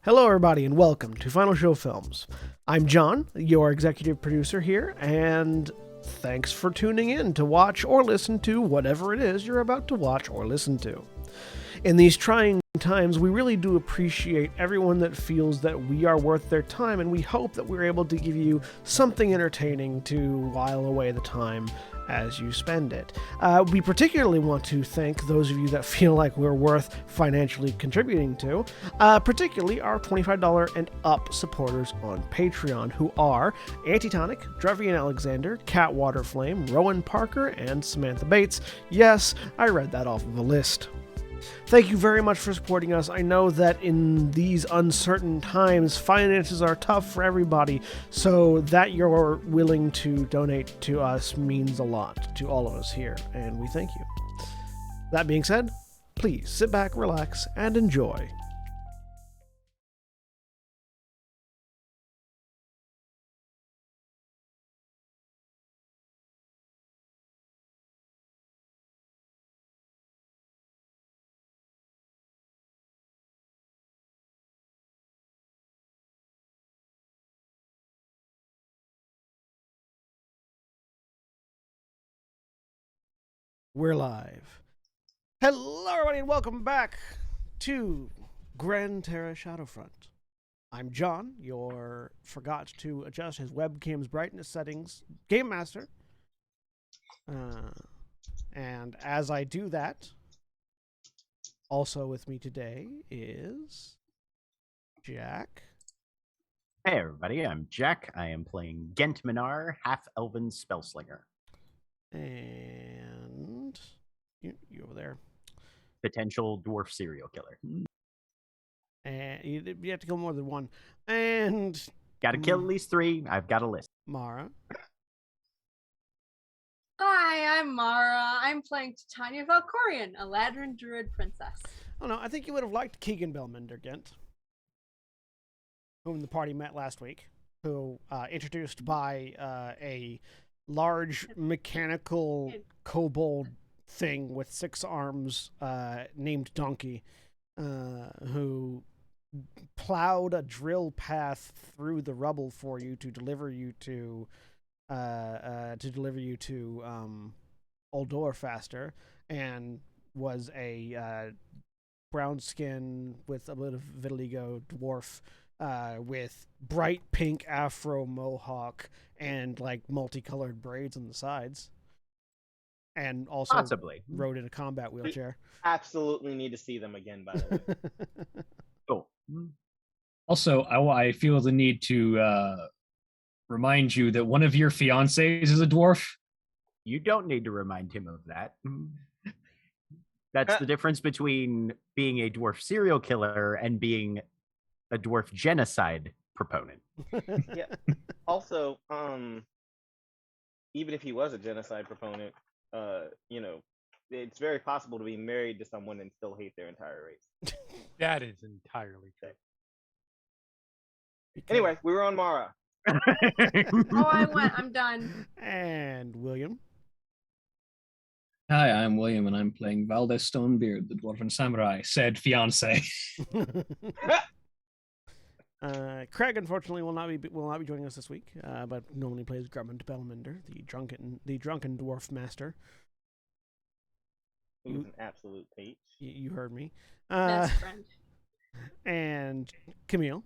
Hello, everybody, and welcome to Final Show Films. I'm John, your executive producer here, and thanks for tuning in to watch or listen to whatever it is you're about to watch or listen to. In these trying times, we really do appreciate everyone that feels that we are worth their time, and we hope that we're able to give you something entertaining to while away the time as you spend it. We particularly want to thank those of you that feel like we're worth financially contributing to, particularly our $25 and up supporters on Patreon, who are Antitonic, Drevian Alexander, Cat Waterflame, Rowan Parker, and Samantha Bates. Yes, I read that off of a list. Thank you very much for supporting us. I know that in these uncertain times, finances are tough for everybody, so that you're willing to donate to us means a lot to all of us here, and we thank you. That being said, please sit back, relax, and enjoy. We're live. Hello, everybody, and welcome back to Gran, Terra, Shadowfront. I'm John, your forgot to adjust his webcam's brightness settings game master. And as I do that, also with me today is Jack. Hey everybody, I'm Jack. I am playing Gent Minar, half-elven spellslinger. And you over there. Potential dwarf serial killer. And you have to kill more than one. And Gotta kill at least 3. I've got a list. Mara. Hi, I'm Mara. I'm playing Titania Valkorian, a Ladrin druid princess. Oh no, I think you would have liked Keegan Belmender, Gent, whom the party met last week, who introduced by a large mechanical kobold thing with 6 arms named Donkey, who plowed a drill path through the rubble for you to deliver you to Uldor faster, and was a brown skin with a bit of vitiligo dwarf with bright pink afro mohawk and like multicolored braids on the sides, and also Possibly. rode in a combat wheelchair. Absolutely need to see them again, by the way. Cool. Also, I feel the need to remind you that one of your fiancés is a dwarf. You don't need to remind him of that. That's the difference between being a dwarf serial killer and being a dwarf genocide proponent. Yeah. Also, even if he was a genocide proponent, it's very possible to be married to someone and still hate their entire race. That is entirely true. Anyway, we were on Mara. I'm done. And William. Hi, I'm William, and I'm playing Valdez Stonebeard, the dwarven samurai, said fiancé. Craig, unfortunately, will not be joining us this week, but normally plays Grummond Belmender, the drunken dwarf master. Who's an absolute peach. You heard me. Best friend. And Camille.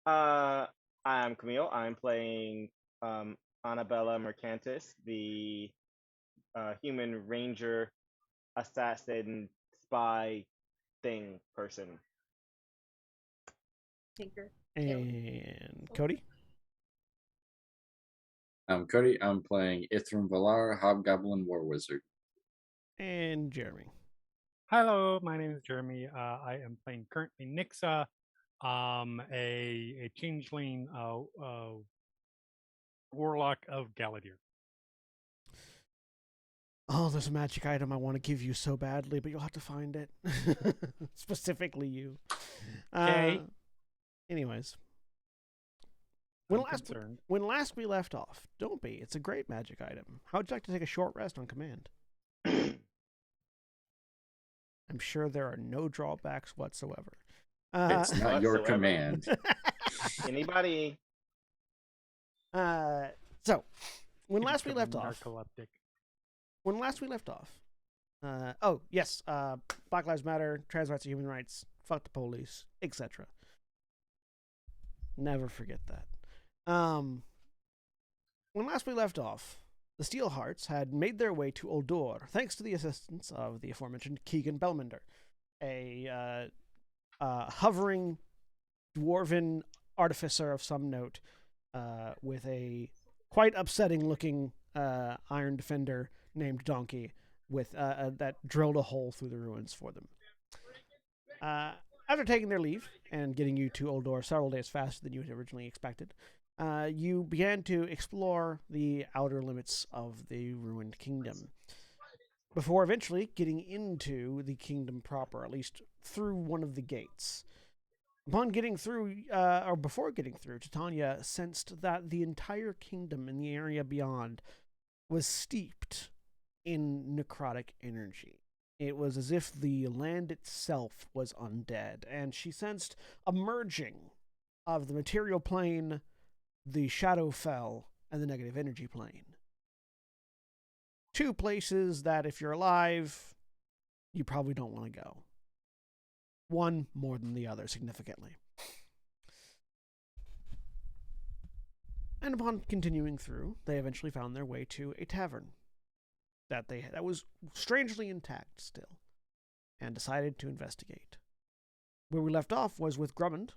I'm Camille. I'm playing Annabella Mercantis, the human ranger, assassin, spy thing person. Tinker. And Cody. I'm Cody. I'm playing Ithram Valar, Hobgoblin War Wizard. And Jeremy. Hello, my name is Jeremy. I am playing currently Nixa, a changeling warlock of Galadir. Oh, there's a magic item I want to give you so badly, but you'll have to find it. Specifically you. Okay. Anyways. I'm When last we left off, don't be. It's a great magic item. How would you like to take a short rest on command? I'm sure there are no drawbacks whatsoever. It's not your whatsoever. command. Anybody? So, when last we left off, Narcoleptic. oh yes, Black Lives Matter, trans rights and human rights, fuck the police, etc. Never forget that. When last we left off, the Steelhearts had made their way to Uldor, thanks to the assistance of the aforementioned Keegan Belmonder, a hovering dwarven artificer of some note, with a quite upsetting-looking iron defender named Donkey, with that drilled a hole through the ruins for them. After taking their leave and getting you to Uldor several days faster than you had originally expected, you began to explore the outer limits of the ruined kingdom, before eventually getting into the kingdom proper, at least through one of the gates. Upon getting through, or before getting through, Titania sensed that the entire kingdom and the area beyond was steeped in necrotic energy. It was as if the land itself was undead, and she sensed a merging of the material plane, the Shadowfell, and the negative energy plane. Two places that, if you're alive, you probably don't want to go. One more than the other, significantly. And upon continuing through, they eventually found their way to a tavern that was strangely intact still, and decided to investigate. Where we left off was with Grummond,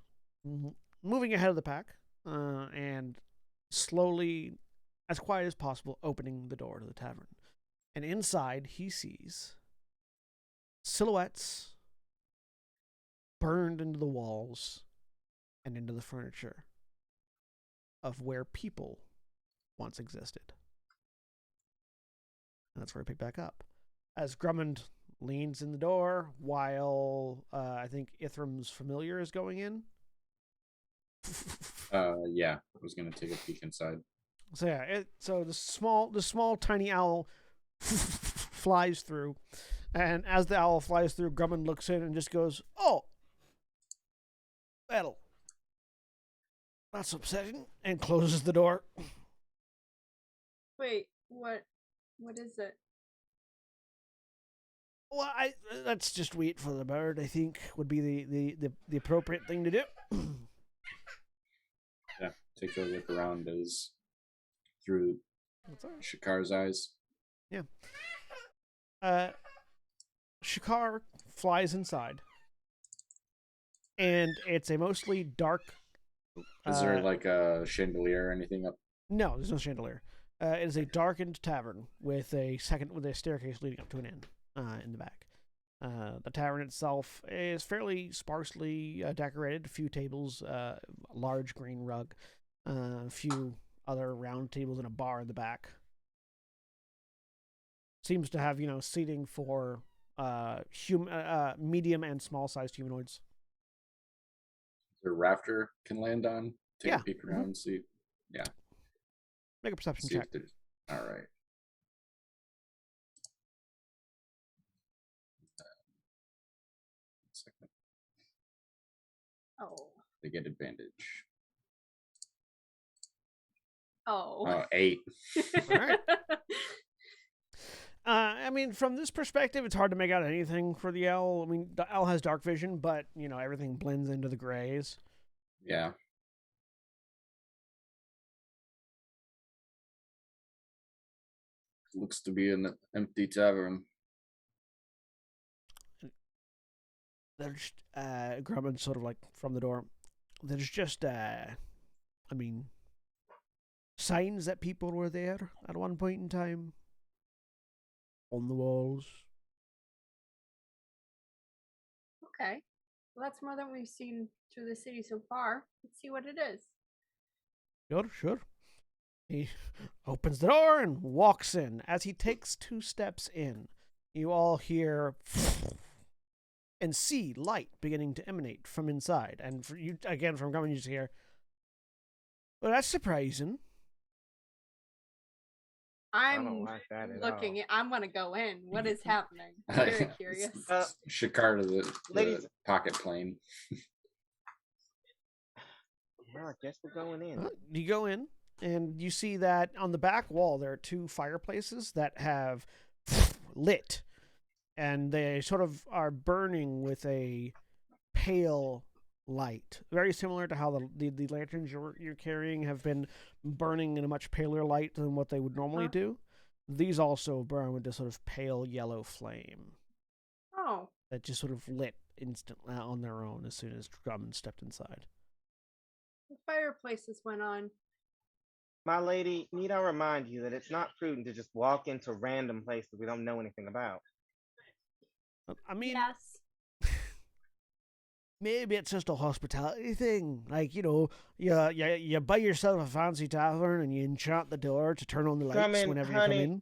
moving ahead of the pack, and slowly, as quiet as possible, opening the door to the tavern. And inside, he sees silhouettes burned into the walls and into the furniture of where people once existed. And that's where we pick back up. As Grummond leans in the door while I think Ithram's familiar is going in. Yeah, I was gonna take a peek inside. So yeah, the small tiny owl flies through, and as the owl flies through, Grummond looks in and just goes, "Oh, well, that's upsetting," and closes the door. Wait, what is it? Well, let's just wait for the bird, I think, would be the appropriate thing to do. Yeah, take a look around as through Shakar's eyes. Yeah. Shakar flies inside, and it's a mostly dark. Is there like a chandelier or anything up? No, there's no chandelier. It is a darkened tavern with a staircase leading up to an inn in the back. The tavern itself is fairly sparsely decorated. A few tables, a large green rug, a few other round tables, and a bar in the back. Seems to have, seating for medium and small-sized humanoids. Is there a rafter can land on? Take Yeah. a peek around, see. Yeah. Make a perception See check. if there's. All right. Second. Oh. They get advantage. Oh. 8. All right. I mean, from this perspective, it's hard to make out anything for the owl. I mean, the owl has dark vision, but, everything blends into the grays. Yeah. Looks to be an empty tavern. There's, Grumman sort of like from the door. There's just, signs that people were there at one point in time. On the walls. Okay. Well, that's more than we've seen through the city so far. Let's see what it is. Sure. He opens the door and walks in. As he takes 2 steps in, you all hear and see light beginning to emanate from inside. And for you, again, from coming, you just hear, "Well, that's surprising." I don't I'm like that at looking. all. I'm gonna go in. What is happening? I'm very curious. Shakar to the Ladies- pocket plane. Well, I guess we're going in. You go in, and you see that on the back wall there are two fireplaces that have lit, and they sort of are burning with a pale light, very similar to how the lanterns you're carrying have been burning in a much paler light than what they would normally do. These also burn with this sort of pale yellow flame. Oh. That just sort of lit instantly on their own as soon as Drummond stepped inside. The fireplaces went on. My lady, need I remind you that it's not prudent to just walk into random places we don't know anything about. I mean, Yes. maybe it's just a hospitality thing. Like, you buy yourself a fancy tavern and you enchant the door to turn on the lights whenever you come in.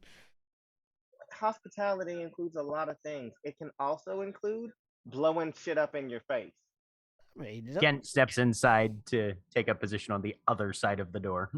Hospitality includes a lot of things. It can also include blowing shit up in your face. Gent steps inside to take a position on the other side of the door.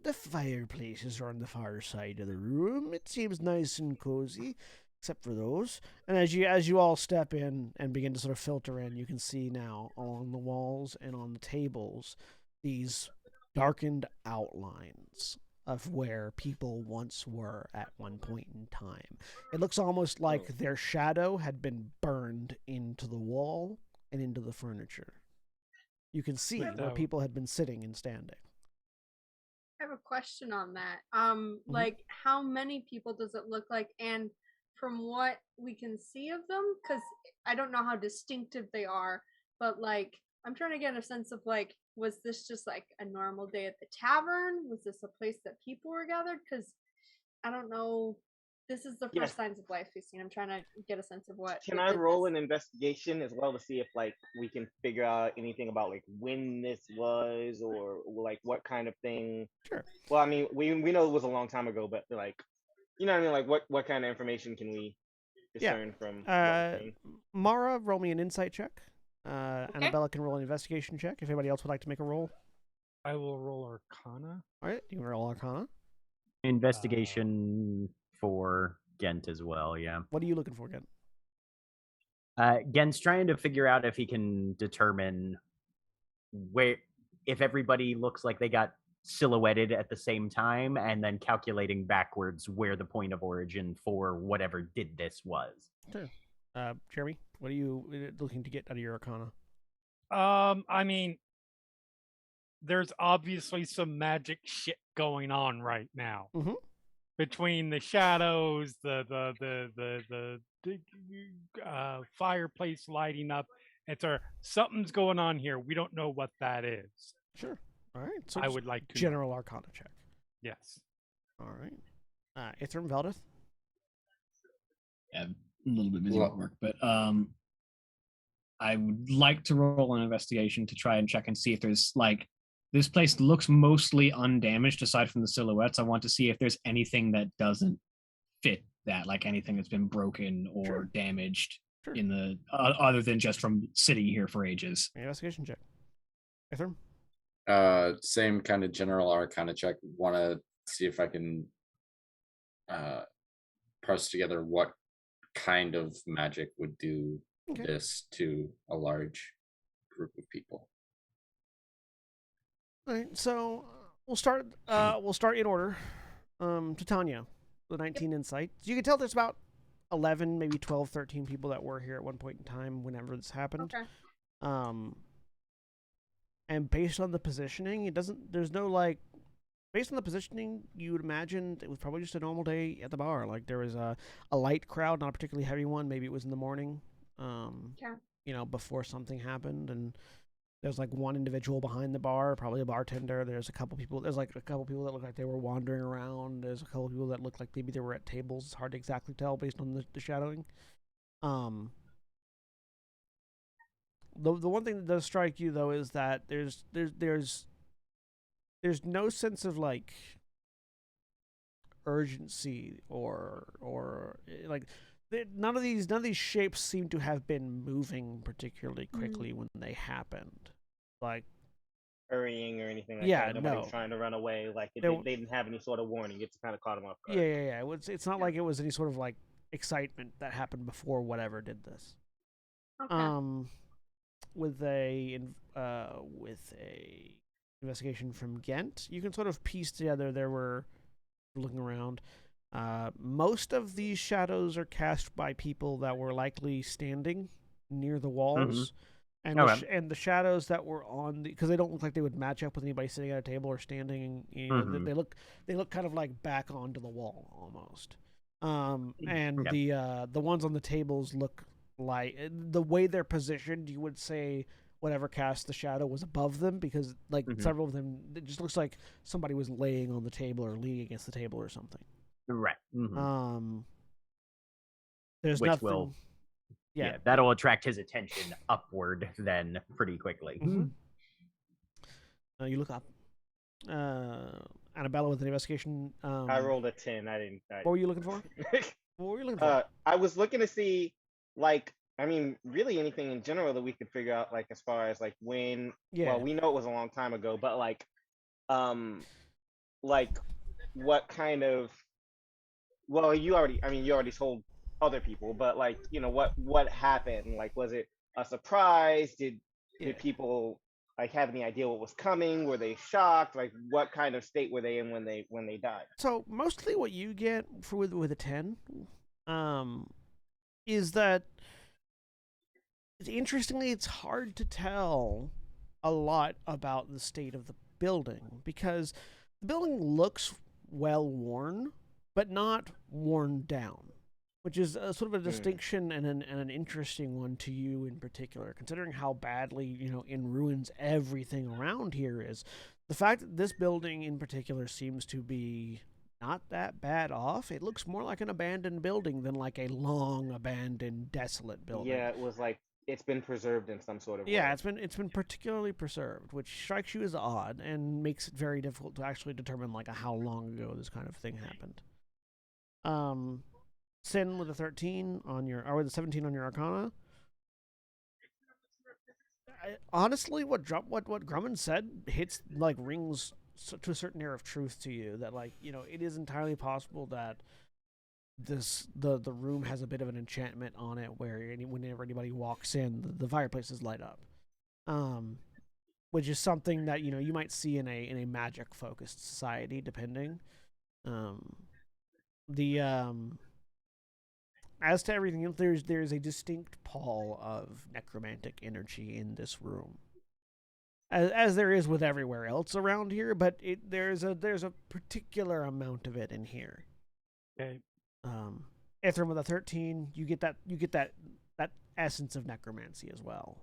The fireplaces are on the far side of the room. It seems nice and cozy, except for those. And as you all step in and begin to sort of filter in, you can see now along the walls and on the tables these darkened outlines of where people once were at one point in time. It looks almost like their shadow had been burned into the wall and into the furniture. You can see where people had been sitting and standing. I have a question on that. Like, how many people does it look like? And from what we can see of them, because I don't know how distinctive they are, but like, I'm trying to get a sense of like, was this just like a normal day at the tavern? Was this a place that people were gathered? Because I don't know. This is the first signs of life we've seen. I'm trying to get a sense of what. Can I roll an investigation as well to see if like we can figure out anything about like when this was or like what kind of thing? Sure. Well, I mean, we know it was a long time ago, but like, you know what I mean? Like what kind of information can we discern from? Mara, roll me an insight check. Annabella can roll an investigation check. If anybody else would like to make a roll, I will roll Arcana. All right, you can roll Arcana. Investigation for Gent as well, yeah. What are you looking for, Gent? Gent's trying to figure out if he can determine where, if everybody looks like they got silhouetted at the same time, and then calculating backwards where the point of origin for whatever did this was. Sure. Jeremy, what are you looking to get out of your Arcana? I mean, there's obviously some magic shit going on right now. Mm-hmm. Between the shadows, the fireplace lighting up, something's going on here. We don't know what that is. Sure. All right. So I would like to general Arcana check. Yes. All right. Ithram Veldith. Yeah, a little bit busy with work, but I would like to roll an investigation to try and check and see if there's like, this place looks mostly undamaged aside from the silhouettes. I want to see if there's anything that doesn't fit that, like anything that's been broken or damaged in the other than just from sitting here for ages. Investigation check. Ithram? Same kind of general Arcana check. Want to see if I can parse together what kind of magic would do this to a large group of people. All right, so we'll start in order. Titania, the 19 insight. So you can tell there's about 11, maybe 12, 13 people that were here at one point in time whenever this happened. Okay. And based on the positioning, based on the positioning, you would imagine it was probably just a normal day at the bar. Like there was a light crowd, not a particularly heavy one. Maybe it was in the morning, before something happened. And there's like one individual behind the bar, probably a bartender. There's a couple people that look like they were wandering around. There's a couple people that look like maybe they were at tables. It's hard to exactly tell based on the shadowing. The one thing that does strike you though is that there's no sense of like urgency or like none of these shapes seem to have been moving particularly quickly when they happened. Like hurrying or anything like that. Nobody's no. trying to run away. Like they didn't have any sort of warning. It just kind of caught them off guard. Yeah. It's not like it was any sort of like excitement that happened before whatever did this. Okay. With a with a investigation from Ghent. You can sort of piece together. There were looking around. Most of these shadows are cast by people that were likely standing near the walls, and the shadows that were on the, because they don't look like they would match up with anybody sitting at a table or standing. You know, they look kind of like back onto the wall almost. And the ones on the tables look like, the way they're positioned, you would say whatever cast the shadow was above them, because like several of them, it just looks like somebody was laying on the table or leaning against the table or something. Right. There's Which nothing. will, that'll attract his attention upward then pretty quickly. You look up. Annabella with an investigation. I rolled a 10. I didn't. What were you looking for? What were you looking for? I was looking to see, like, I mean, really anything in general that we could figure out, like, as far as like when. Yeah. Well, we know it was a long time ago, but like what kind of. Well, you already told other people, but like, you know, what happened? Like, was it a surprise? Did people like have any idea what was coming? Were they shocked? Like, what kind of state were they in when they died? So mostly what you get with a 10, is that interestingly, it's hard to tell a lot about the state of the building, because the building looks well worn, but not worn down, which is a sort of a distinction and an interesting one to you in particular, considering how badly, you know, in ruins everything around here is. The fact that this building in particular seems to be not that bad off. It looks more like an abandoned building than like a long abandoned desolate building. Yeah, it was like it's been preserved in some sort of way. Yeah, it's been particularly preserved, which strikes you as odd and makes it very difficult to actually determine like how long ago this kind of thing happened. Sin with a 13 on your, or with a 17 on your Arcana. Honestly, what Grumman said hits like rings to a certain air of truth to you, that like, you know, it is entirely possible that the room has a bit of an enchantment on it, where whenever anybody walks in, the fireplaces light up, which is something that, you know, you might see in a magic focused society, depending. As to everything else, there's a distinct pall of necromantic energy in this room, as there is with everywhere else around here, but there's a particular amount of it in here. Okay. Ithram with a 13, you get that essence of necromancy as well.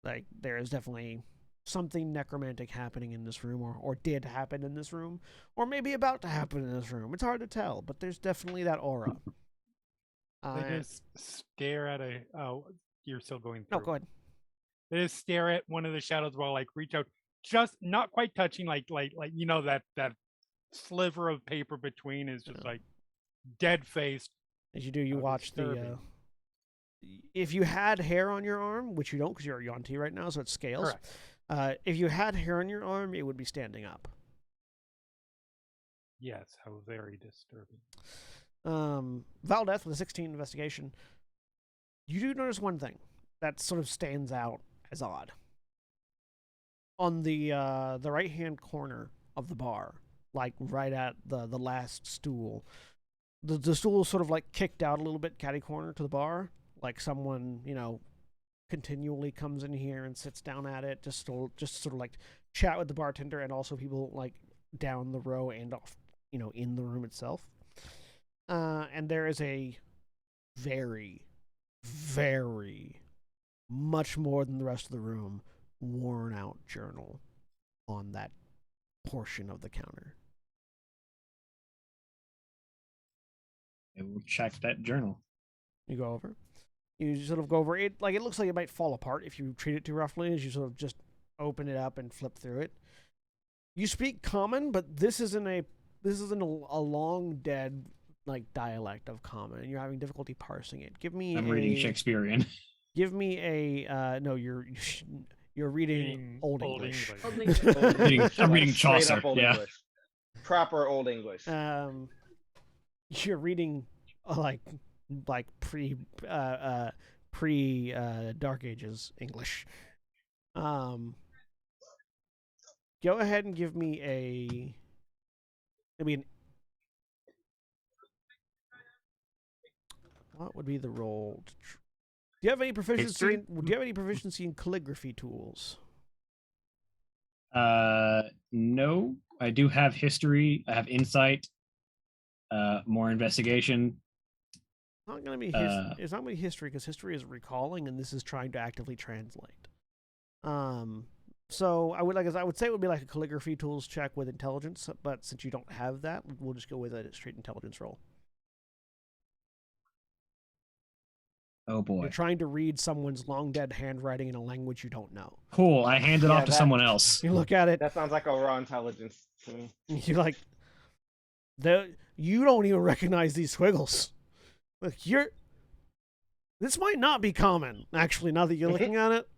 Like, there is definitely something necromantic happening in this room, or did happen in this room, or maybe about to happen in this room. It's hard to tell, but there's definitely that aura. They just stare at a. Oh, you're still going through. No, go ahead. They just stare at one of the shadows while like reach out, just not quite touching, like you know, that sliver of paper between is just like dead faced. As you do, you watch disturbing. if you had hair on your arm, which you don't because you're a Yuan-Ti right now, so it scales. Correct. If you had hair on your arm, it would be standing up. Yes, how very disturbing. Valdeth with a 16 investigation. You do notice one thing that sort of stands out as odd. On the right hand corner of the bar, like right at the last stool, the stool is sort of like kicked out a little bit, catty corner to the bar, like someone, you know, continually comes in here and sits down at it, just sort of like chat with the bartender, and also people like down the row and off, you know, in the room itself. And there is a very, very much more than the rest of the room worn out journal on that portion of the counter. I will check that journal. You go over. You sort of go over it. Like, it looks like it might fall apart if you treat it too roughly, as you sort of just open it up and flip through it. You speak common, but this isn't a long dead like dialect of common, and you're having difficulty parsing it. I'm reading Shakespearean. Give me a no. You're reading Old English. Old English. I'm reading Straight Chaucer. up Old Yeah. English. Proper Old English. You're reading like pre Dark Ages English. Go ahead and give me a. I mean, what would be the roll? Do you have any proficiency? History? Do you have any proficiency in calligraphy tools? No. I do have history. I have insight. More investigation. It's not going to be it's not going to be history because history is recalling, and this is trying to actively translate. So I would say it would be like a calligraphy tools check with intelligence, but since you don't have that, we'll just go with a straight intelligence roll. Oh boy. You're trying to read someone's long dead handwriting in a language you don't know. Cool. I hand it off to someone else. You look at it. That sounds like a raw intelligence to me. You're like, you don't even recognize these squiggles. Look, this might not be common, actually, now that you're looking at it.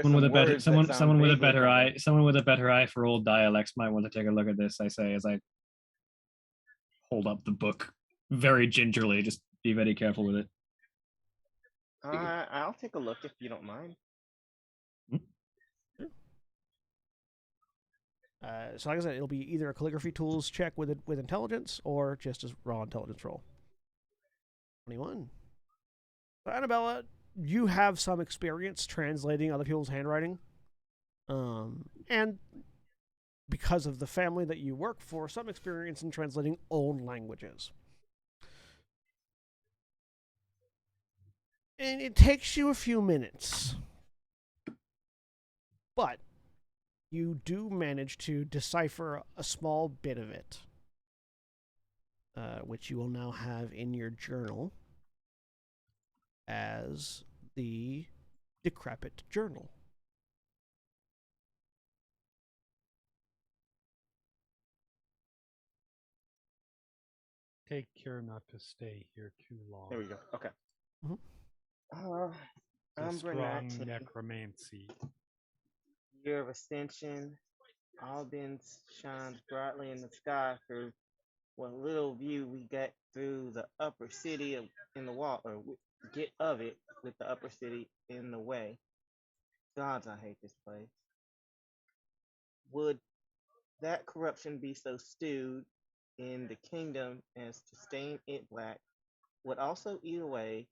Someone with a better eye for old dialects might want to take a look at this, I say, as I hold up the book very gingerly. Just be very careful with it. I'll take a look if you don't mind. So like I said, it'll be either a calligraphy tools check with intelligence or just a raw intelligence roll. 21. So Annabella, you have some experience translating other people's handwriting. And because of the family that you work for, some experience in translating old languages. And it takes you a few minutes. But you do manage to decipher a small bit of it, which you will now have in your journal as the Decrepit Journal. Take care not to stay here too long. There we go. Okay. It's a strong Umbranatin, necromancy. year of ascension. Albins shines brightly in the sky for what little view we get through the upper city in the wall, or get of it with the upper city in the way. Gods, I hate this place. Would that corruption be so stewed in the kingdom as to stain it black, would also eat away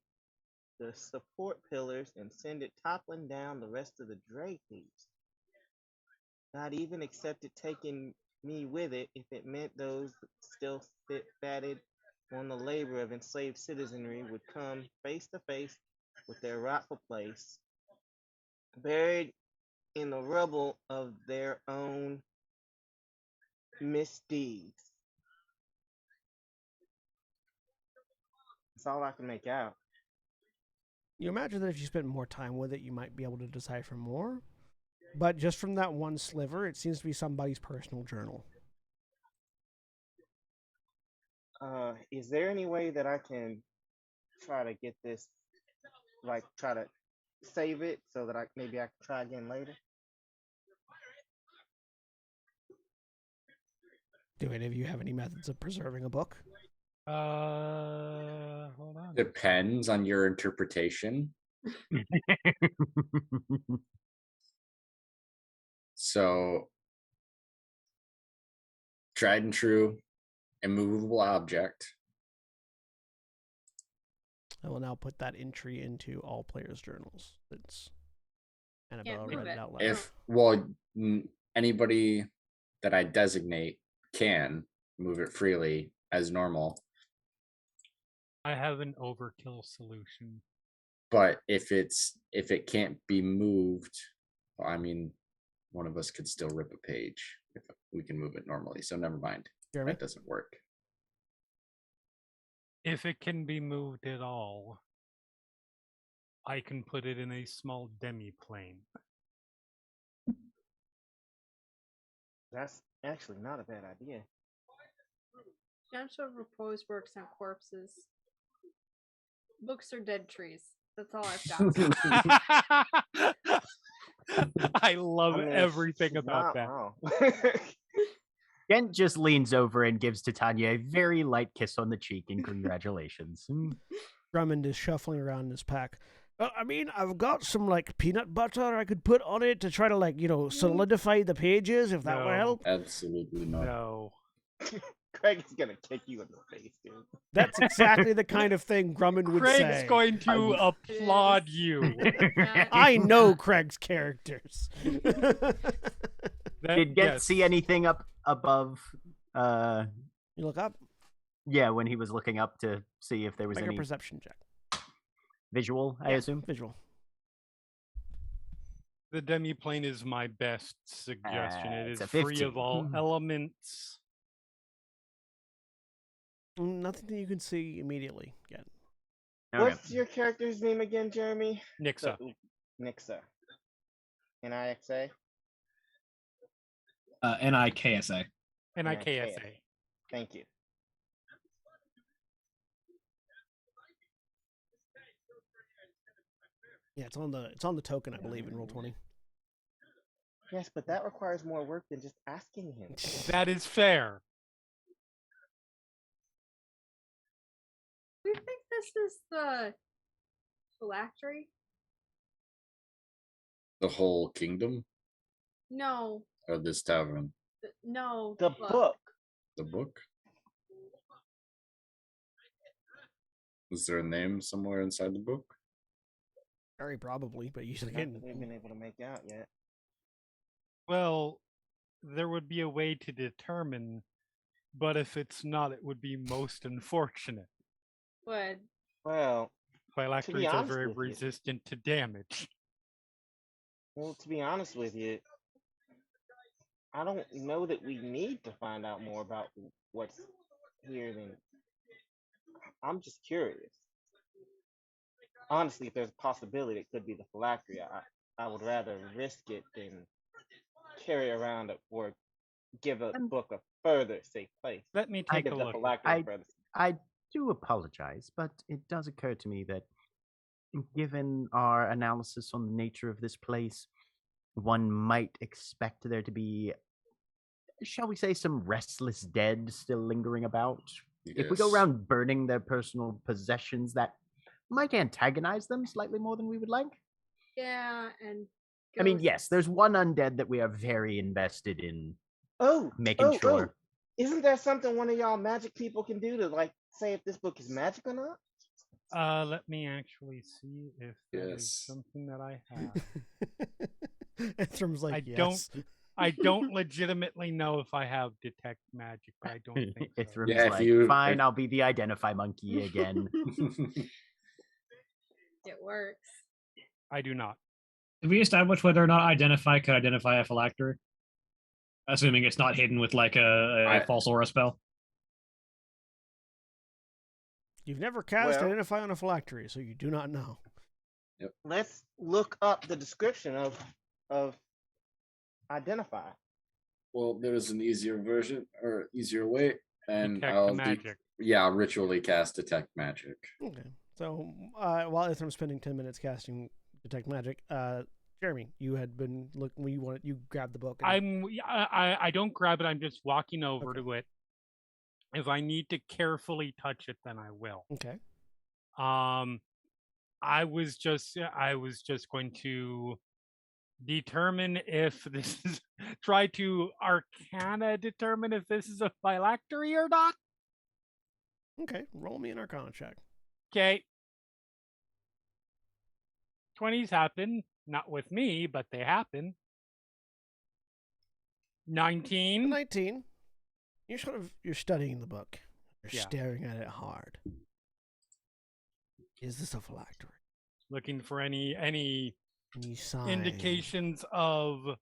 the support pillars and send it toppling down the rest of the draperies. Not even except it taking me with it if it meant those still fatted on the labor of enslaved citizenry would come face to face with their rightful place, buried in the rubble of their own misdeeds. That's all I can make out. You imagine that if you spent more time with it, you might be able to decipher more. But just from that one sliver, it seems to be somebody's personal journal. Is there any way that I can try to get this, like, try to save it so that maybe I can try again later? Do any of you have any methods of preserving a book? Hold on. Depends on your interpretation. So, tried and true, immovable object. I will now put that entry into all players' journals. It's Annabella prove read it it. out loud. Anybody that I designate can move it freely as normal. I have an overkill solution. But if it can't be moved, I mean, one of us could still rip a page if we can move it normally. So never mind. Jeremy? That doesn't work. If it can be moved at all, I can put it in a small demi-plane. That's actually not a bad idea. Chance of repose works on corpses. Books are dead trees. That's all I've got. I love everything about that. Wow. Gent just leans over and gives Titania a very light kiss on the cheek and congratulations. Drummond is shuffling around in his pack. I mean, I've got some like peanut butter I could put on it to try to like solidify the pages if that will No. help. Absolutely not. No. Craig is gonna kick you in the face, dude. That's exactly the kind of thing Grumman would Craig's say. going to I- applaud you. I know Craig's characters. Did Get see anything up above? You look up. Yeah, when he was looking up to see if there was Make a any perception check. visual, I assume. Visual. The demiplane is my best suggestion. It It's is a free 15. of all elements. Nothing that you can see immediately yet. Okay. What's your character's name again, Jeremy? Nixa. Nixa. Nixa. NIKSA. NIKSA. Thank you. Yeah, it's on the token, I believe, in Roll20. Yes, but that requires more work than just asking him. That is fair. Do you think this is the phylactery? The whole kingdom No, or this tavern? no. The book. The book? Is there a name somewhere inside the book? Very probably, but you Not again. that we've been able to make out yet. Well, there would be a way to determine, but if it's not, it would be most unfortunate. But Well, Phylacteries are honest very with you- resistant to damage. to be honest with you, I don't know that we need to find out more about what's here than I'm just curious. Honestly, if there's a possibility it could be the phylactery, I would rather risk it than carry around or give a book a further safe place. Let me take a Give the look. phylactery a I- further I do apologize, but it does occur to me that given our analysis on the nature of this place, one might expect there to be, shall we say, some restless dead still lingering about. If we go Yes. around burning their personal possessions, that might antagonize them slightly more than we would like. yeah, and I mean, yes, ghosts. there's one undead that we are very invested in Oh, making sure. Isn't there something one of y'all magic people can do to like say if this book is magic or not? Let me actually see if that is Yes. something that I have. Etherim's like, I yes. I don't legitimately know if I have detect magic, but I don't think so. Ithrim's Yeah, if like, you- fine, if- I'll be the identify monkey again. It works. I do not. Did we establish whether or not identify could identify a phylactery? Assuming it's not hidden with like a false aura spell. You've never cast Well- Identify on a phylactery, so you do not know. Let's look up the description of identify. Well, there's an easier version or easier way, and Detect I'll magic. I'll ritually cast detect magic. Okay. So while Etherim's spending 10 minutes casting Detect Magic, Jeremy, you had been looking. You grabbed the book. And, I don't grab it. I'm just walking over Okay. to it. If I need to carefully touch it, then I will. okay. I was just going to determine if this is try to arcana determine if this is a phylactery or not. Okay. Roll me an Arcana check. Okay. 20s happen, not with me, but they happen. 19. 19. You're studying the book. You're Yeah. staring at it hard. Is this a phylactery? Looking for any Any sign? indications of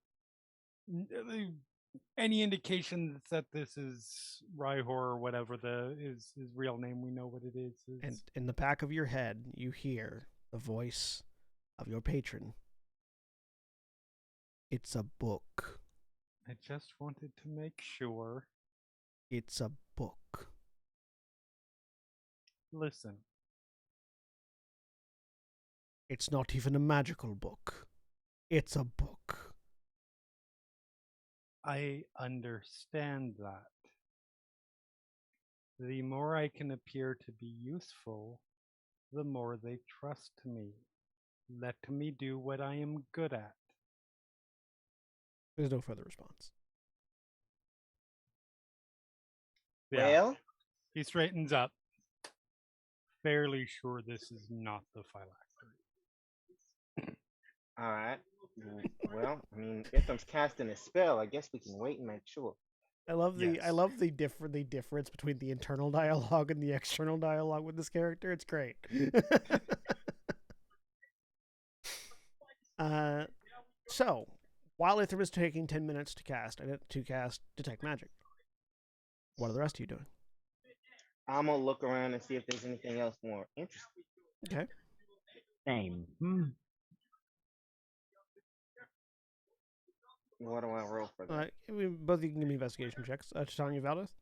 any indications that this is Rhyhor or whatever his real name. We know what it is. And in the back of your head, you hear the voice of your patron. It's a book. I just wanted to make sure. It's a book. Listen, It's not even a magical book. It's a book. I understand that. The more I can appear to be useful, the more they trust me. Let me do what I am good at. There's no further response. Yeah, Well, he straightens up. Fairly sure this is not the phylactery. all right. Well, I mean, Ithram's casting a spell. I guess we can wait and make sure. I love the Yes. the difference between the internal dialogue and the external dialogue with this character. It's great. So while Ithram is taking 10 minutes to cast detect magic, what are the rest of you doing? I'm gonna look around and see if there's anything else more interesting. Okay. Same. What do I roll for that? Both of you can give me investigation checks. Titania, Valdez.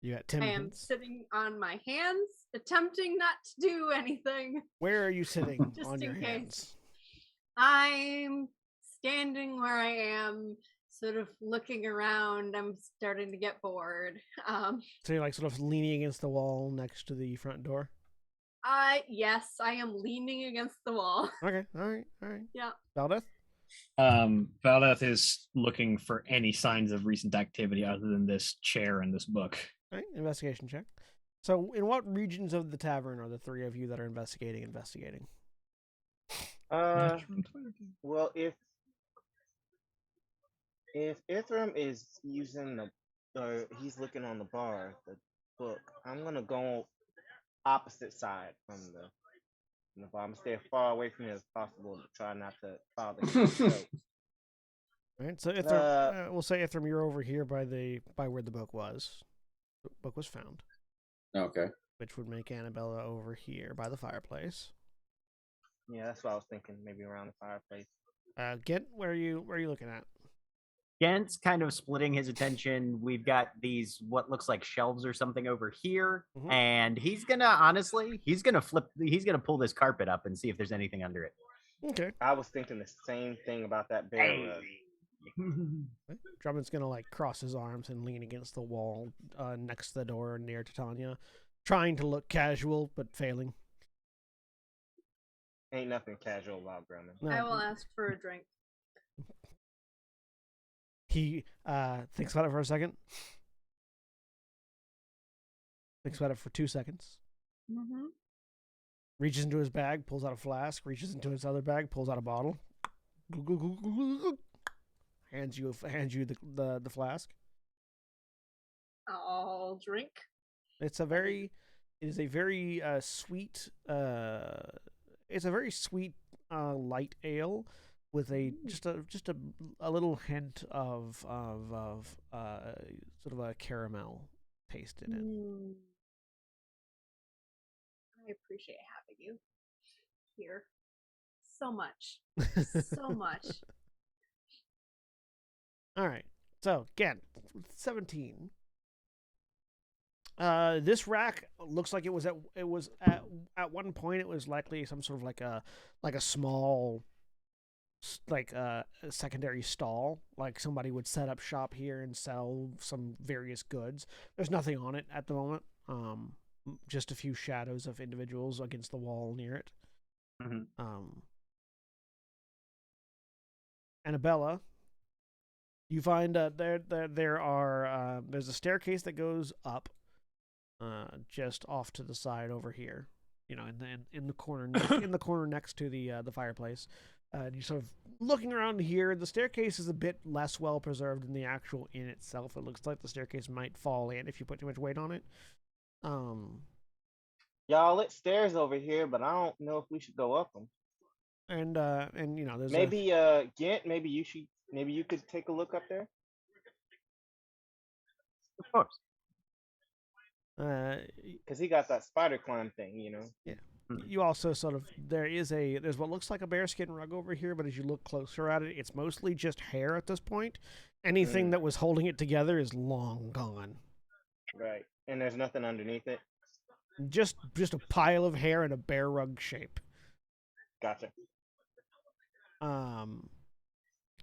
You got 10 I am minutes. sitting on my hands, attempting not to do anything. Where are you sitting Just on your in case. hands? I'm standing where I am, sort of looking around. I'm starting to get bored. So you're like sort of leaning against the wall next to the front door? Yes, I am leaning against the wall. Okay, all right. Yeah. Valdez? Valdeth is looking for any signs of recent activity other than this chair and this book. All right, investigation check. So in what regions of the tavern are the three of you that are investigating? Well, if Ithram is using he's looking on the bar, the book, I'm gonna go opposite side from the bar. I'm gonna stay as far away from it as possible to try not to bother him. All right, so Ithram, we'll say Ithram, you're over here by where the book was. The book was found, Okay. which would make Annabella over here by the fireplace. Yeah, that's what I was thinking. Maybe around the fireplace. Gent, where are you looking at? Gent's kind of splitting his attention. We've got these what looks like shelves or something over here, and he's gonna pull this carpet up and see if there's anything under it. Okay. I was thinking the same thing about that bear rug. Drummond's gonna like cross his arms and lean against the wall next to the door near Titania, trying to look casual but failing. Ain't nothing casual about Drummond. No, I will ask for a drink. He thinks about it for a second. Thinks about it for 2 seconds. Mm-hmm. Reaches into his bag, pulls out a flask. Reaches into his other bag, pulls out a bottle. Hands you the flask. I'll drink. It is a very sweet. It's a very sweet light ale with just a little hint of sort of a caramel taste in it. I appreciate having you here so much. So much. All right. So again, 17. This rack looks like it was at one point it was likely some sort of like a small a secondary stall, like somebody would set up shop here and sell some various goods. There's nothing on it at the moment. Just a few shadows of individuals against the wall near it. Annabella, you find there's a staircase that goes up just off to the side over here, in the corner in the corner next to the fireplace. And you're sort of looking around here. The staircase is a bit less well preserved than the actual inn itself. It looks like the staircase might fall in if you put too much weight on it. Y'all, it's stairs over here, but I don't know if we should go up them. And there's maybe Gent, maybe you could take a look up there. Of course. Because he got that spider climb thing, Yeah. You also sort of there's what looks like a bearskin rug over here, but as you look closer at it, it's mostly just hair at this point. Anything that was holding it together is long gone. Right, and there's nothing underneath it. Just a pile of hair in a bear rug shape. Gotcha.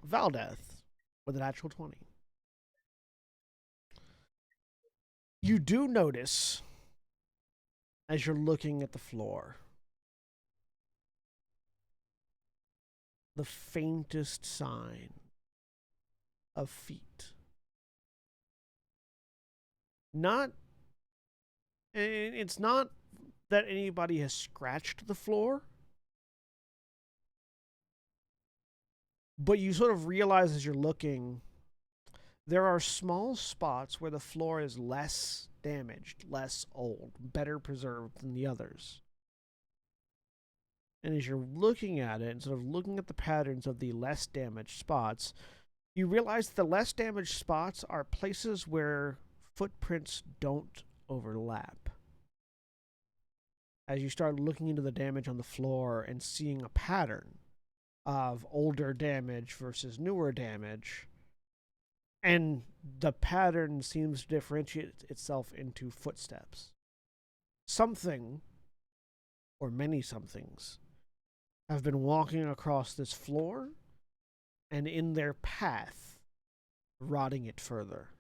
Valdeth with an actual 20. You do notice as you're looking at the floor. The faintest sign of feet. It's not that anybody has scratched the floor, but you sort of realize as you're looking, there are small spots where the floor is less damaged, less old, better preserved than the others. And as you're looking at it and sort of looking at the patterns of the less damaged spots, you realize the less damaged spots are places where footprints don't overlap. As you start looking into the damage on the floor and seeing a pattern of older damage versus newer damage, and the pattern seems to differentiate itself into footsteps. Something, or many somethings, have been walking across this floor, and in their path, rotting it further.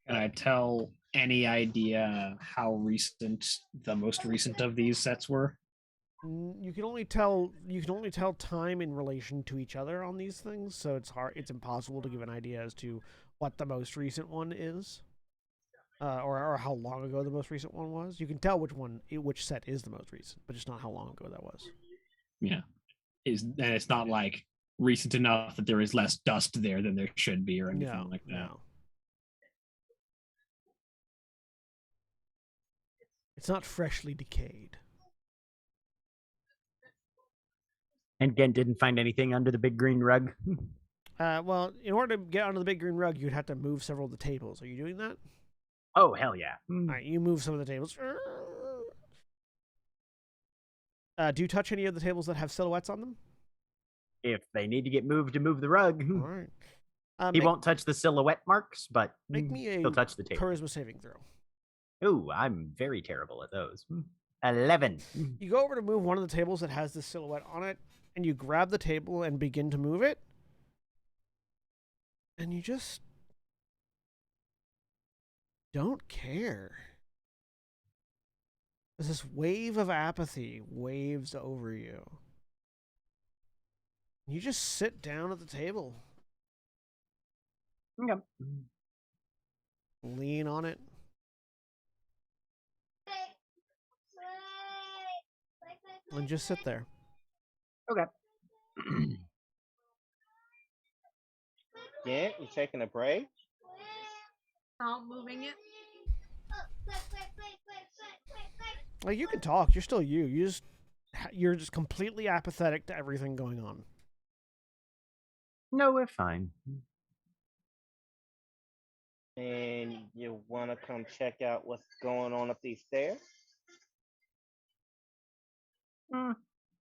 Can I tell any idea how recent the most recent of these sets were? You can only tell time in relation to each other on these things, so it's impossible to give an idea as to what the most recent one is, or how long ago the most recent one was. You can tell which set is the most recent, but just not how long ago that was. Yeah, and it's not like recent enough that there is less dust there than there should be, or anything like that. No. It's not freshly decayed. And Gent didn't find anything under the big green rug. Well, in order to get onto the big green rug, you'd have to move several of the tables. Are you doing that? Oh, hell yeah. All right, you move some of the tables. Do you touch any of the tables that have silhouettes on them? If they need to get moved to move the rug, All right. he won't touch the silhouette marks, but make me a he'll touch the table. charisma saving throw. Ooh, I'm very terrible at those. 11. You go over to move one of the tables that has the silhouette on it, and you grab the table and begin to move it, and you just don't care. As this wave of apathy waves over you. You just sit down at the table. Yep. Lean on it. And just sit there. Okay. Yeah, you taking a break? Not moving it. Like, you can talk. You're still you. You're just completely apathetic to everything going on. No, we're fine. And you want to come check out what's going on up these stairs?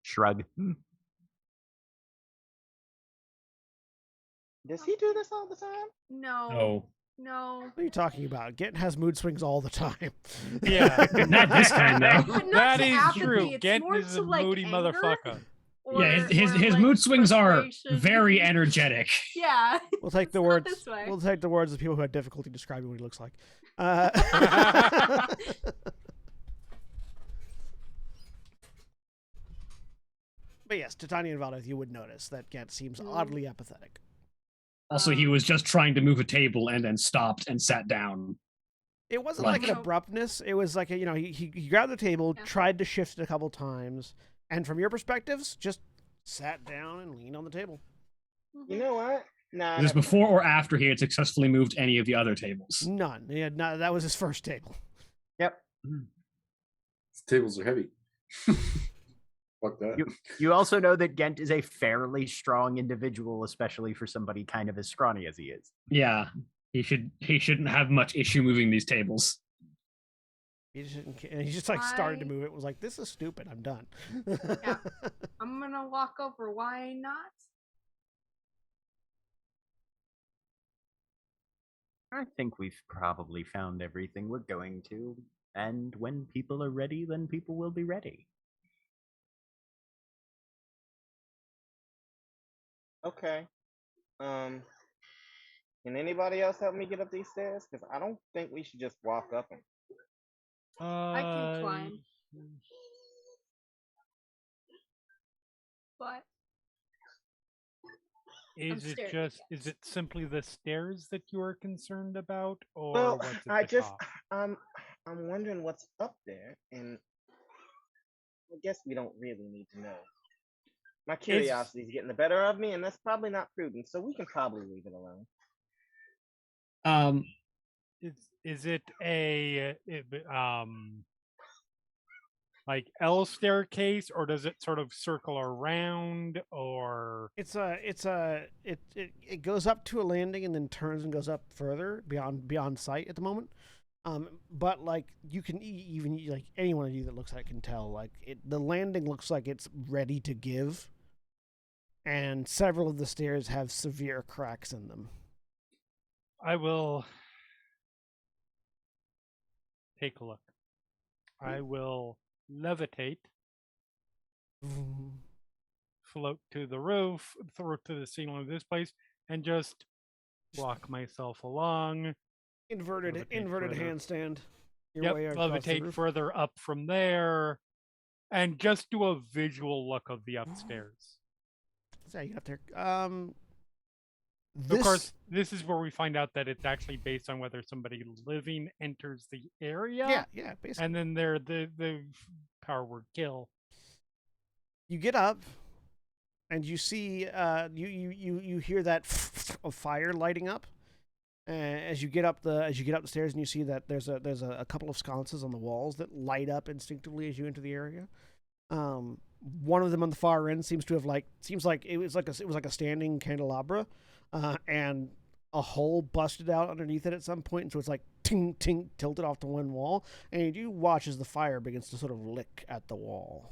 Shrug. Does he do this all the time? No. What are you talking about? Gent has mood swings all the time. Yeah. Not this time, though. But not That to is apathy, true. it's Gent more is to, a like, moody anger, motherfucker. Yeah, his like, mood swings are frustration. very energetic. Yeah. We'll take the It's not words. this way. We'll take the words of people who had difficulty describing what he looks like. But yes, Titania and Valdeth, you would notice that Gent seems oddly apathetic. Also, he was just trying to move a table and then stopped and sat down. It wasn't like an abruptness. It was like he grabbed the table, tried to shift it a couple times, and from your perspectives, just sat down and leaned on the table. You know what? Nah. Is this before or after he had successfully moved any of the other tables? None. That was his first table. Yep. These tables are heavy. Fuck that. You also know that Gent is a fairly strong individual, especially for somebody kind of as scrawny as he is. Yeah, he shouldn't have much issue moving these tables. He just like started to move it. Was like, this is stupid. I'm done. Yeah. I'm gonna walk over. Why not? I think we've probably found everything we're going to. And when people are ready, then people will be ready. Okay. Can anybody else help me get up these stairs? Because I don't think we should just walk up them. I can climb. But Is it simply the stairs that you are concerned about, or Well, what's at the top? I'm wondering what's up there, and I guess we don't really need to know. My curiosity is getting the better of me, and that's probably not prudent, so we can probably leave it alone. Is it a like L staircase, or does it sort of circle around, or It goes up to a landing and then turns and goes up further beyond sight at the moment. But like you can even like anyone of you that looks at it can tell like the landing looks like it's ready to give, and several of the stairs have severe cracks in them. I will take a look. I will levitate, float to the roof, float to the ceiling of this place, and just walk myself along. Inverted handstand. Yep, levitate further up from there, and just do a visual look of the upstairs. So you got there. Of course, this is where we find out that it's actually based on whether somebody living enters the area. Yeah, basically. And then the power word kill. You get up, and you see you hear that of fire lighting up. As you get up the stairs, and you see that there's a couple of sconces on the walls that light up instinctively as you enter the area. One of them on the far end seems like it was like a standing candelabra. And a hole busted out underneath it at some point, and so it's like ting ting tilted off to one wall, and you do watch as the fire begins to sort of lick at the wall.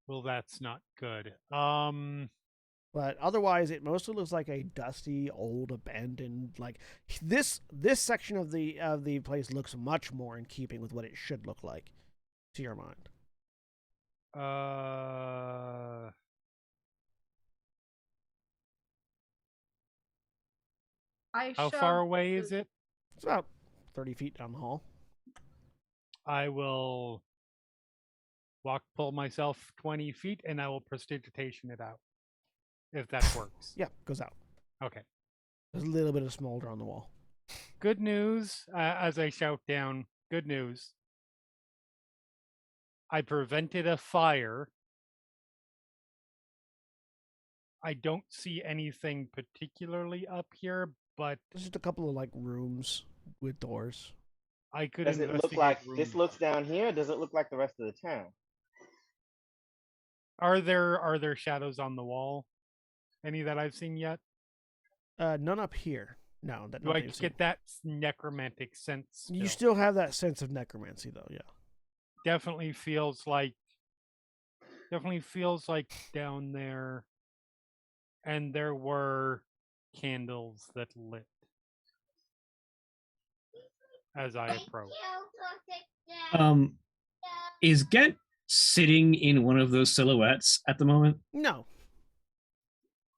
Well, that's not good. But otherwise, it mostly looks like a dusty, old, abandoned. Like this section of the place looks much more in keeping with what it should look like, to your mind. How far away is it? It's about 30 feet down the hall. I will pull myself 20 feet, and I will prestidigitation it out, if that works. Yeah, goes out. Okay. There's a little bit of smolder on the wall. Good news, as I shout down, good news. I prevented a fire. I don't see anything particularly up here, but there's just a couple of like rooms with doors. I could. Does it look like this looks down here? Or does it look like the rest of the town? Are there shadows on the wall? Any that I've seen yet? None up here. No. Do I get that necromantic sense? Still? You still have that sense of necromancy, though. Yeah. Definitely feels like down there, and there were candles that lit as I approached. Is Gent sitting in one of those silhouettes at the moment? No,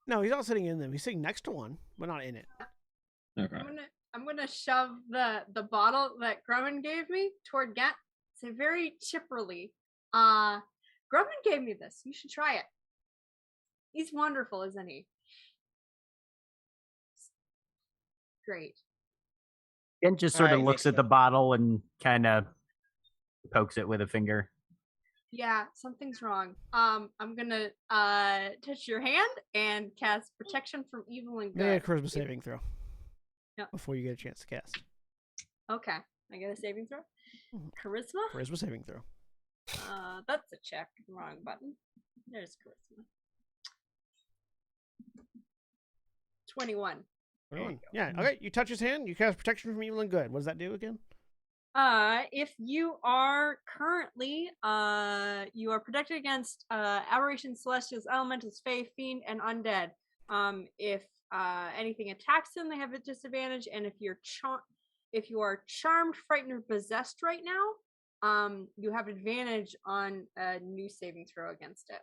he's not sitting in them. He's sitting next to one, but not in it. Okay. I'm gonna shove the bottle that Grumman gave me toward Gent. Say very chipperly, Grumman gave me this. You should try it. He's wonderful, isn't he? Great. And just sort of looks at the bottle and kind of pokes it with a finger. Yeah, something's wrong. I'm gonna touch your hand and cast protection from evil and good. Make a charisma saving throw. Yep. Before you get a chance to cast. Okay, I get a saving throw. Charisma. Charisma saving throw. That's a check. Wrong button. There's charisma. 21. Yeah. Okay. You touch his hand. You cast protection from evil and good. What does that do again? If you are currently, you are protected against aberrations, celestials, elementals, fae, fiend, and undead. If anything attacks them, they have a disadvantage. And if you are charmed, frightened, or possessed right now, you have advantage on a new saving throw against it.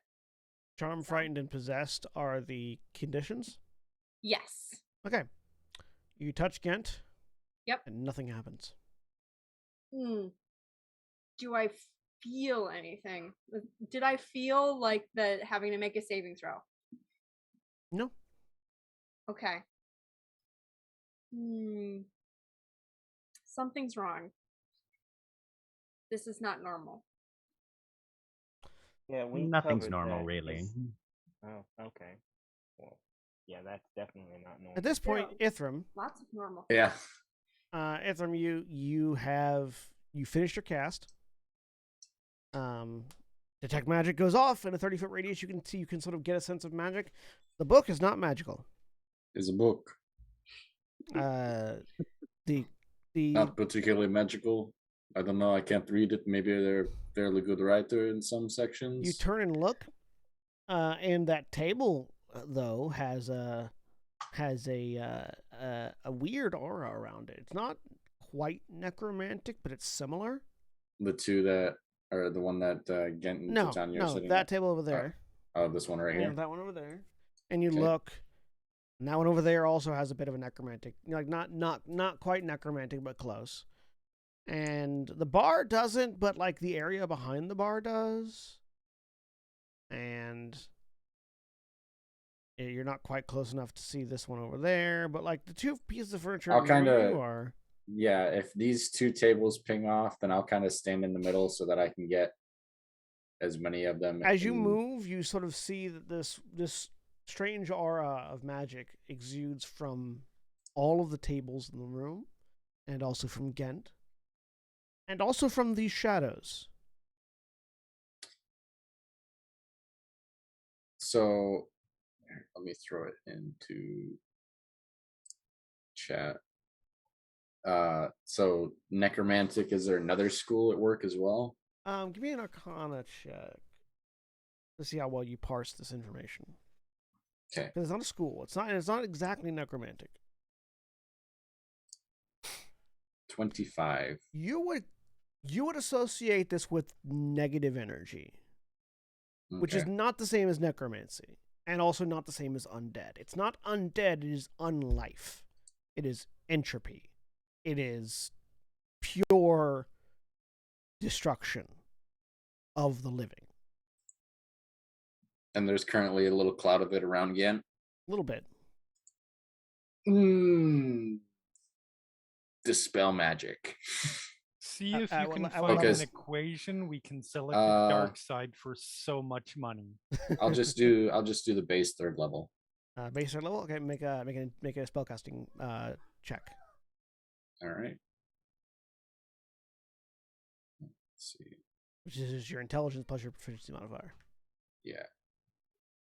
Charmed, frightened, and possessed are the conditions. Yes. Okay. You touch Gent. Yep. And nothing happens. Do I feel anything? Did I feel like that having to make a saving throw? No. Okay. Something's wrong. This is not normal. Yeah, we Nothing's covered normal, that. really. Oh, okay. Well, yeah, that's definitely not normal. At this point, Ithram, Lots of normal. Yeah. Ithram, you finished your cast. Detect magic goes off in a 30-foot radius. You can sort of get a sense of magic. The book is not magical. It's a book. The Not particularly magical. I don't know. I can't read it. Maybe they're fairly good writer in some sections. you turn and look, and that table though has a weird aura around it. It's not quite necromantic, but it's similar. The two that are the one that Gent and Titania are sitting that at. table over there. Oh, this one right Yeah, here. that one over there. And you Okay. look, and that one over there also has a bit of a necromantic, like not quite necromantic, but close. And the bar doesn't, but like the area behind the bar does. And you're not quite close enough to see this one over there, but like the two pieces of furniture I'll near kinda- you are. Yeah, if these two tables ping off, then I'll kind of stand in the middle so that I can get as many of them. As you move, you sort of see that this strange aura of magic exudes from all of the tables in the room, and also from Gent, and also from these shadows. So let me throw it into chat. So necromantic, is there another school at work as well? Give me an Arcana check to see how well you parse this information. Okay. Because it's not a school. It's not exactly necromantic. 25. You would associate this with negative energy, which is Okay. not the same as necromancy, and also not the same as undead. It's not undead, it is unlife. It is entropy. It is pure destruction of the living. And there's currently a little cloud of it around again. A little bit. Dispel magic. See if at you what can le- at find what an level? equation we can select the dark side for so much money. I'll just do the base 3rd level. Base third level. Okay, make a spellcasting check. All right. Let's see. Which is your intelligence plus your proficiency modifier. Yeah.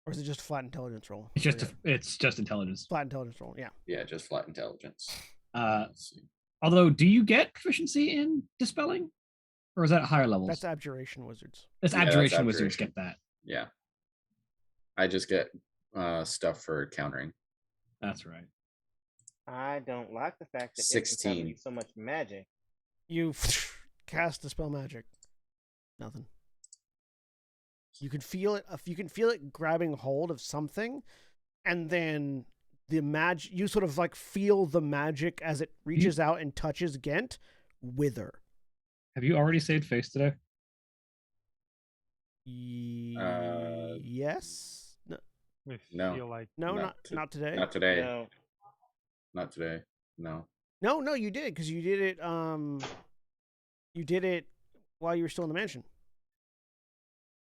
Or is it just a flat intelligence roll? It's just intelligence. Flat intelligence roll, yeah. Yeah, just flat intelligence. Let's see. Although, do you get proficiency in dispelling, or is that at higher levels? That's abjuration wizards. That's Yeah, that's abjuration wizards abjuration. get that. Yeah. I just get stuff for countering. That's right. I don't like the fact that it's 16. telling you so much magic. You cast the spell magic. Nothing. You can feel it. You can feel it grabbing hold of something, and then the magic. You sort of like feel the magic as it reaches out and touches Gent wither. Have you already saved face today? Yes. No. I No. feel like No, Not not today. Not today. No, Not today. No. No, you did because you did it. You did it while you were still in the mansion.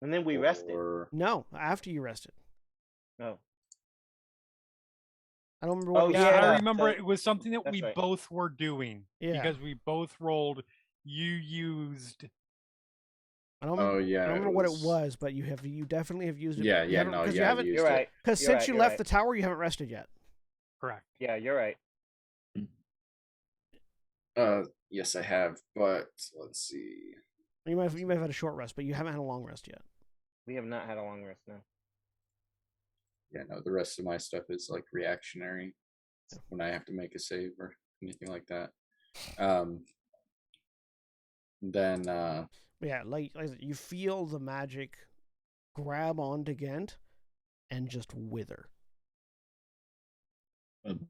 and then we rested. Or- No, after you rested. No, I don't remember what. Oh, we yeah, said. I remember that- it was something that that's we right. both were doing Yeah. because we both rolled. You used I don't. Oh yeah. I don't remember what it was, but you definitely have used it. Yeah, You yeah, haven't- no, 'cause yeah. you I've haven't used you're it. right. because You're since right, you you're left right. the tower, you haven't rested yet. correct. Yeah, you're right. Yes, I have, but let's see. You might have had a short rest, but you haven't had a long rest yet. We have not had a long rest now. Yeah, no, the rest of my stuff is like reactionary when I have to make a save or anything like that. Then But yeah, like I said, you feel the magic grab onto Gent, and just wither.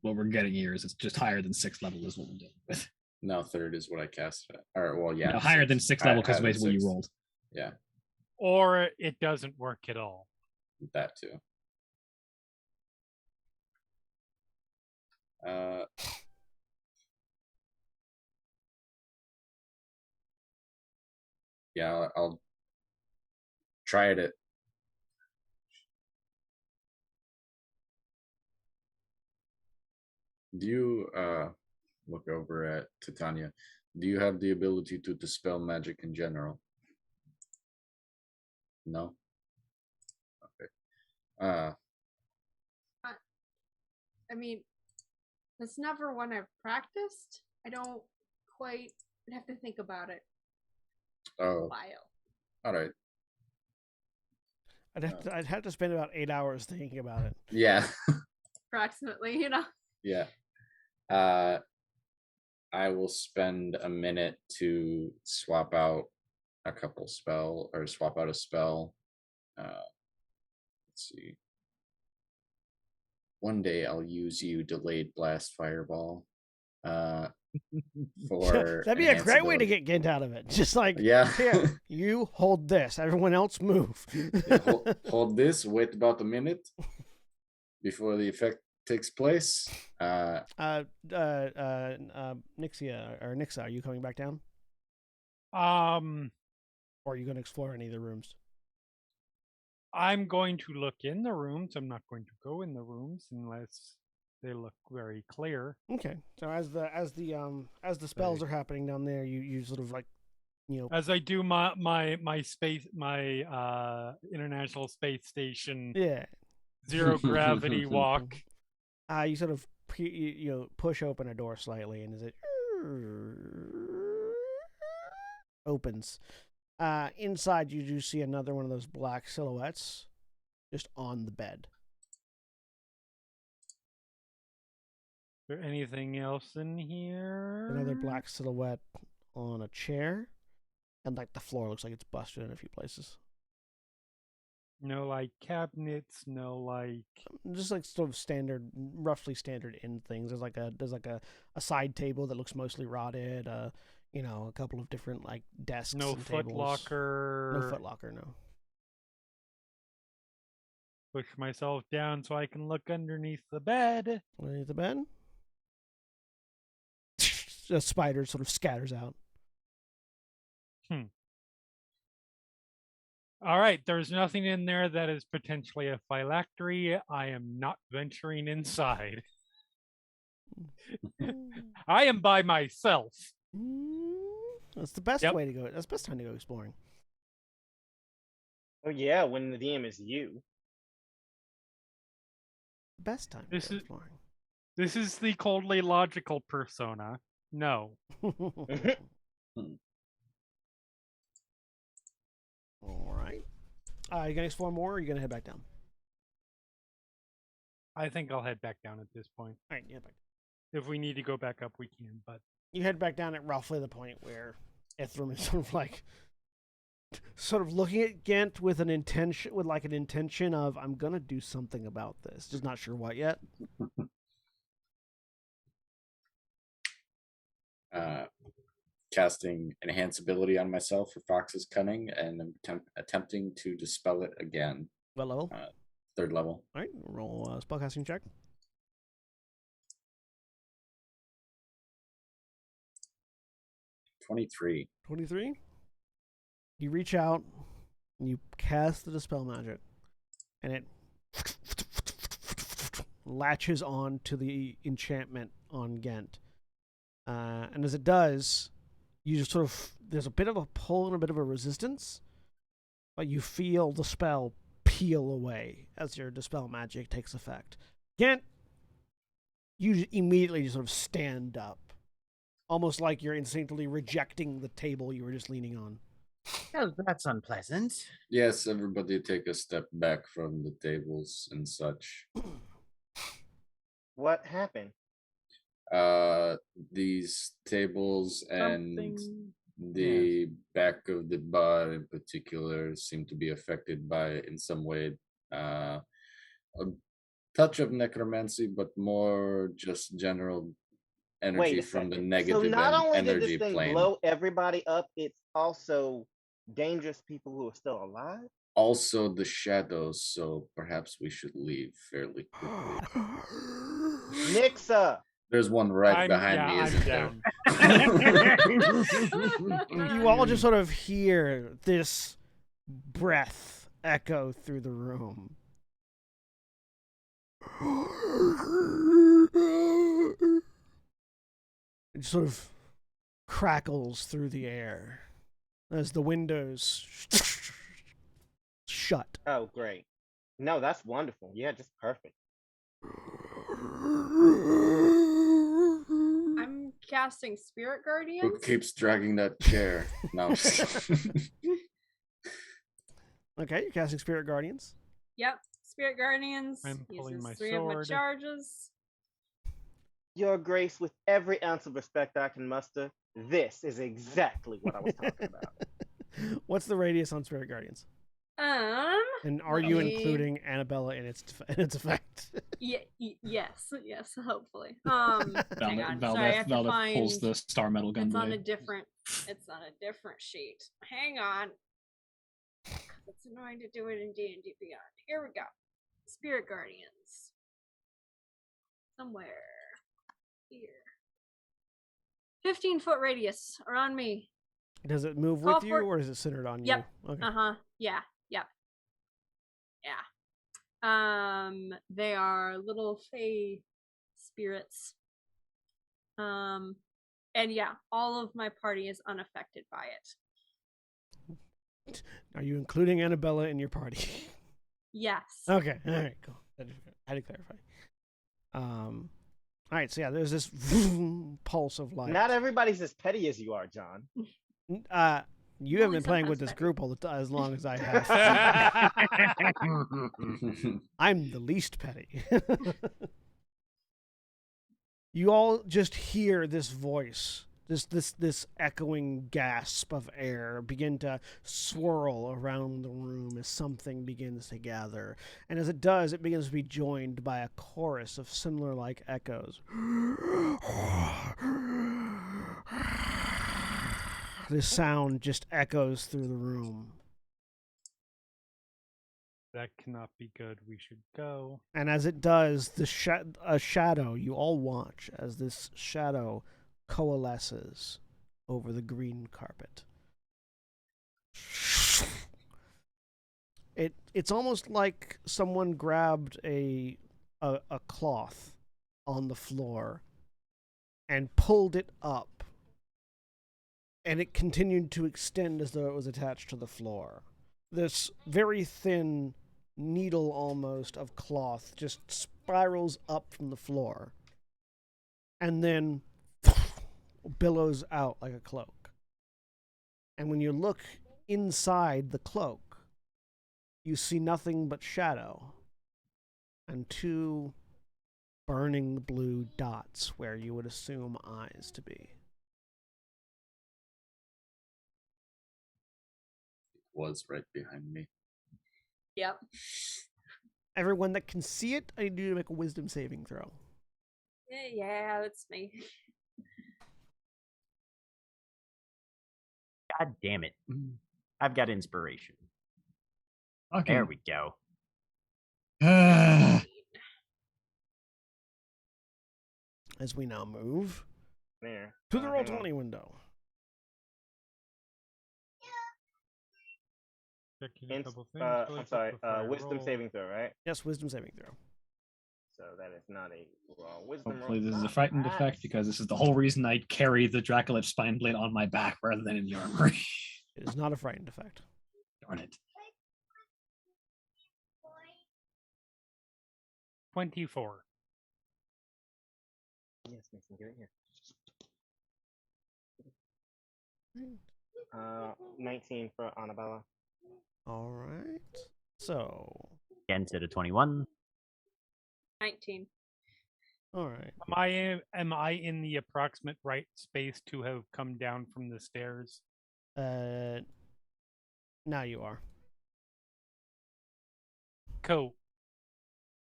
What we're getting here is it's just higher than 6th level is what we're dealing with. No, 3rd is what I cast. Or well, yeah, No, higher than 6th level because Higher the than way you 6th. rolled. Yeah, Or it doesn't work at all. that too. Yeah, I'll try it. Do you look over at Titania? Do you have the ability to dispel magic in general? No. Okay. I mean, that's never one I've practiced. I don't quite. I'd have to think about it. Oh. While. All right. I'd have to spend about 8 hours thinking about it. Yeah. Approximately, you know. Yeah. I will spend a minute to swap out a spell. Let's see. One day I'll use you, delayed blast fireball. For That'd be a great way to get Gent out of it. Just like, yeah, here, you hold this. Everyone else move. Yeah, hold this. Wait about a minute before the effect takes place. Nixia or Nixa, are you coming back down? Or are you going to explore any of the rooms? I'm going to look in the rooms. I'm not going to go in the rooms unless they look very clear. Okay. So as the spells are happening down there, you sort of like, you know, as I do my International Space Station zero gravity walk. You sort of push open a door slightly, and as it opens, inside you do see another one of those black silhouettes just on the bed. Is there anything else in here? Another black silhouette on a chair, and like the floor looks like it's busted in a few places. No, like cabinets. No, like just like sort of standard, roughly standard in things. There's like a side table that looks mostly rotted. A couple of different like desks. No and foot tables. locker. No foot locker. No. Push myself down so I can look underneath the bed. Underneath the bed. A spider sort of scatters out. All right, there's nothing in there that is potentially a phylactery. I am not venturing inside. I am by myself. That's the best way to go. That's the best time to go exploring. Oh yeah, when the DM is you. Best time to go exploring. This is the coldly logical persona. No. All right. You gonna explore more, or are you gonna head back down? I think I'll head back down at this point. All right, yeah, back. If we need to go back up, we can. But you head back down at roughly the point where Ithram is sort of looking at Gent with an intention of, I'm gonna do something about this, just not sure what yet. Casting enhance ability on myself for Fox's Cunning and attempting to dispel it again. What level? 3rd level. All right, roll a spellcasting check. 23. 23. You reach out and you cast the dispel magic, and it latches on to the enchantment on Gent. And as it does, you just sort of, there's a bit of a pull and a bit of a resistance, but you feel the spell peel away as your dispel magic takes effect. Gent, you immediately just sort of stand up, almost like you're instinctively rejecting the table you were just leaning on. Oh, that's unpleasant. Yes, everybody take a step back from the tables and such. What happened? These tables and the back of the bar in particular seem to be affected by, in some way, a touch of necromancy, but more just general energy Wait a from the second. So negative not only did energy this thing plane. blow everybody up, it's also dangerous people who are still alive. Also the shadows, so perhaps we should leave fairly quickly. Nixa. There's one right behind me, I'm isn't down. there? You all just sort of hear this breath echo through the room. It sort of crackles through the air as the windows shut. Oh, great. No, that's wonderful. Yeah, just perfect. I'm casting Spirit Who Guardians. keeps dragging that chair? No, I'm just kidding. Okay, you're casting Spirit Guardians. Yep, Spirit Guardians. I'm pulling uses my 3 of my sword. charges. Your Grace, with every ounce of respect I can muster, this is exactly what I was talking about. What's the radius on Spirit Guardians? And are let you me- including Annabella in its effect? yes, hopefully. Hang on. Sorry, I have to find. Pulls the star metal gun It's on a blade. different. It's on a different sheet. Hang on. It's annoying to do it in D&D Beyond. Here we go. Spirit Guardians. Somewhere here. 15-foot radius around me. Does it move Call with you, for- or is it centered on Yep. you? Okay. Yeah. Yep. Yeah. They are little fey spirits. And yeah, all of my party is unaffected by it. Are you including Annabella in your party? Yes. Okay. All right. Cool. I had to clarify. All right. So yeah, there's this pulse of light. Not everybody's as petty as you are, John. You have Only been playing with sometimes this petty. group all the time, as long as I have. I'm the least petty. You all just hear this voice, this echoing gasp of air begin to swirl around the room as something begins to gather. And as it does, it begins to be joined by a chorus of similar like echoes. This sound just echoes through the room. That cannot be good. We should go. And as it does, a shadow, you all watch as this shadow coalesces over the green carpet. It's almost like someone grabbed a cloth on the floor and pulled it up, and it continued to extend as though it was attached to the floor. This very thin needle almost of cloth just spirals up from the floor and then billows out like a cloak. And when you look inside the cloak, you see nothing but shadow and 2 burning blue dots where you would assume eyes to be. Was right behind me. Yep. Everyone that can see it, I need you to make a wisdom saving throw. Yeah, that's me. God damn it. I've got inspiration. Okay. There we go. As we now move There. to the Hang on. Roll20 window. Checking a couple things. I'm really quick sorry. before I Wisdom roll. saving throw, right? Yes, wisdom saving throw. So that is not a wisdom. Hopefully roll. this is a Not frightened bad. effect, because this is the whole reason I carry the Dracolich spine blade on my back rather than in the armory. It is not a frightened effect. Darn it. 24. Yes, Mason, get it here. 19 for Annabella. All right. So, Against it a 21. 19. all right. Am I in the approximate right space to have come down from the stairs? Now you are. Cool.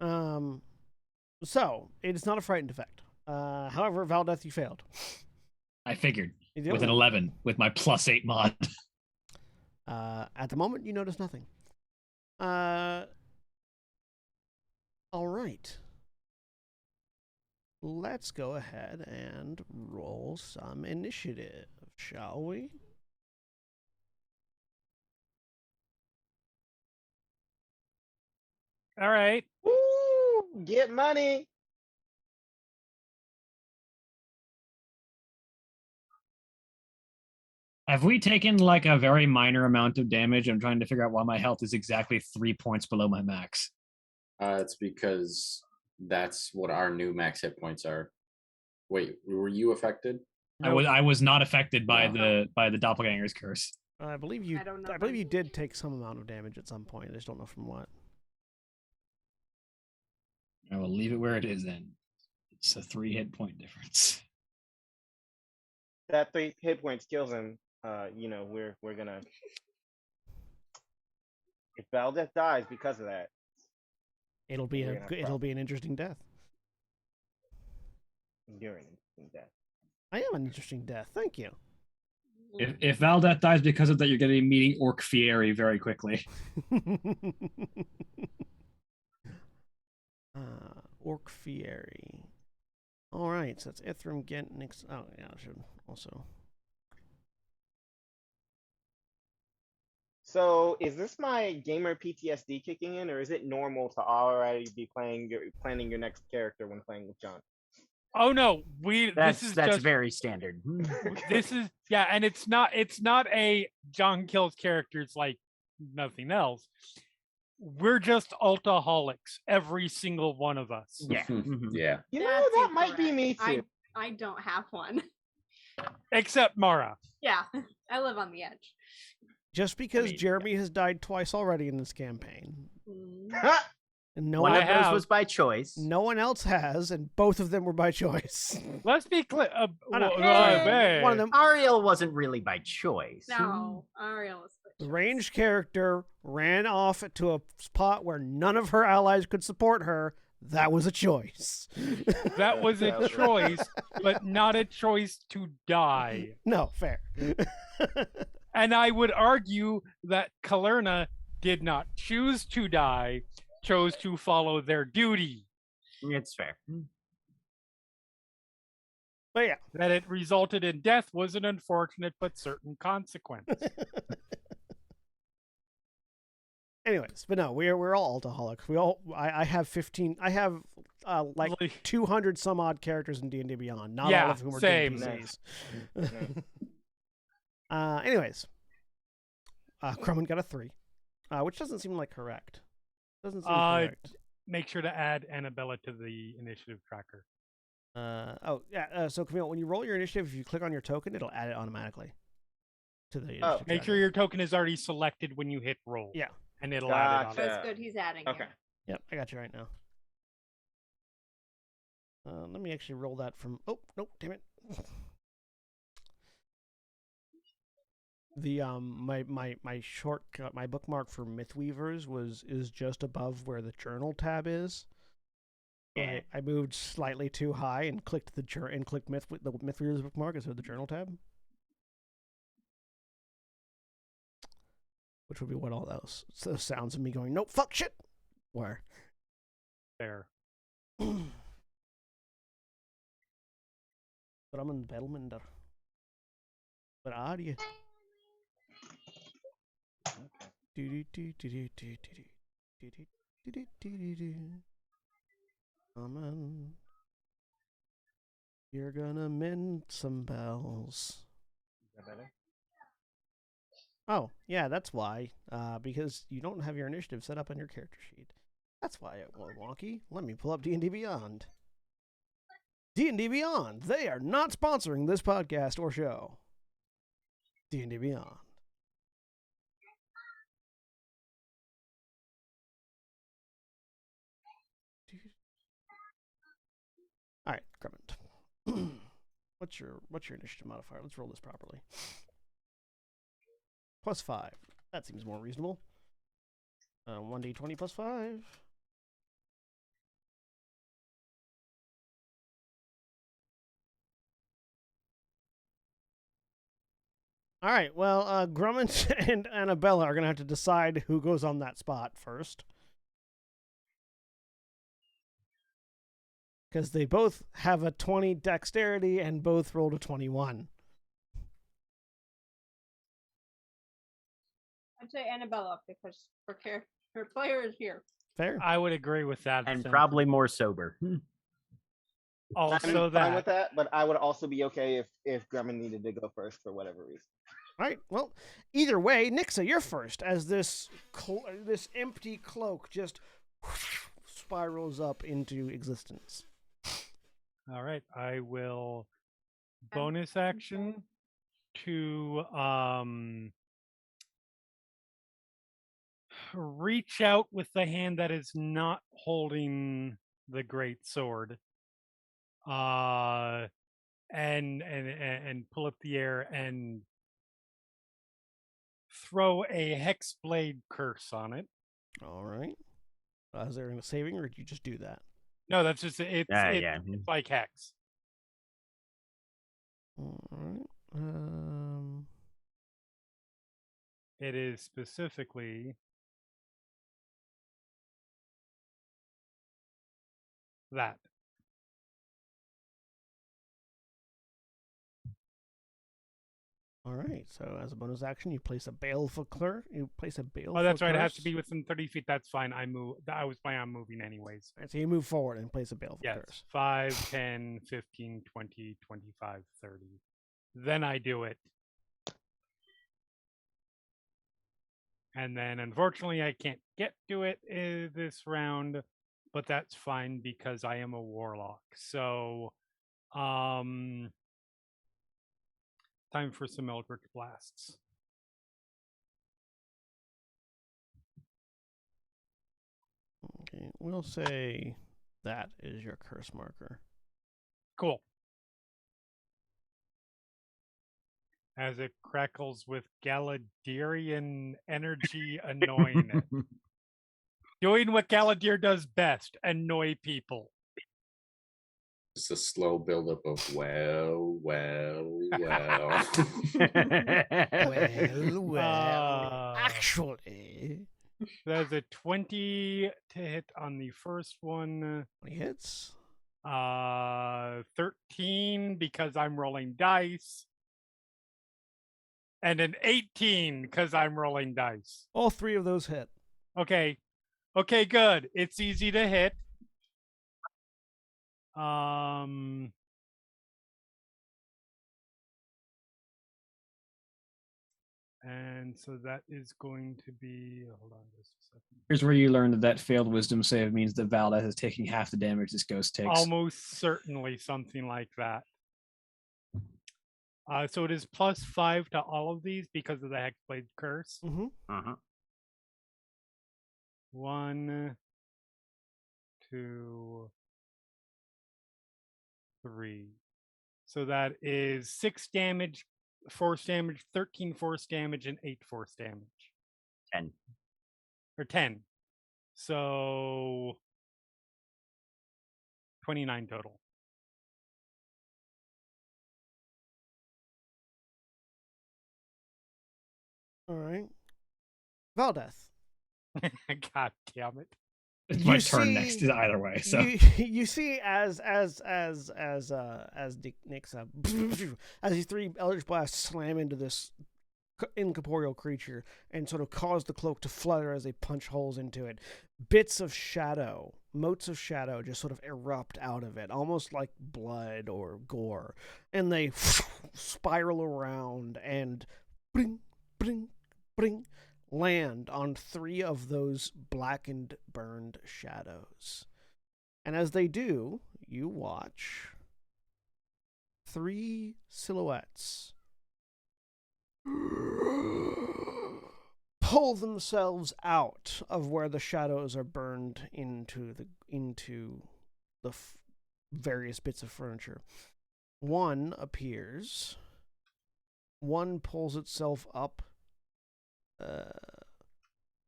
So it is not a frightened effect. However, Valdeth, you failed. I figured You did? with an 11 with my +8 mod. At the moment, you notice nothing. All right. Let's go ahead and roll some initiative, shall we? All right. Woo! Get money. Have we taken like a very minor amount of damage? I'm trying to figure out why my health is exactly 3 points below my max. It's because that's what our new max hit points are. Wait, were you affected? I was not affected by No. the doppelganger's curse. I believe you. I don't know I if believe I'm- you did take some amount of damage at some point. I just don't know from what. I will leave it where it is then. It's a 3 hit point difference. That 3 hit points kills him. You know, we're gonna. If Valdeth dies because of that, It'll be We're a. gonna have It'll be an interesting death. you're an instant death. I am an interesting death. Thank you. If Valdeth dies because of that, you're going to be meeting Orc Fieri very quickly. Orc Fieri. All right, so that's Ithram, Gent, Nix. Oh, yeah, I should also. So is this my gamer PTSD kicking in, or is it normal to already be planning your next character when playing with John? Oh no, That's this is that's just very standard. this is yeah, and it's not a John kills characters like nothing else. We're just altaholics, every single one of us. Yeah. Mhm. Yeah. You know, That's that might be me incorrect. too. I don't have one. Except Mara. Yeah, I live on the edge. Just because mean, Jeremy has died twice already in this campaign, Mm. and no One one, of those have- was by choice. no one else has, and both of them were by choice. Let's be clear. I know. Hey! One of them, Ariel wasn't really by choice. No, Ariel was the the ranged character, ran off to a spot where none of her allies could support her. That was a choice. That was a That was- choice, but not a choice to die. No, fair. And I would argue that Kalerna did not choose to die, chose to follow their duty. It's fair. But yeah. That it resulted in death was an unfortunate but certain consequence. Anyways, but no, we're all altaholics. We all. I have 15. I have like 200 some odd characters in D&D Beyond. Not all Yeah, of whom are same. NPCs. Nice. Anyways, Crumman got a 3, which doesn't seem like correct. Doesn't seem correct. Make sure to add Annabella to the initiative tracker. Oh yeah. So Camille, when you roll your initiative, if you click on your token, it'll add it automatically to the. Oh. initiative Make sure tracker. your token is already selected when you hit roll. Yeah. And it'll add it on. Gotcha. That's good. He's adding. Okay. Here. Yep, I got you right now. Let me actually roll that from. Oh nope, damn it. The my shortcut, my bookmark for Mythweavers is just above where the journal tab is. Yeah. I moved slightly too high and clicked the Mythweavers bookmark instead of the journal tab, which would be what all those sounds of me going nope fuck shit were. There. Brummen Belminder. Where are you? Come on. You're gonna mend some bells. Is that better? Oh, yeah, that's why. Because you don't have your initiative set up on your character sheet. That's why it was wonky. Let me pull up D&D Beyond. D&D Beyond. They are not sponsoring this podcast or show. D&D Beyond. All right, Crement. What's your initiative modifier? Let's roll this properly. +5. That seems more reasonable. 1d20 +5. All right. Well, Grummond and Annabella are gonna have to decide who goes on that spot first, because they both have a 20 dexterity and both rolled a 21. I'd say Annabella because her player is here. Fair. I would agree with that. And sentiment. probably more sober. Also I'm fine that. with that, but I would also be okay if Grumman needed to go first for whatever reason. All right. Well, either way, Nixa, you're first as this empty cloak just spirals up into existence. All right, I will bonus action to reach out with the hand that is not holding the great sword. And pull up the air and throw a hexblade curse on it. All right. Is there a saving, or did you just do that? No, that's just it's Yeah. it's like hex. All right. It is specifically that. All right. So as a bonus action, you place a baleful curse. You place a baleful. Oh, that's right. It has curse. to be within 30 feet. That's fine. I was planning on moving anyways. All right, so you move forward and place a baleful Yes. curse. 5, 10, 15, 20, 25, 30. Then I do it. And then unfortunately I can't get to it this round, but that's fine because I am a warlock. So time for some Eldritch Blasts. Okay, we'll say that is your curse marker. Cool. As it crackles with Galadirian energy annoying it. Doing what Galadir does best, annoy people. It's a slow buildup of well. Actually. There's a 20 to hit on the first one. 20 hits. 13 because I'm rolling dice. And an 18 because I'm rolling dice. All three of those hit. Okay. Okay, good. It's easy to hit. And so that is going to be, hold on just a second. Here's where you learn that failed wisdom save means that Valdez is taking half the damage this ghost takes. Almost certainly something like that. So it is +5 to all of these because of the Hexblade curse. Mm-hmm. 1, 2, 3. So that is 6 damage, force damage, 13 force damage, and 8 force damage. 10. Or 10. So 29 total. All right. Valdez. God damn it. It's my turn next either way. So you see as Nick's as these three Eldritch Blasts slam into this incorporeal creature and sort of cause the cloak to flutter as they punch holes into it. Bits of shadow, motes of shadow just sort of erupt out of it, almost like blood or gore. And they spiral around and bring, bring, bring, land on 3 of those blackened, burned shadows. And as they do, you watch 3 silhouettes pull themselves out of where the shadows are burned into the various bits of furniture. One appears. One pulls itself up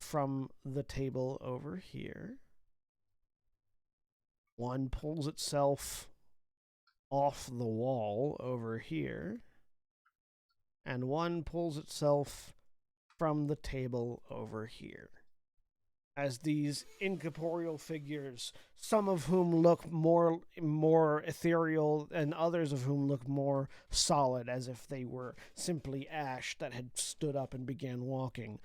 from the table over here. One pulls itself off the wall over here. and one pulls itself from the table over here. As these incorporeal figures, some of whom look more ethereal and others of whom look more solid, as if they were simply ash that had stood up and began walking,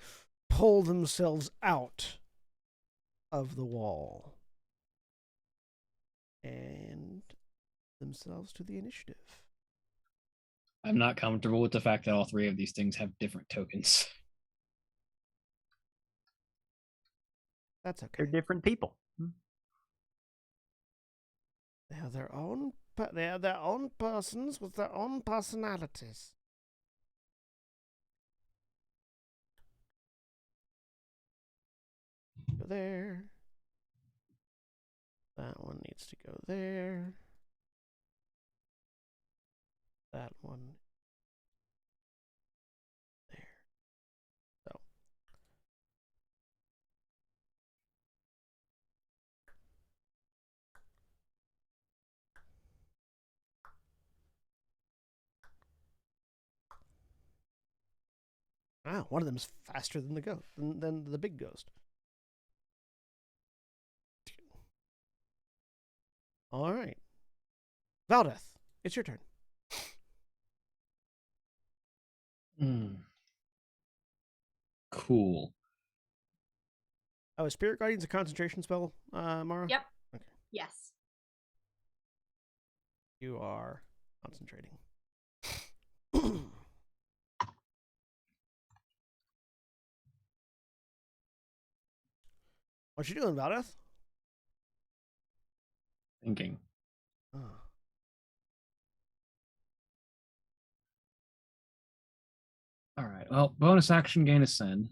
pull themselves out of the wall and themselves to the initiative. I'm not comfortable with the fact that all three of these things have different tokens. That's okay. They're different people. They have their own persons with their own personalities. Go there. That one needs to go there. That one there. So. Wow, one of them's faster than the ghost, than the big ghost. All right. Valdeth, it's your turn. Cool. Oh, is Spirit Guardian's a concentration spell, Mara? Yep. Okay. Yes. You are concentrating. What you doing, Valdeth? Thinking. Oh. All right. Well, bonus action, gain ascend.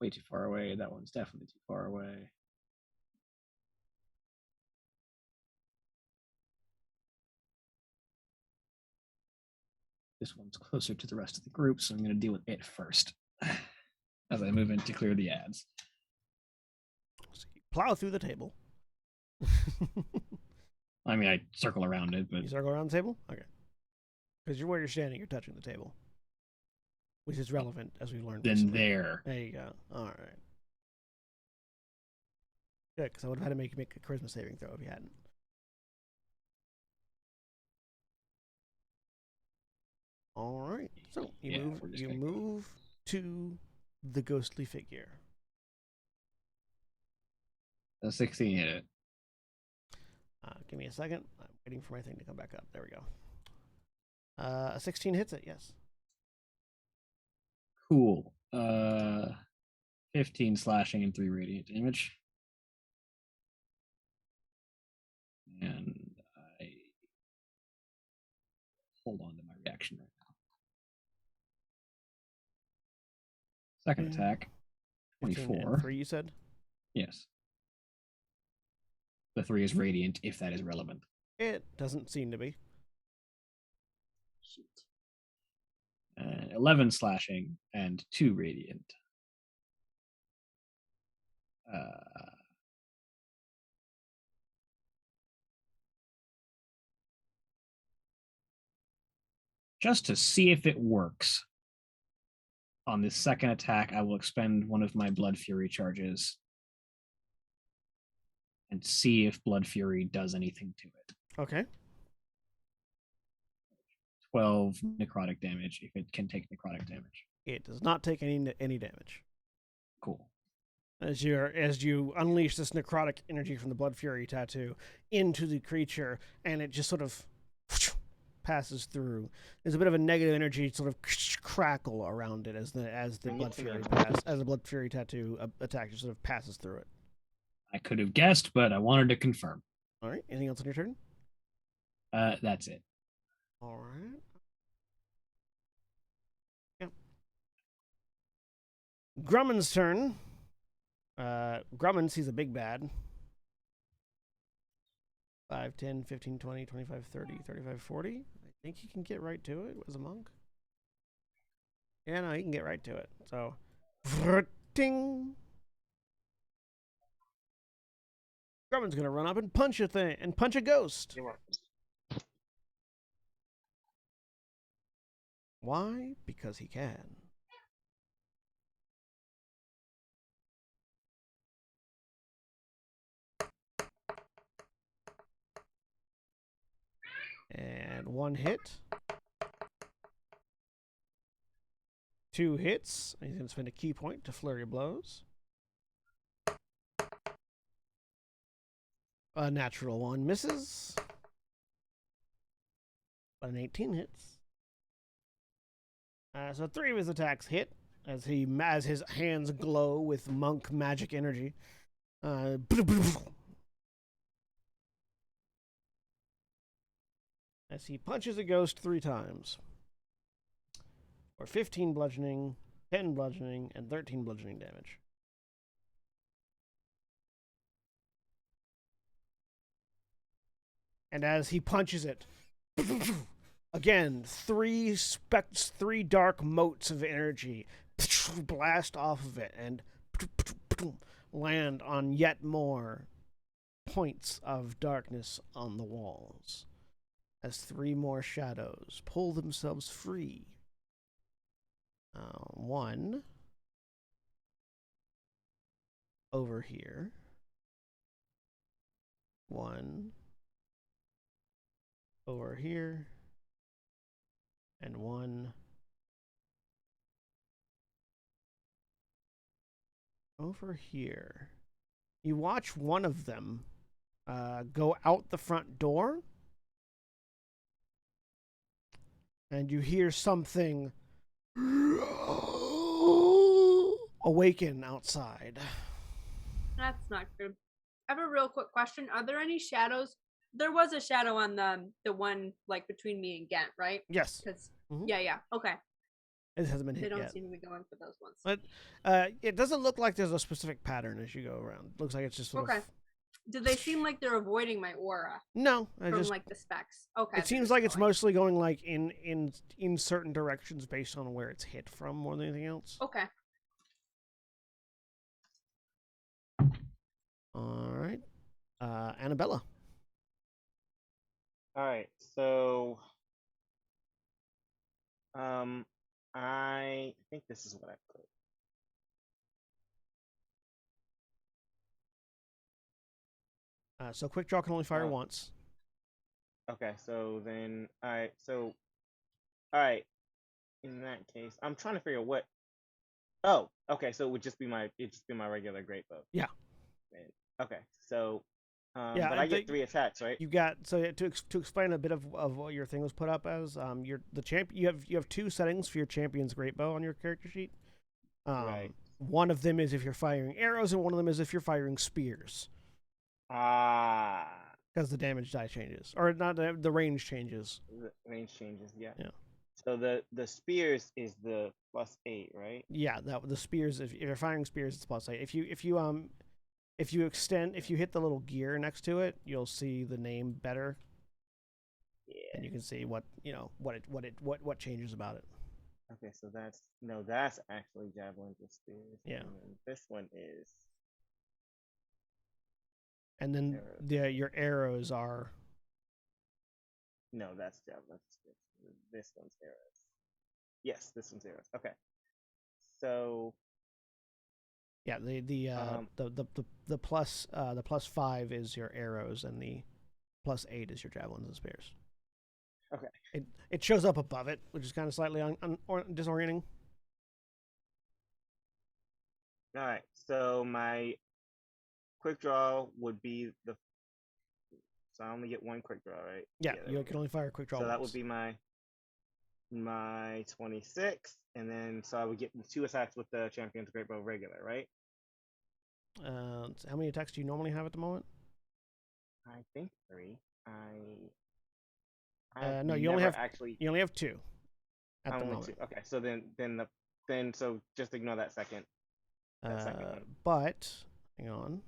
Way too far away. That one's definitely too far away. This one's closer to the rest of the group, so I'm going to deal with it first as I move in to clear the ads. So you plow through the table. I mean, I circle around it, but You circle around the table? Okay. Because where you're standing, you're touching the table. Which is relevant, as we learned then recently. there. There you go. All right. Good, because I would have had to make a charisma saving throw if you hadn't. All right. So you move to the ghostly figure. A 16 hit it. Give me a second. I'm waiting for my thing to come back up. There we go. A 16 hits it, yes. Cool. 15 slashing and 3 radiant damage. And I hold on to my reaction right now. Second attack. 24. 3, you said? Yes. The 3 is radiant, if that is relevant. It doesn't seem to be. Shoot. 11 slashing and 2 radiant. Just to see if it works, on this second attack, I will expend one of my Blood Fury charges and see if Blood Fury does anything to it. Okay. 12 necrotic damage, if it can take necrotic damage. It does not take any damage. Cool. As you unleash this necrotic energy from the Blood Fury tattoo into the creature, and it just sort of passes through. There's a bit of a negative energy sort of crackle around it as the Blood Fury tattoo attack just sort of passes through it. I could have guessed, but I wanted to confirm. All right. Anything else on your turn? That's it. All right. Yeah. Grumman's turn. Grumman sees a big bad. 5, 10, 15, 20, 25, 30, 35, 40. I think he can get right to it as a monk. Yeah, no, he can get right to it. So, ding. Grumman's gonna run up and punch a thing and punch a ghost. Why? Because he can. And 1 hit. 2 hits. He's going to spend a key point to flurry of blows. A natural 1 misses. But an 18 hits. So 3 of his attacks hit as his hands glow with monk magic energy. As he punches a ghost 3 times. For 15 bludgeoning, 10 bludgeoning, and 13 bludgeoning damage. And as he punches it, again, 3 dark motes of energy blast off of it and land on yet more points of darkness on the walls. As 3 more shadows pull themselves free. 1 over here. 1 over here. And 1 over here. You watch one of them go out the front door. And you hear something awaken outside. That's not good. I have a real quick question. Are there any shadows? There was a shadow on the one like between me and Ghent, right? Yes. Because Mhm. yeah. Okay. It hasn't been They hit don't yet. seem to be going for those ones. But it doesn't look like there's a specific pattern as you go around. Looks like it's just sort Okay. of... Do they seem like they're avoiding my aura No, from like the specs? Okay. it seems like it's mostly going like in certain directions based on where it's hit from more than anything else. Okay. All right, Annabella. All right, so I think this is what I put. So quick draw can only fire once. Okay, so then all right. In that case, I'm trying to figure out what. Oh, okay, so it'd just be my regular great bow. Yeah. Okay, so Yeah, but I get 3 attacks, right? You got to explain a bit of what your thing was put up as. You're the champ. You have 2 settings for your champion's great bow on your character sheet. Right. One of them is if you're firing arrows, and one of them is if you're firing spears. Because the damage die changes, or not the range changes. The range changes, yeah. Yeah. So the spears is the +8, right? Yeah, the spears. If you're firing spears, it's +8. If you hit the little gear next to it, you'll see the name better. Yeah. And you can see what changes about it. Okay, so that's actually javelins with spears. Yeah. And this one is. And then your arrows are. No, that's javelins. This one's arrows. Yes, this one's arrows. Okay. So. Yeah, the +5 is your arrows, and the +8 is your javelins and spears. Okay. It shows up above it, which is kind of slightly disorienting. All right. So my quick draw would be so I only get 1 quick draw, right? Yeah, you can only fire quick draw. So once. that would be my 26, and then so I would get 2 attacks with the champion's great bow regular, right? How many attacks do you normally have at the moment? I think 3. No, you only have 2 at the moment. 2. Okay, so then so just ignore that second. That second one. But Hang on.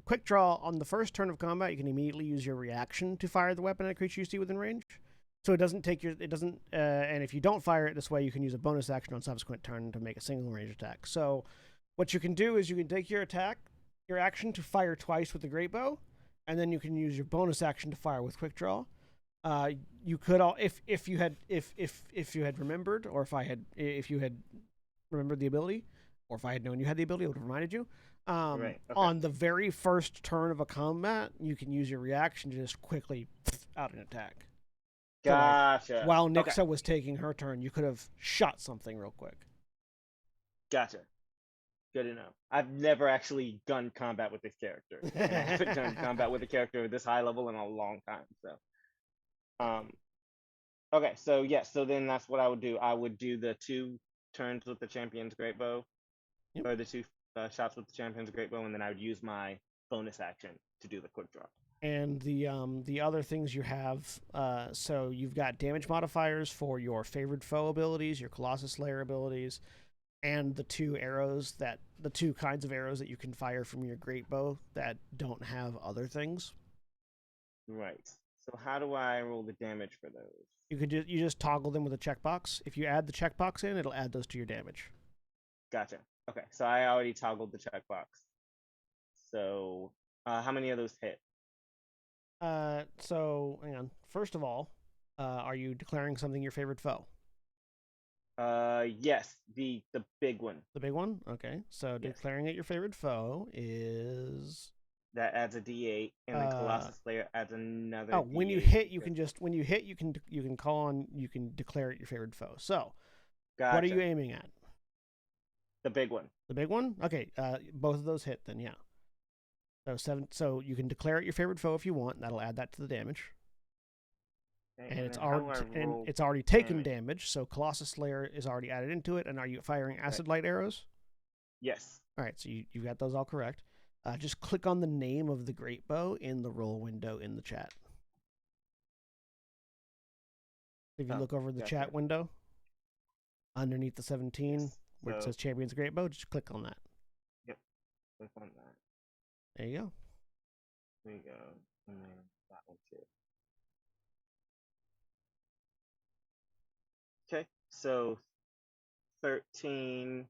Quick draw on the first turn of combat, you can immediately use your reaction to fire the weapon at a creature you see within range. So it doesn't take your, and if you don't fire it this way, you can use a bonus action on subsequent turn to make a single range attack. So what you can do is you can take your action to fire twice with the great bow, and then you can use your bonus action to fire with quick draw. You could if you had remembered, or if you had remembered the ability, or if I had known you had the ability, I would have reminded you. Right. Okay. On the very first turn of a combat, you can use your reaction to just quickly out an attack. Gotcha. So, like, while Nixa was taking her turn, you could have shot something real quick. Gotcha. Good to know. I've never actually done combat with this character. I haven't done combat with a character at this high level in a long time. So, okay. So yeah. So then that's what I would do. I would do the 2 turns with the champion's great bow, or the 2 shots with the champion's great bow, and then I would use my bonus action to do the quick draw. And the other things you have, so you've got damage modifiers for your favored foe abilities, your Colossus Slayer abilities, and the 2 kinds of arrows that you can fire from your great bow that don't have other things. Right. So how do I roll the damage for those? You just toggle them with a checkbox. If you add the checkbox in, it'll add those to your damage. Gotcha. Okay, so I already toggled the checkbox. So how many of those hit? So hang on. First of all, are you declaring something your favorite foe? Yes, the big one. The big one? Okay. So Yes. declaring it your favorite foe is That adds a D8, and then Colossus Slayer adds another. Oh, D8. when you hit, you can declare it your favorite foe. So, Gotcha. what are you aiming at? The big one. The big one? Okay, both of those hit then, yeah. So 7. So you can declare it your favorite foe if you want. And that'll add that to the damage. Okay, And it's then how do I roll already taken damage. So Colossus Slayer is already added into it. And are you firing acid light arrows? Yes. All right, so you got those all correct. Just click on the name of the great bow in the roll window in the chat. If you look over the chat window, underneath the 17, where it says Champion's Great Bow, just click on that. Yep. Click on that. There you go. There you go. And then that one too. Okay, so 13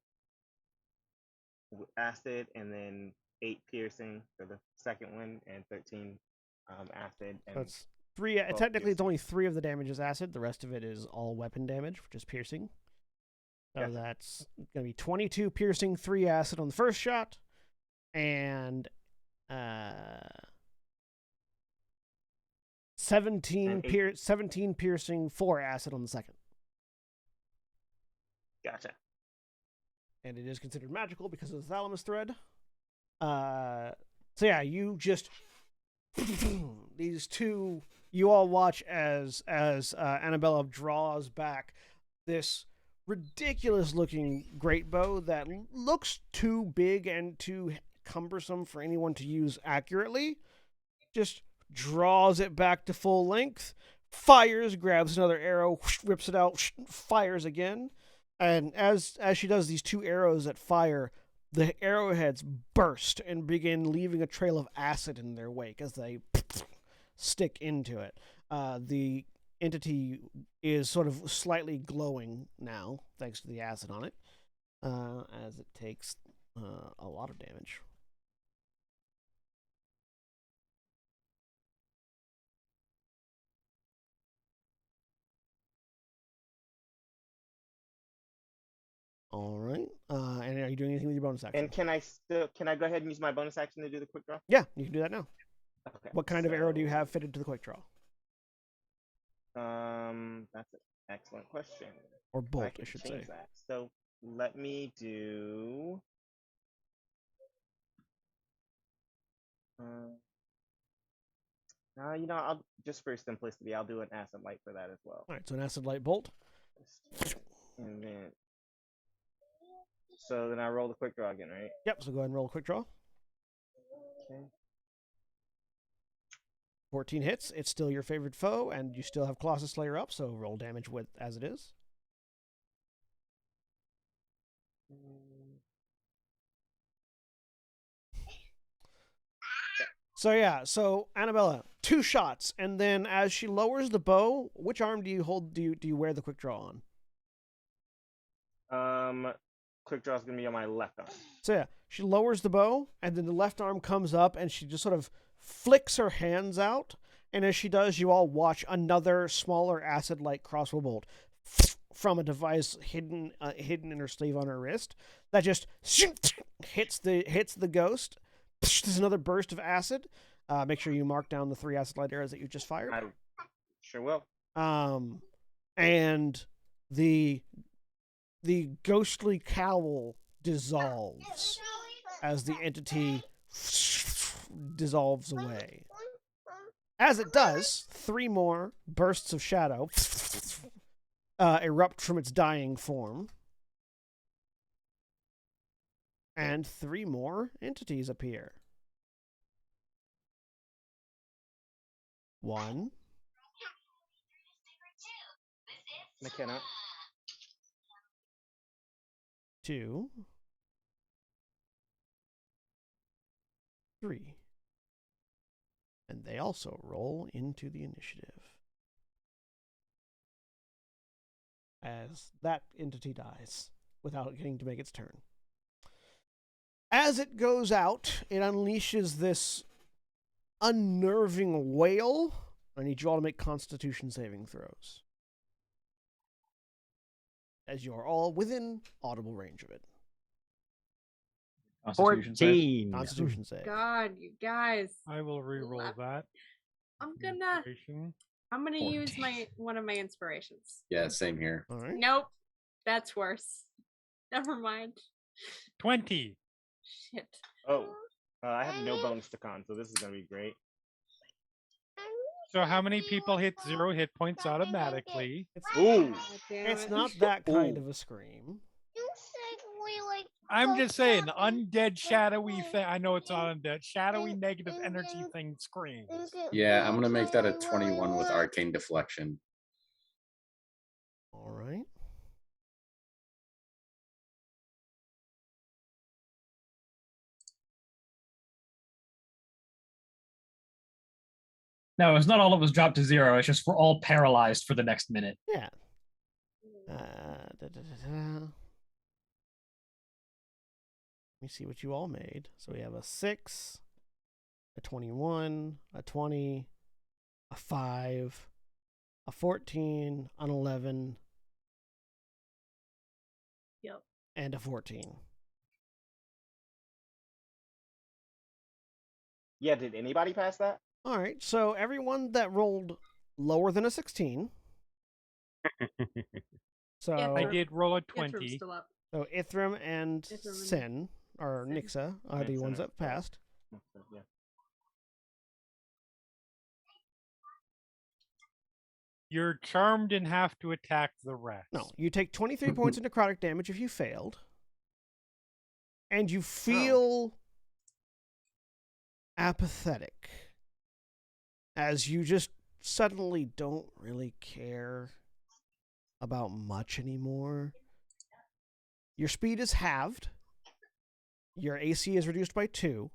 acid, and then 8 piercing for the second one, and 13 acid. And so it's 3. Technically, it's only 3 of the damage is acid. The rest of it is all weapon damage, which is piercing. So that's going to be 22 piercing, 3 acid on the first shot, and 17 piercing, 4 acid on the second. Gotcha. And it is considered magical because of the thalamus thread. So yeah, you just these 2. You all watch as Annabella draws back this ridiculous looking great bow that looks too big and too cumbersome for anyone to use accurately. Just draws it back to full length, fires, grabs another arrow, rips it out, fires again. And as she does these 2 arrows that fire, the arrowheads burst and begin leaving a trail of acid in their wake as they stick into it. The entity is sort of slightly glowing now, thanks to the acid on it, as it takes a lot of damage. All right. And are you doing anything with your bonus action? And can I go ahead and use my bonus action to do the quick draw? Yeah, you can do that now. Okay. What kind of arrow do you have fitted to the quick draw? That's an excellent question. Or bolt, I should say. That. So let me do. I'll just for simplicity, I'll do an acid light for that as well. All right, so an acid light bolt. And then, so then I roll the quick draw again, right? Yep. So go ahead and roll a quick draw. Okay. 14 hits. It's still your favorite foe, and you still have Colossus Slayer up. So roll damage with as it is. So Annabella, 2 shots, and then as she lowers the bow, which arm do you hold? Do you wear the quick draw on? Quick draw is gonna be on my left arm. So yeah, she lowers the bow, and then the left arm comes up, and she just sort of flicks her hands out. And as she does, you all watch another smaller acid-like crossbow bolt from a device hidden in her sleeve on her wrist that just hits the ghost. There's another burst of acid. Make sure you mark down the 3 acid light arrows that you just fired. I sure will. And the ghostly cowl dissolves as the entity dissolves away. As it does, 3 more bursts of shadow erupt from its dying form. And 3 more entities appear. 1. McKenna. 2. 3. And they also roll into the initiative. As that entity dies without getting to make its turn. As it goes out, it unleashes this unnerving wail. I need you all to make Constitution saving throws. As you are all within audible range of it. Constitution save. 14. Constitution save. God, you guys. I will re-roll that. I'm gonna use 14. one of my inspirations. Yeah, same here. All right. Nope, that's worse. Never mind. 20. Shit. Oh, I have no bonus to con, so this is gonna be great. So how many people hit 0 hit points automatically? Ooh. God damn It's it. not that kind Ooh. of a scream. I'm just saying, undead, shadowy thing. I know it's not undead. Shadowy, negative energy thing screams. Yeah, I'm gonna make that a 21 with arcane deflection. All right. No, it's not all of us dropped to 0. It's just we're all paralyzed for the next minute. Yeah. Let me see what you all made. So we have a 6, a 21, a 20, a 5, a 14, an 11, Yep. and a 14. Yeah, did anybody pass that? All right, so everyone that rolled lower than a 16. So I did roll a Ithram's 20. still up. So Ithram and Ithram and Sin, or Sin. Nixa, are the Nixa, ones that passed. Yeah. You're charmed and have to attack the rest. No, you take 23 points of necrotic damage if you failed. And you feel apathetic. As you just suddenly don't really care about much anymore. Your speed is halved. Your AC is reduced by 2.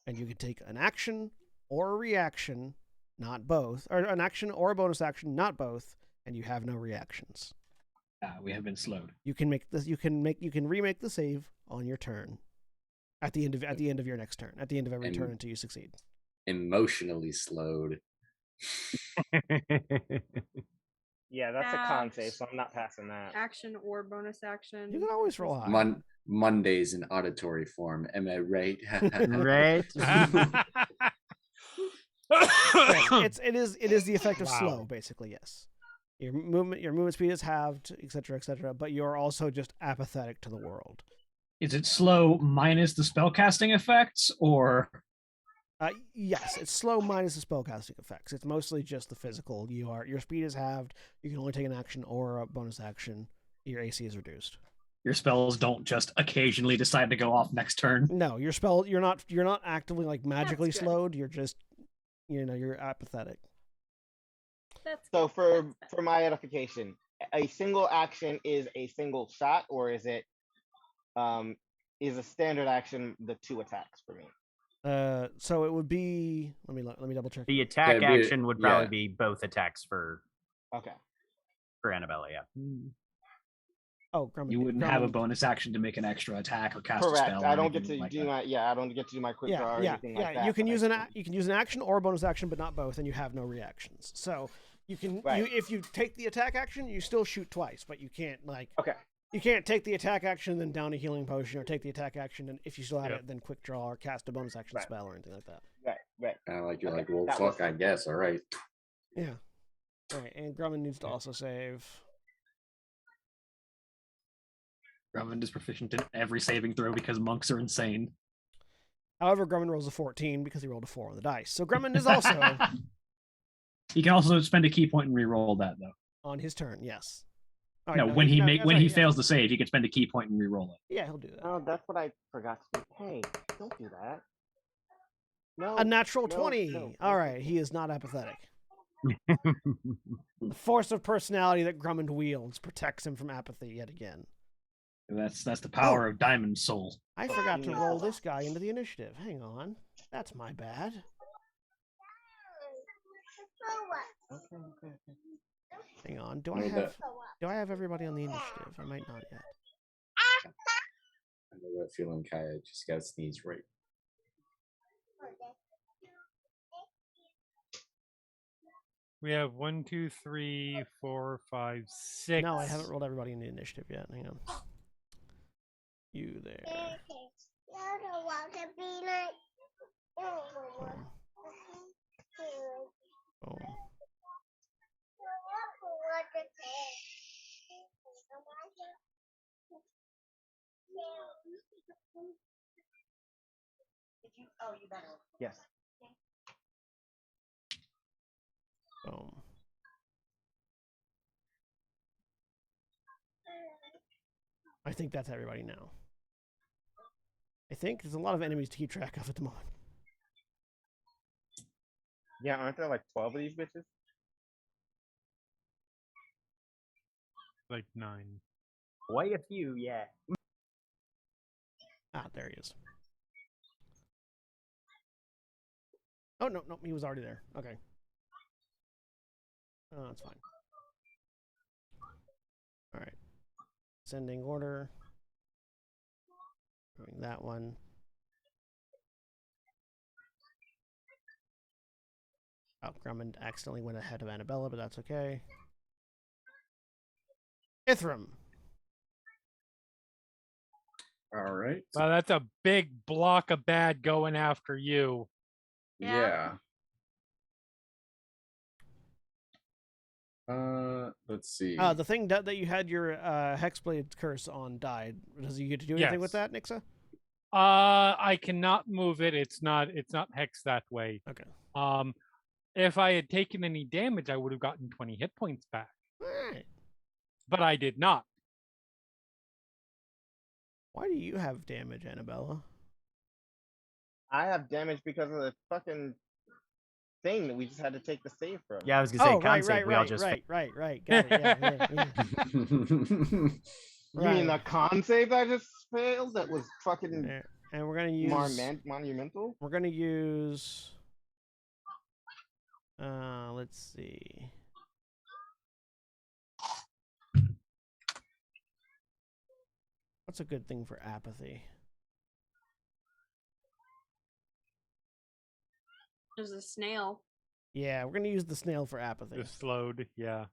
And you can take an action or a reaction, not both. Or an action or a bonus action, not both. And you have no reactions. We have been slowed. You can make this. You can remake the save on your turn. At the end of your next turn. At the end of every turn until you succeed. Emotionally slowed. Yeah, that's a con save, so I'm not passing that. Action or bonus action. You can always roll high. Mondays in auditory form. Am I right? Right. It is the effect of Wow. slow, basically. Yes, your movement speed is halved, etc., but you're also just apathetic to the world. Is it slow minus the spellcasting effects, or Yes, it's slow minus the spellcasting effects. It's mostly just the physical. Your speed is halved. You can only take an action or a bonus action. Your AC is reduced. your spells don't just occasionally decide to go off next turn? No, your spell. You're not actively like magically That's good. slowed. You're just, you're apathetic. That's So good. That's for my edification, a single action is a single shot, or is it is a standard action the 2 attacks for me? So it would be. Let me double check. The attack Yeah, it'd be- action would probably yeah. be both attacks for Okay. Annabella. Yeah. Oh, Grumman. You wouldn't have a bonus action to make an extra attack or cast a Correct. spell. I or don't get anything to like do that. my I don't get to do my quick draw or Yeah, anything like that. you can but use I you can use an action or a bonus action, but not both, and you have no reactions. So you can Right. if you take the attack action, you still shoot twice, but you can't Okay. you can't take the attack action then down a healing potion, or take the attack action and if you still have Yep. it, then quick draw or cast a bonus action Right. spell or anything like that. Right. Kind of you're Okay, like, well, that fuck, was- I guess. All right. Yeah. All right, and Grumman needs to also save. Grumman is proficient in every saving throw because monks are insane. However, Grumman rolls a 14 because he rolled a 4 on the dice. So Grumman is also He can also spend a key point and re-roll that though. on his turn. Yes. All No, right, when he no, make that's when right, he yeah. fails to save, he can spend a key point and re-roll it. Yeah, he'll do that. Oh, that's what I forgot to do. Hey, don't do that. No. A natural no, 20. no, All no. right, he is not apathetic. The force of personality that Grumman wields protects him from apathy yet again. That's the power of Diamond Soul. I forgot to roll this guy into the initiative. Hang on. That's my bad. Okay. Hang on. Do No, I have everybody on the initiative? I might not yet. I know that feeling, Kaya. Just got to sneeze right. We have 1, 2, 3, 4, 5, 6. No, I haven't rolled everybody in the initiative yet. Hang on. You there. Boom. Boom. Yes. Boom. I think that's everybody now. I think there's a lot of enemies to keep track of at the moment. Yeah, aren't there like 12 of these bitches? Like 9. Quite a few, yeah. Ah, there he is. Oh, no, he was already there. Okay. Oh, that's fine. All right. Sending order. Doing that one. Oh, Grumman accidentally went ahead of Annabella, but that's okay. Ithram. All right. Wow, that's a big block of bad going after you. Yeah. Let's see. The thing that you had your Hexblade curse on died. Does he get to do anything with Yes. that, Nixa? I cannot move it. It's not hexed that way. Okay. If I had taken any damage, I would have gotten 20 hit points back. All right. But I did not. Why do you have damage, Annabella? I have damage because of the fucking thing that we just had to take the save from. Yeah, I was gonna say Oh, right, save. We all just right. Got it. Yeah. You mean the con save that I just failed? That was fucking Yeah. And we're gonna use. monumental. We're gonna use. Let's see. What's a good thing for apathy? There's a snail. Yeah, we're gonna use the snail for apathy. The slowed, yeah.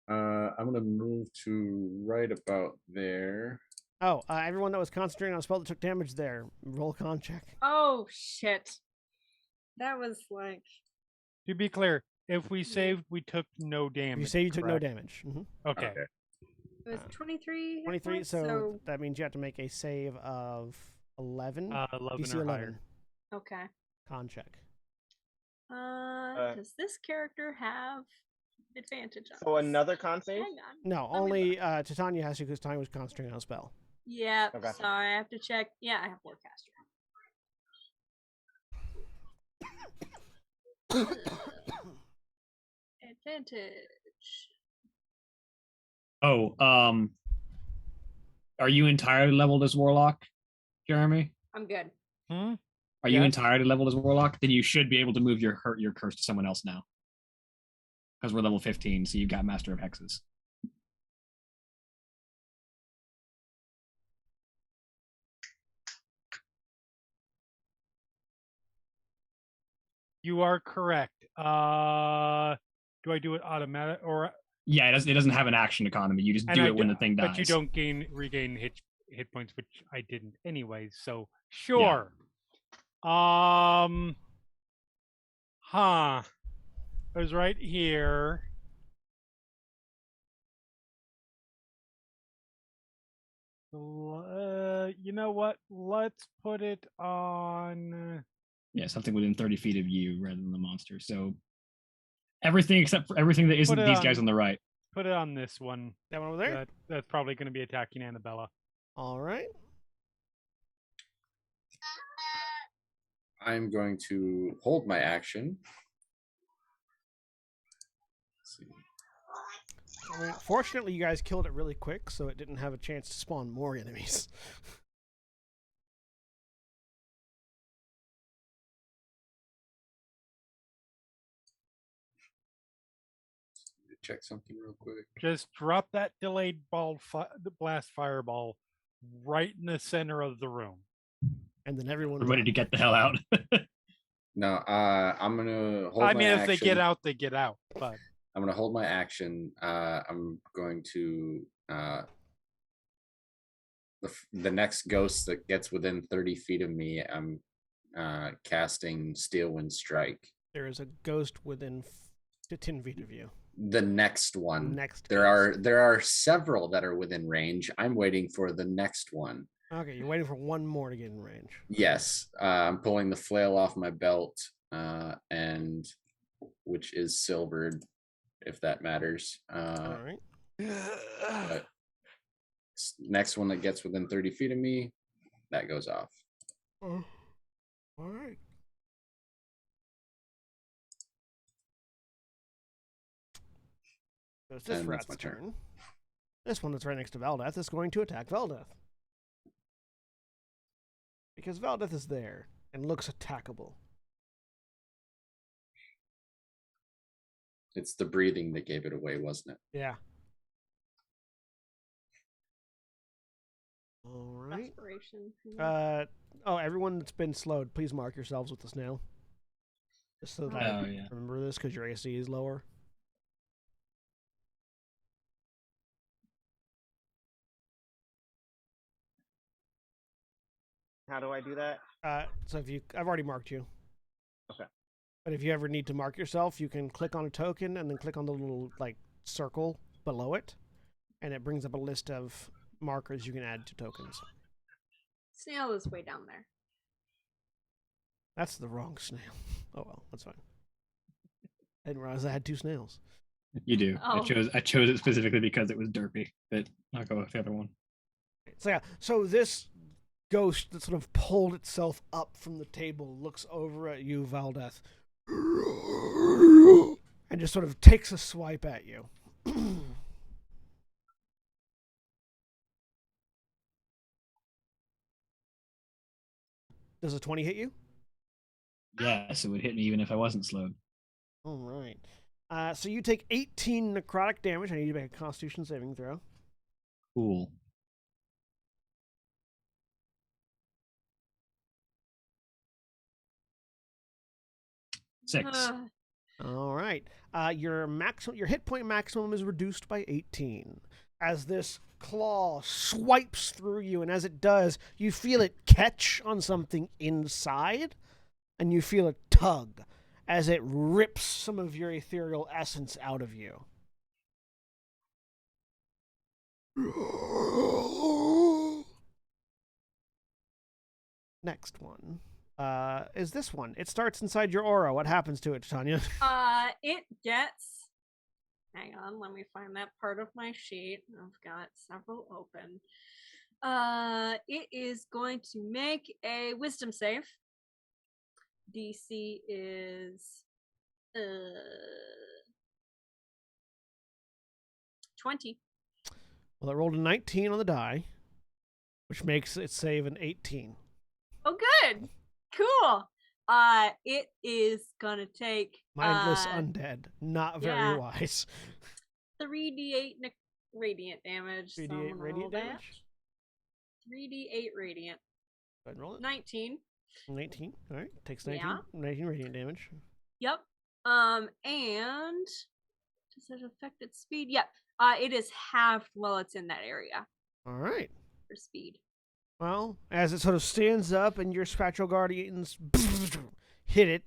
I'm gonna move to right about there. Oh, everyone that was concentrating on a spell that took damage there, roll a con check. Oh shit. That was like To be clear, if we saved, we took no damage. You say you took no correct? damage. Okay. it was 23 hit 23, points, so that means you have to make a save of 11. 11 DC or 11. higher. okay. Con check. Does this character have advantage on So this? another con save? Hang on. No, Let me only Titania has to because Titania was concentrating on a spell. Yeah, Okay. so I have to check. Yeah, I have Warcaster. Advantage. Oh, Are you entirely leveled as Warlock, Jeremy? I'm good. Hmm? Are you Yes. entirely leveled as Warlock? Then you should be able to move your curse to someone else now. Because we're level 15, so you've got Master of Hexes. You are correct. Do I do it automatic or Yeah, it doesn't have an action economy. You just and do I it when do- the thing dies. But you don't regain hit points, which I didn't anyways. So sure. Huh. It was right here. You know what? Let's put it on. Yeah, something within 30 feet of you rather than the monster. So everything except for everything that isn't Put it these guys on- on the right. Put it on this one. That one over there? That's probably going to be attacking Annabella. All right. I'm going to hold my action. Let's see. I mean, fortunately, you guys killed it really quick, so it didn't have a chance to spawn more enemies. Check something real quick. Just drop that delayed blast fireball right in the center of the room. And then everyone. We're ready to get the hell out. No, I'm gonna hold I my mean, if action. they get out, they get out. But I'm gonna hold my action. I'm going to the next ghost that gets within 30 feet of me. I'm casting Steel Wind Strike. There is a ghost within 10 feet of you. The next one. Next. There ghost. are several that are within range. I'm waiting for the next one. Okay, you're waiting for one more to get in range. Yes, I'm pulling the flail off my belt, and which is silvered, if that matters. All right. But next one that gets within 30 feet of me, that goes off. All right. So it's this And that's rat's my turn. turn. This one that's right next to Valdeth is going to attack Valdeth. Because Valdeth is there and looks attackable. It's the breathing that gave it away, wasn't it? Yeah. All right. Desperation. Everyone that's been slowed, please mark yourselves with the snail. Just so that I Oh, yeah. remember this, because your AC is lower. How do I do that? So I've already marked you. Okay. But if you ever need to mark yourself, you can click on a token and then click on the little circle below it, and it brings up a list of markers you can add to tokens. Snail is way down there. That's the wrong snail. Oh well, that's fine. I didn't realize I had two snails. You do. Oh. I chose it specifically because it was derpy, but I'll go with the other one. So yeah, so this ghost that sort of pulled itself up from the table looks over at you, Valdeth, and just sort of takes a swipe at you. Does a 20 hit you? Yes, it would hit me even if I wasn't slowed. All right. So you take 18 necrotic damage. I need you to make a Constitution saving throw. Cool. Six. All right. Your hit point maximum is reduced by 18 as this claw swipes through you, and as it does, you feel it catch on something inside, and you feel a tug as it rips some of your ethereal essence out of you. Next one is this one. It starts inside your aura. What happens to it, Tanya? It gets. Hang on, let me find that part of my sheet. I've got several open. It is going to make a wisdom save. DC is 20. Well, it rolled a 19 on the die, which makes it save an 18. Oh, good. Cool. It is gonna take Mindless undead, not very yeah. wise. 3d8 radiant damage. 3d8 radiant damage. 3d8 radiant. Go ahead and roll it. 19. 19. All right, takes 19. Yeah. 19 radiant damage. Yep. And does it affect its speed? Yep. It is halved while it's in that area All right. for speed. Well, as it sort of stands up and your Spectral Guardians hit it,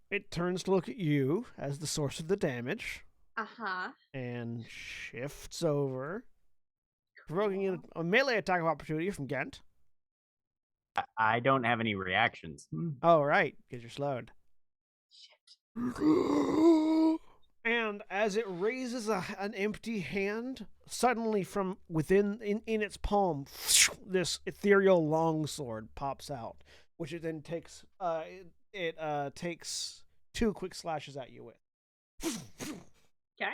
it turns to look at you as the source of the damage and shifts over, provoking in a melee attack of opportunity from Ghent. I don't have any reactions. Oh, right, because you're slowed. Shit. And as it raises an empty hand, suddenly from within in its palm, this ethereal longsword pops out, which it then takes takes 2 quick slashes at you with. Okay.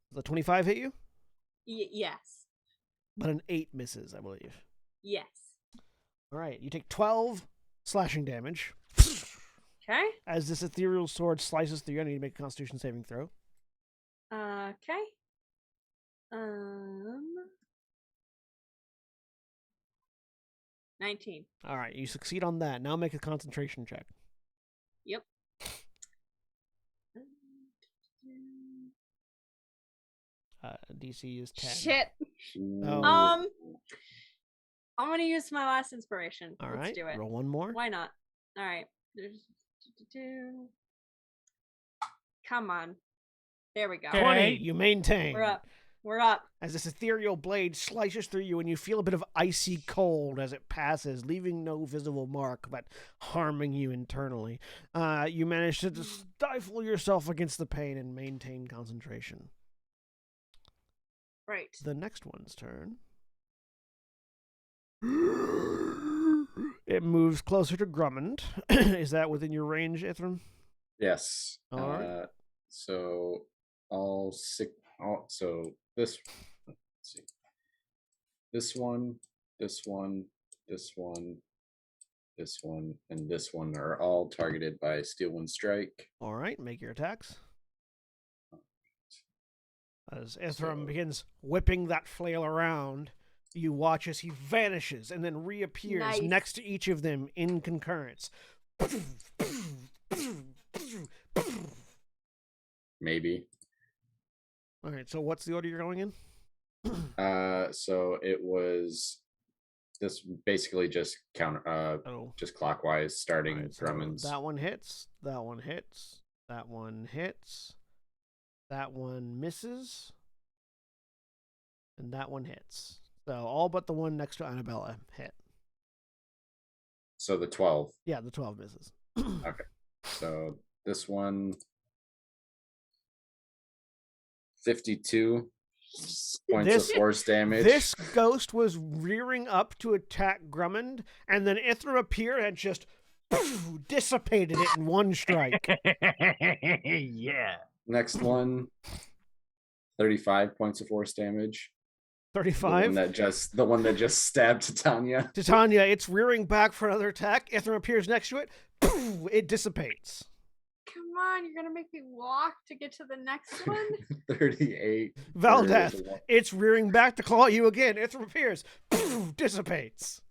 Does the 25 hit you? Yes. But an 8 misses, I believe. Yes. All right, you take 12 slashing damage. Okay. As this ethereal sword slices through you, I need to make a Constitution saving throw. Okay. 19. All right, you succeed on that. Now make a concentration check. Yep. DC is 10. Shit. Oh. I'm gonna use my last inspiration. All Let's right, do it. roll one more. Why not? All right. Come on. There we go. 20, you maintain. We're up. We're up. As this ethereal blade slices through you and you feel a bit of icy cold as it passes, leaving no visible mark but harming you internally. You manage to just stifle yourself against the pain and maintain concentration. Right. The next one's turn. It moves closer to Grummond. Is that within your range, Ithram? Yes. All right. So all six. So this. Let's see. This one, this one, this one, this one, and this one are all targeted by Steel Wind Strike. All right, make your attacks. As Ithram begins whipping that flail around, you watch as he vanishes and then reappears next to each of them in concurrence. Maybe. All right, so what's the order you're going in? So it was this basically just just clockwise, starting right, so Drummond's. that one hits. That one hits. That one hits. That one misses. And that one hits. So all but the one next to Annabella hit. So the 12. Yeah, the 12 misses. Okay. So this one 52 points of force damage. This ghost was rearing up to attack Grummond, and then Ithram appeared and just dissipated it in one strike. Yeah. Next one 35 points of force damage. 35. The one that just stabbed Titania. Titania, it's rearing back for another attack. Ithram appears next to it. It dissipates. Come on, you're gonna make me walk to get to the next one? 38. Valdeth, it's rearing back to claw you again. Ithram appears. Dissipates.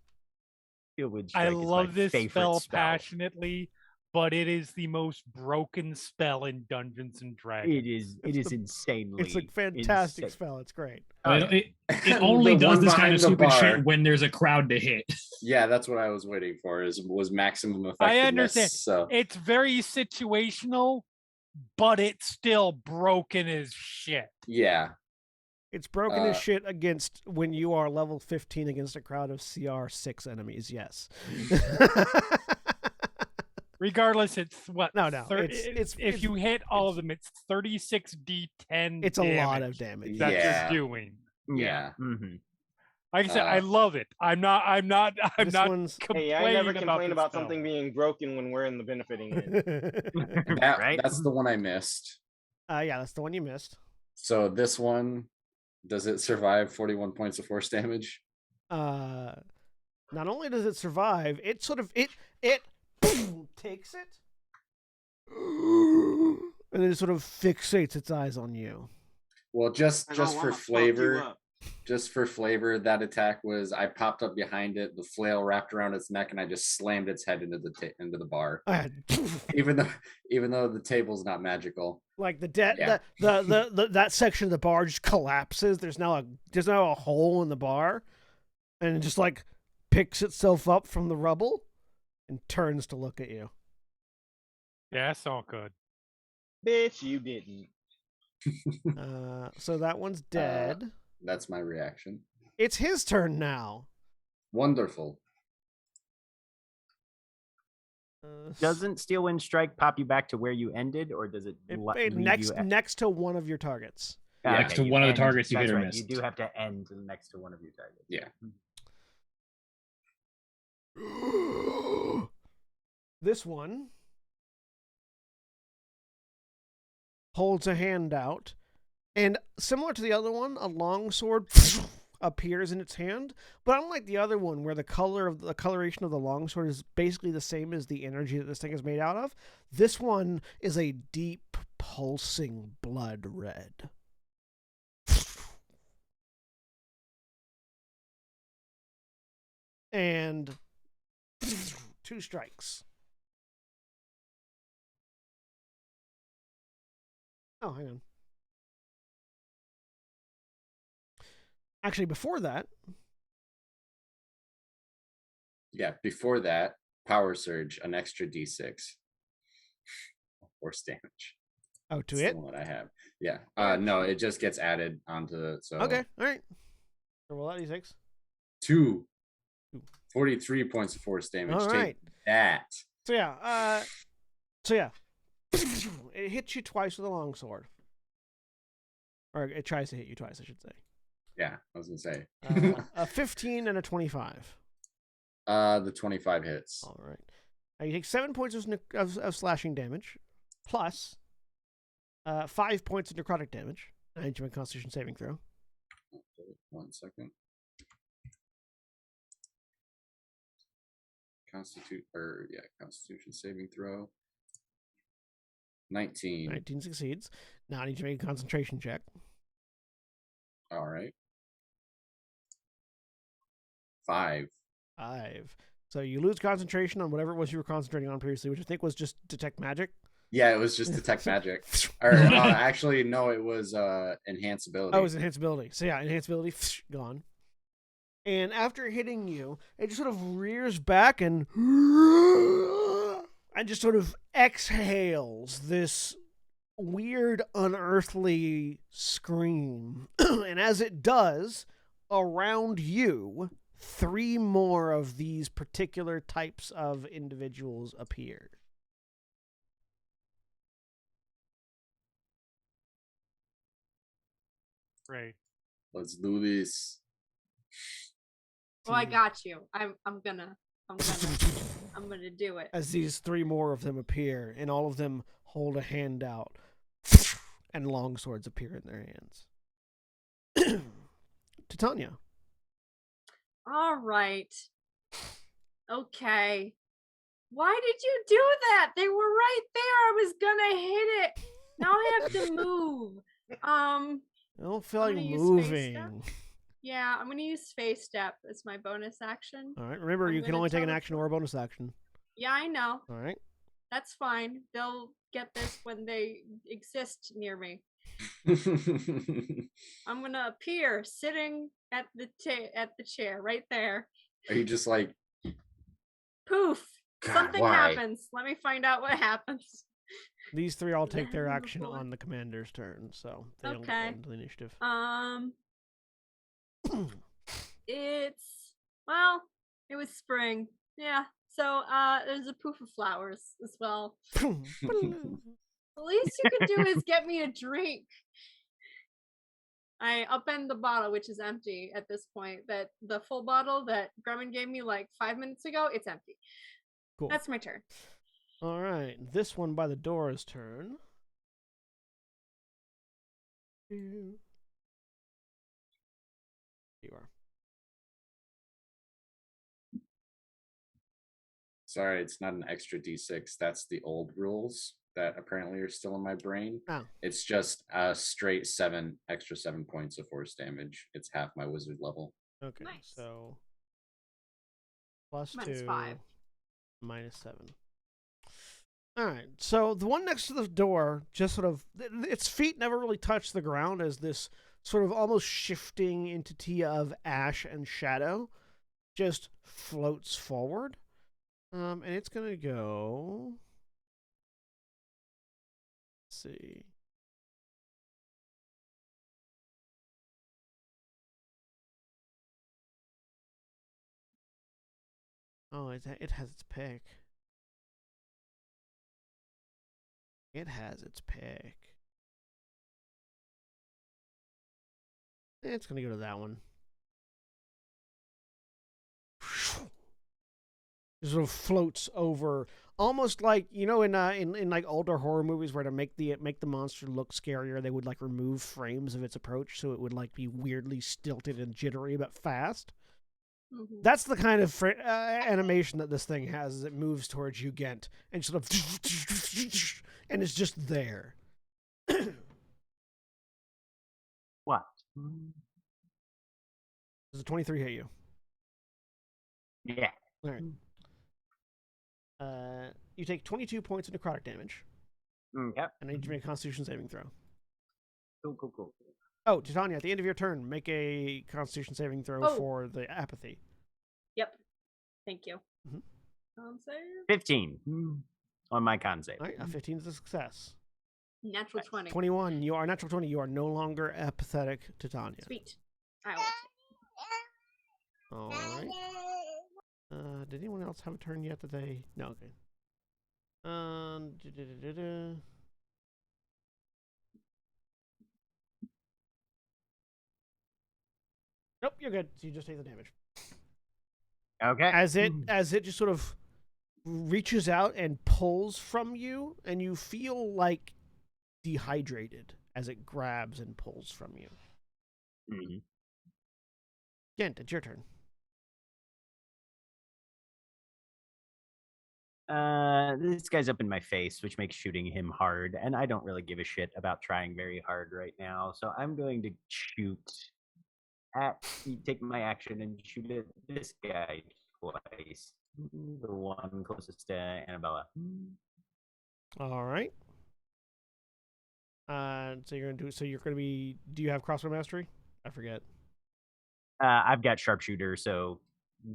I love this spell passionately, but it is the most broken spell in Dungeons and Dragons. It is insanely. It's a fantastic spell. It's great. It only does this kind of stupid shit when there's a crowd to hit. Yeah, that's what I was waiting for. Was maximum effectiveness. I understand. So. It's very situational, but it's still broken as shit. Yeah. It's broken as shit against when you are level 15 against a crowd of CR 6 enemies. Yes. Regardless, it's what? No. If you hit all of them, it's 36d10. It's a lot of damage that you're doing. Yeah. Mm-hmm. Like I said, I love it. I'm not complaining. Hey, I never complain about something being broken when we're in the benefiting end. That's the one I missed. Yeah, that's the one you missed. So this one, does it survive 41 points of force damage? Not only does it survive, it sort of it takes it and then it sort of fixates its eyes on you. Well, just Like, just oh, for I'ma fuck you flavor, up. that attack was I popped up behind it, the flail wrapped around its neck, and I just slammed its head into the bar. Even though the table's not magical. Like the Yeah. that section of the bar just collapses. There's now a hole in the bar, and it just like picks itself up from the rubble and turns to look at you. Yeah, that's all good. Bitch, you didn't. So that one's dead. That's my reaction. It's his turn now. Wonderful. Doesn't Steel Wind Strike pop you back to where you ended, or does it, leave next you at... next to one of your targets? Next to you one of the end- targets you that's hit or right, missed. You do have to end next to one of your targets. Yeah. This one holds a hand out, and similar to the other one, a longsword appears in its hand. But unlike the other one, where the coloration of the longsword is basically the same as the energy that this thing is made out of, this one is a deep, pulsing blood red. And 2 strikes. Oh, hang on. Actually, before that. Yeah, before that, power surge, an extra d6. Force damage. Oh, to That's it? the one I have. Yeah. No, it just gets added onto so Okay, all right. So roll that d6. 2 43 points of force damage. All right. Take that. So yeah. It hits you twice with a longsword. Or it tries to hit you twice, I should say. Yeah, I was gonna say. A 15 and a 25. The 25 hits. All right. Now you take 7 points of slashing damage, plus 5 points of necrotic damage. I need to make a Constitution saving throw. 1 second. Constitution saving throw. 19. 19 succeeds. Now I need to make a concentration check. All right. 5. 5. So you lose concentration on whatever it was you were concentrating on previously, which I think was just detect magic. Yeah, it was just detect magic. Or actually, no, it was enhanceability. Oh, it was enhanceability. So yeah, enhanceability gone. And after hitting you, it just sort of rears back and just sort of exhales this weird, unearthly scream. And as it does, around you, 3 more of these particular types of individuals appear. Great. Let's do this. Oh, I got you. I'm gonna do it. As these 3 more of them appear, and all of them hold a hand out, and long swords appear in their hands. Titania. All right. Okay. Why did you do that? They were right there. I was gonna hit it. Now I have to move. I don't feel I'm like gonna use face moving. Yeah, I'm gonna use Face Step as my bonus action. All right. Remember, I'm you can gonna only take an teleport. action or a bonus action. Yeah, I know. All right. That's fine. They'll get this when they exist near me. I'm gonna appear sitting at the chair right there. Are you just like, Poof! God, Something why? happens. Let me find out what happens. These 3 all take their action Before. on the commander's turn, so they don't Okay. get into the initiative. It was spring. Yeah. So there's a poof of flowers as well. The least you can do is get me a drink. I upend the bottle, which is empty at this point. That the full bottle that Grumman gave me like 5 minutes ago, it's empty. Cool. That's my turn. All right. This one by the door's turn. You are. Sorry, it's not an extra d6. That's the old rules that apparently are still in my brain. Oh. It's just a straight extra 7 points of force damage. It's half my wizard level. Okay, Nice. so plus Minus 2, 5. minus 7. All right, so the one next to the door just sort of, its feet never really touch the ground as this sort of almost shifting entity of ash and shadow just floats forward. And it's going to go, let's see. Oh, it has its pick. It has its pick. It's going to go to that one. It sort of floats over, almost like, you know, in like older horror movies where to make the monster look scarier, they would like remove frames of its approach so it would like be weirdly stilted and jittery but fast. Mm-hmm. That's the kind of animation that this thing has as it moves towards you, Gent, and sort of, and it's just there. What? Does a 23 hit you? Yeah. All right. You take 22 points of necrotic damage. Okay. And I need you to make a Constitution saving throw. Cool. Oh, Titania, at the end of your turn, make a Constitution saving throw for the apathy. Yep. Thank you. Mhm. Save. 15 on my con save. All right, a 15 is a success. Natural 20. 21, you are natural 20. You are no longer apathetic, Titania. Sweet. I will take. All right. Did anyone else have a turn yet? Did they? No. Okay. Nope, you're good. So you just take the damage. Okay. As it just sort of reaches out and pulls from you, and you feel like dehydrated as it grabs and pulls from you. Mm-hmm. Gent, it's your turn. This guy's up in my face, which makes shooting him hard, and I don't really give a shit about trying very hard right now. So I'm going to take my action and shoot at this guy twice. The one closest to Annabella. All right. So you're gonna be. Do you have crossbow mastery? I forget. I've got sharpshooter, so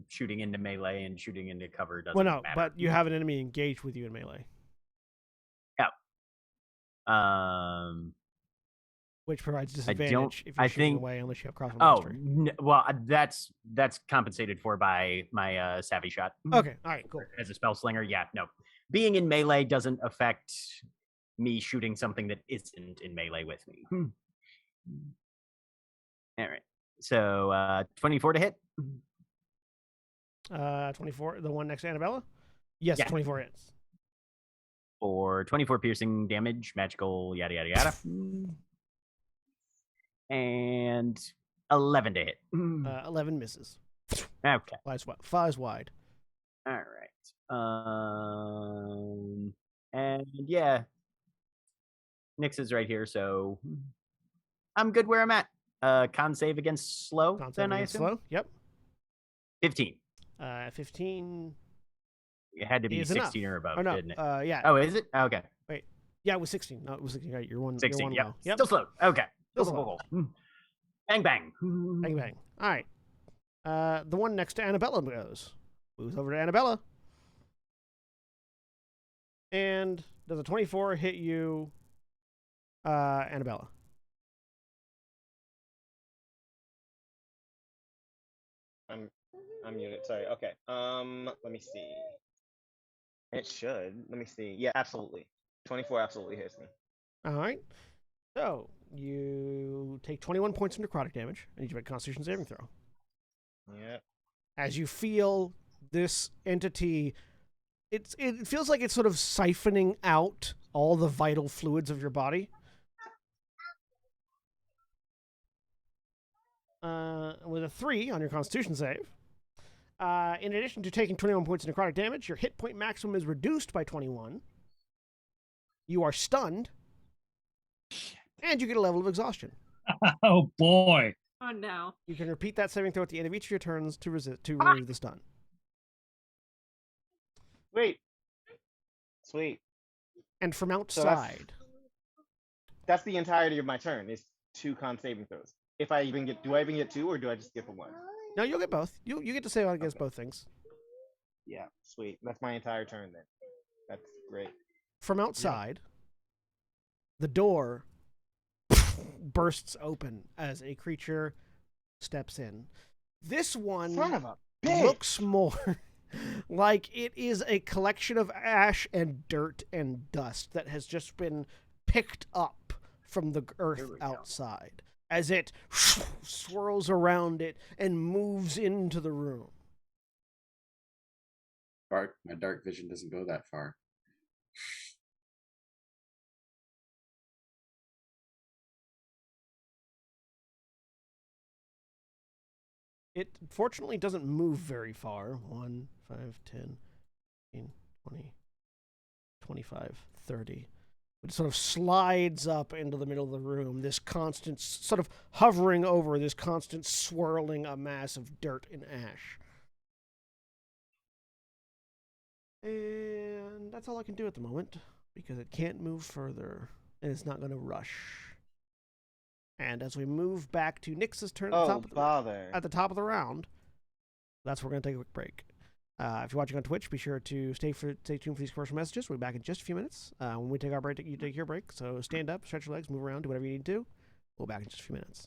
shooting into melee and shooting into cover doesn't matter. But you have an enemy engaged with you in melee. Yeah. Which provides disadvantage if you're I shooting think, away unless you have crossbow mastery. Well, that's compensated for by my savvy shot. Okay, all right, cool. As a spell slinger, yeah, no. Being in melee doesn't affect me shooting something that isn't in melee with me. All right. So 24 to hit. 24, the one next to Annabella? Yes, yeah. 24 hits. For 24 piercing damage, magical, yada, yada, yada. And 11 to hit. 11 misses. Okay. Flies wide. All right. And yeah, Nyx is right here, so I'm good where I'm at. Con save against slow, then I assume? Slow, yep. 15. 15. It had to be 16 enough. or above, didn't it? Yeah. Oh, is it? Okay. Wait. Yeah, it was 16. No, it was 16. Right, you're one. 16. You're one Yep. low. Still slow. Okay. Still slow. Bang, bang. Bang, bang. All right. The one next to Annabella goes. Moves over to Annabella. And does a 24 hit you, Annabella? I'm muted. Sorry. Okay. Let me see. It should. Let me see. Yeah, absolutely. 24 absolutely hits me. All right. So you take 21 points of necrotic damage. I need you to make a Constitution saving throw. Yeah. As you feel this entity, it feels like it's sort of siphoning out all the vital fluids of your body. with a 3 on your Constitution save. In addition to taking 21 points of necrotic damage, your hit point maximum is reduced by 21. You are stunned. And you get a level of exhaustion. Oh boy. Oh no. You can repeat that saving throw at the end of each of your turns to relieve the stun. Sweet. And from So outside, that's the entirety of my turn. It's 2 con saving throws. If I even get, do I even get 2 or do I just get the 1? no, you'll get both. You get to save against both things. Yeah, sweet. That's my entire turn then. That's great. From outside, the door bursts open as a creature steps in. This one Son of a bitch. looks more like it is a collection of ash and dirt and dust that has just been picked up from the earth outside as it swirls around it and moves into the room. My dark vision doesn't go that far. It fortunately doesn't move very far. 1, 5, 10, 15, 20, 25, 30. It sort of slides up into the middle of the room, this constant, sort of hovering over this constant swirling a mass of dirt and ash. And that's all I can do at the moment, because it can't move further, and it's not going to rush. And as we move back to Nyx's turn at the top of the round, that's where we're going to take a quick break. If you're watching on Twitch, be sure to stay tuned for these commercial messages. We'll be back in just a few minutes. When we take our break, you take your break. So stand up, stretch your legs, move around, do whatever you need to do. We'll be back in just a few minutes.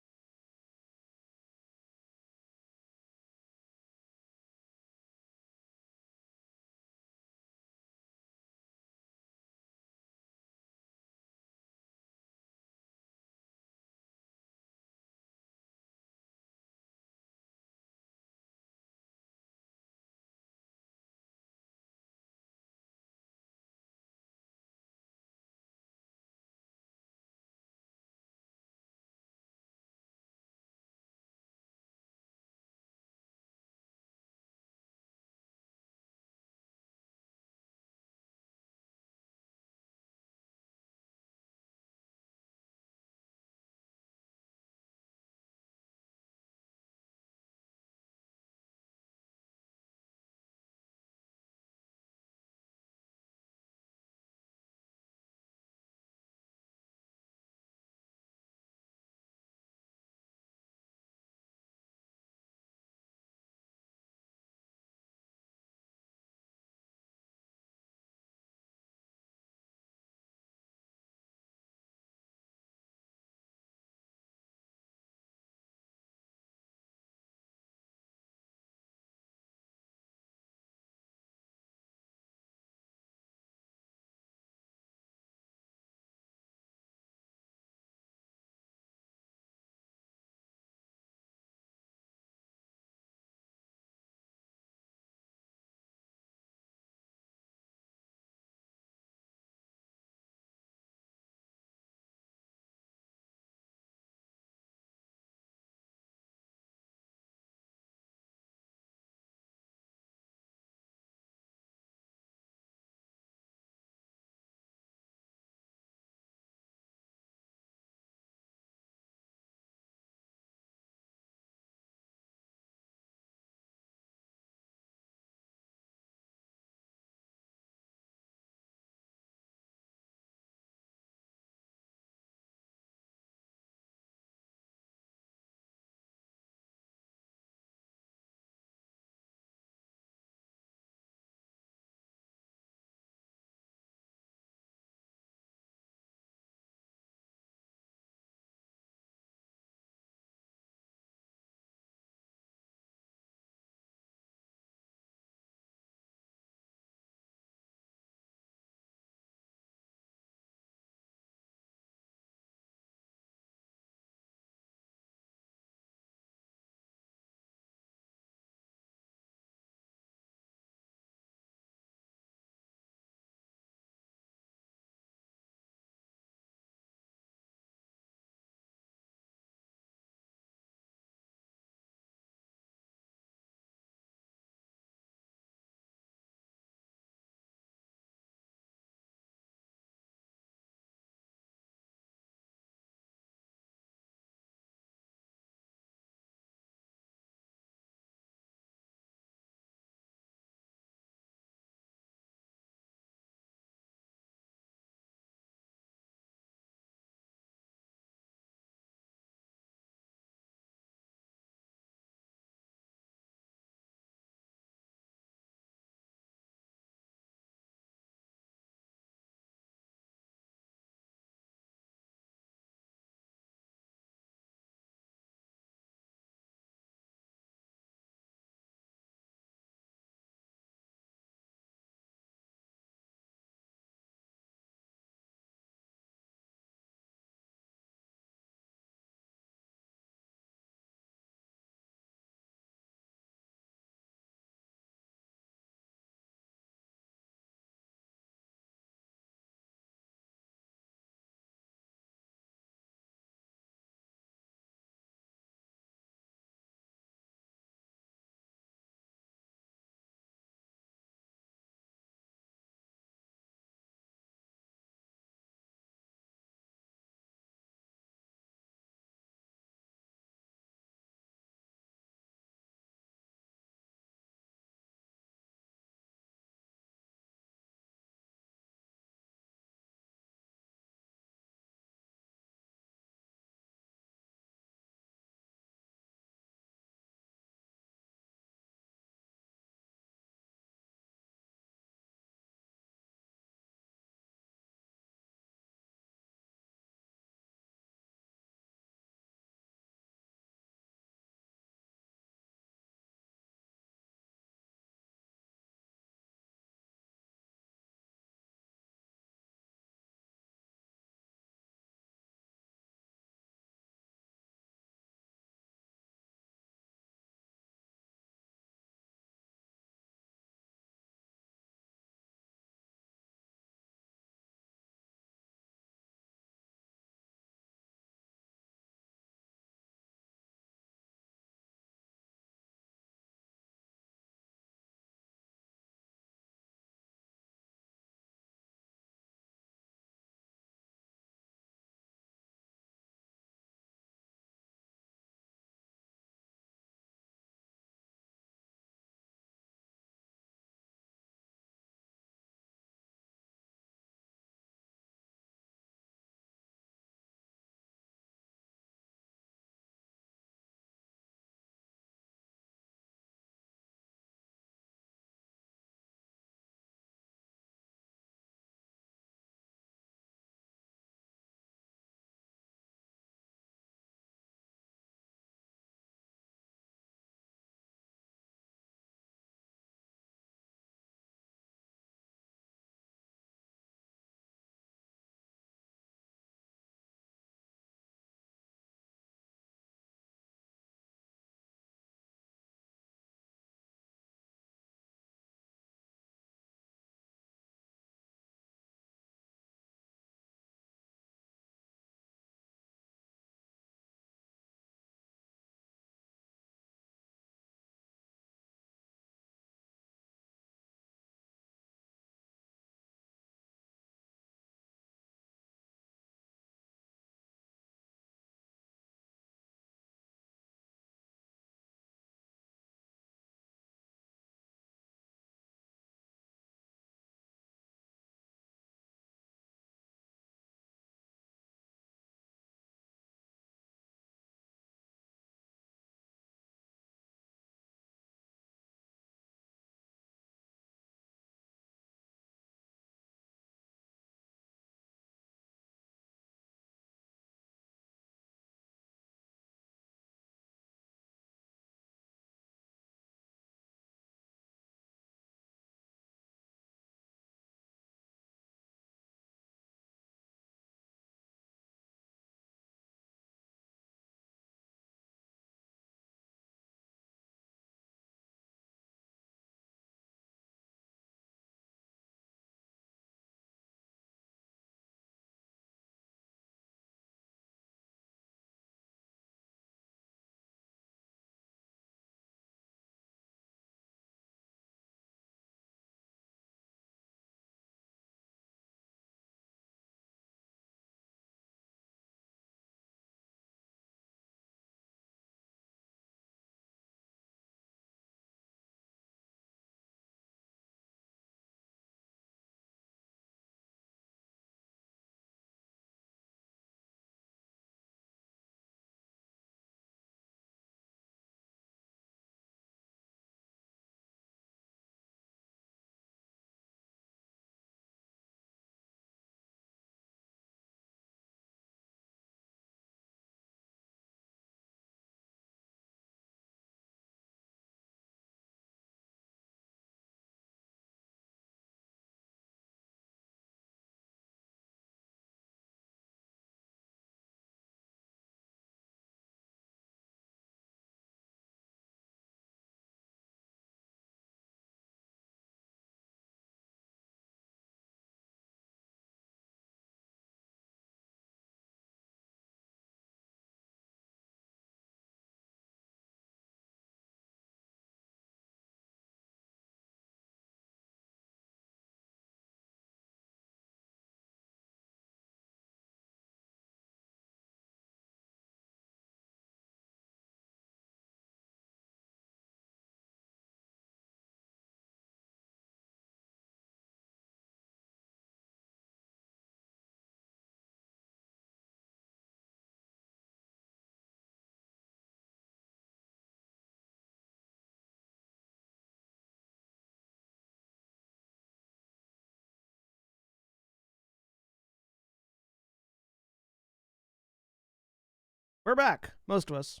We're back, most of us.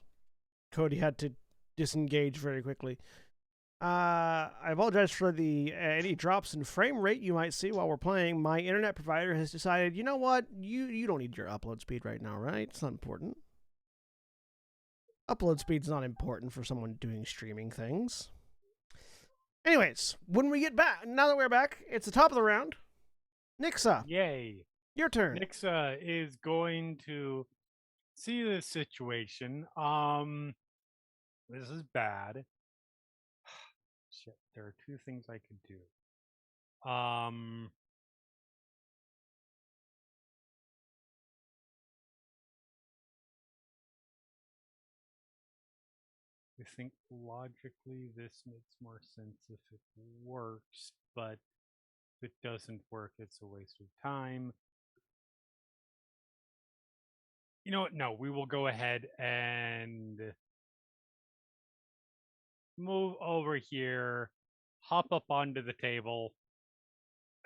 Cody had to disengage very quickly. I apologize for the any drops in frame rate you might see while we're playing. My internet provider has decided, you know what? You don't need your upload speed right now, right? It's not important. Upload speed's not important for someone doing streaming things. Anyways, when we get back, now that we're back, it's the top of the round. Nixa, Yay. your turn. Nixa is going to see this situation. This is bad. Shit, there are two things I could do. I think logically this makes more sense if it works, but if it doesn't work, it's a waste of time. You know what? No, we will go ahead and move over here, hop up onto the table,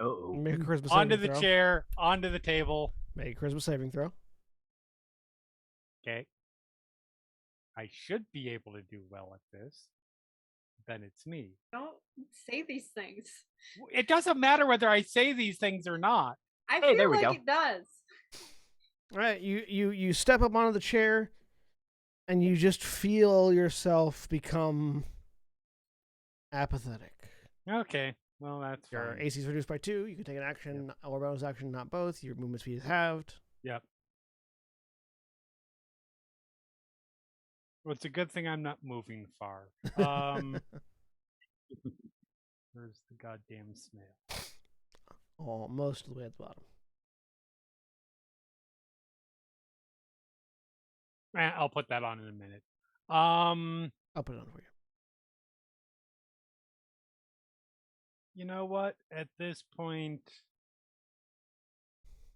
Oh, Make a charisma onto saving the throw. chair, onto the table. Make a charisma saving throw. Okay. I should be able to do well at this. Then it's me. Don't say these things. It doesn't matter whether I say these things or not. I Hey, there feel we like go. it does. All right, you step up onto the chair, and you just feel yourself become apathetic. Okay. Well, that's Your fine. AC is reduced by 2. You can take an action or bonus action, not both. Your movement speed is halved. Yep. Well, it's a good thing I'm not moving far. Where's the goddamn snail? Most of the way at the bottom. I'll put that on in a minute. I'll put it on for you. You know what? At this point,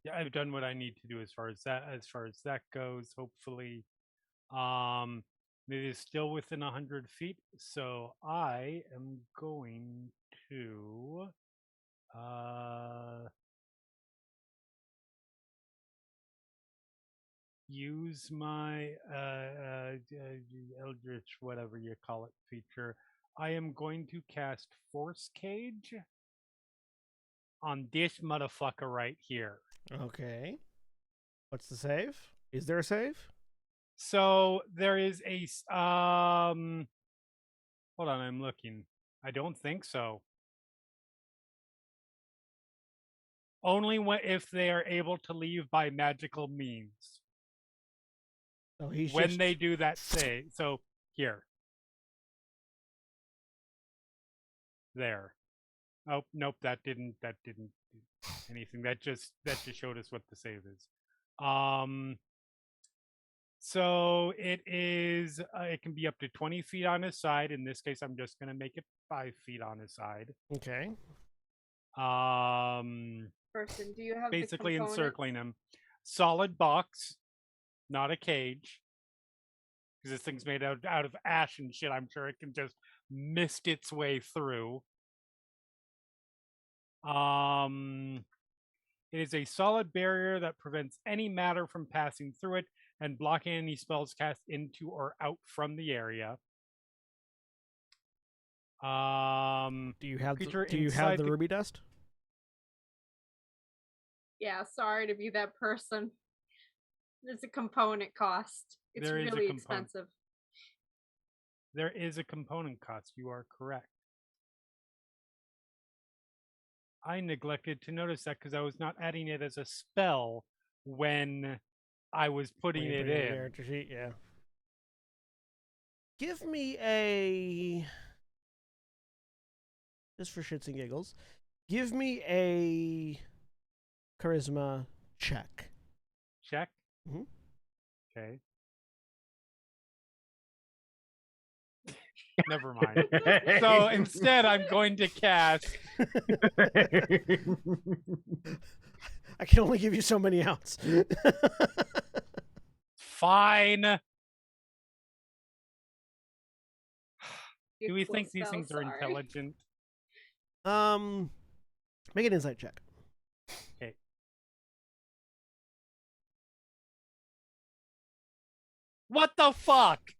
yeah, I've done what I need to do as far as that goes. Hopefully, it is still within 100 feet. So I am going to use my Eldritch, whatever you call it, feature. I am going to cast Force Cage on this motherfucker right here. Okay. What's the save? Is there a save? So there is a hold on, I'm looking. I don't think so. Only if they are able to leave by magical means. Oh, he's when just... they do that save. So here. There. Oh, nope, that didn't do anything. That just showed us what the save is. So it is it can be up to 20 feet on his side. In this case, I'm just gonna make it 5 feet on his side. Okay. Person, do you have basically the encircling him. Solid box, not a cage. Because this thing's made out of ash and shit. I'm sure it can just mist its way through. It is a solid barrier that prevents any matter from passing through it and blocking any spells cast into or out from the area. Do you have the ruby dust? Yeah, sorry to be that person. There's a component cost. It's really expensive. There is a component cost. You are correct. I neglected to notice that because I was not adding it as a spell when I was putting it in. Character sheet, yeah. Give me a... Just for shits and giggles. Give me a charisma check. Check? Mm-hmm. Okay. Never mind. So instead, I'm going to cast. I can only give you so many outs. Fine. Do we think these things are intelligent? Make an insight check. Okay. What the fuck?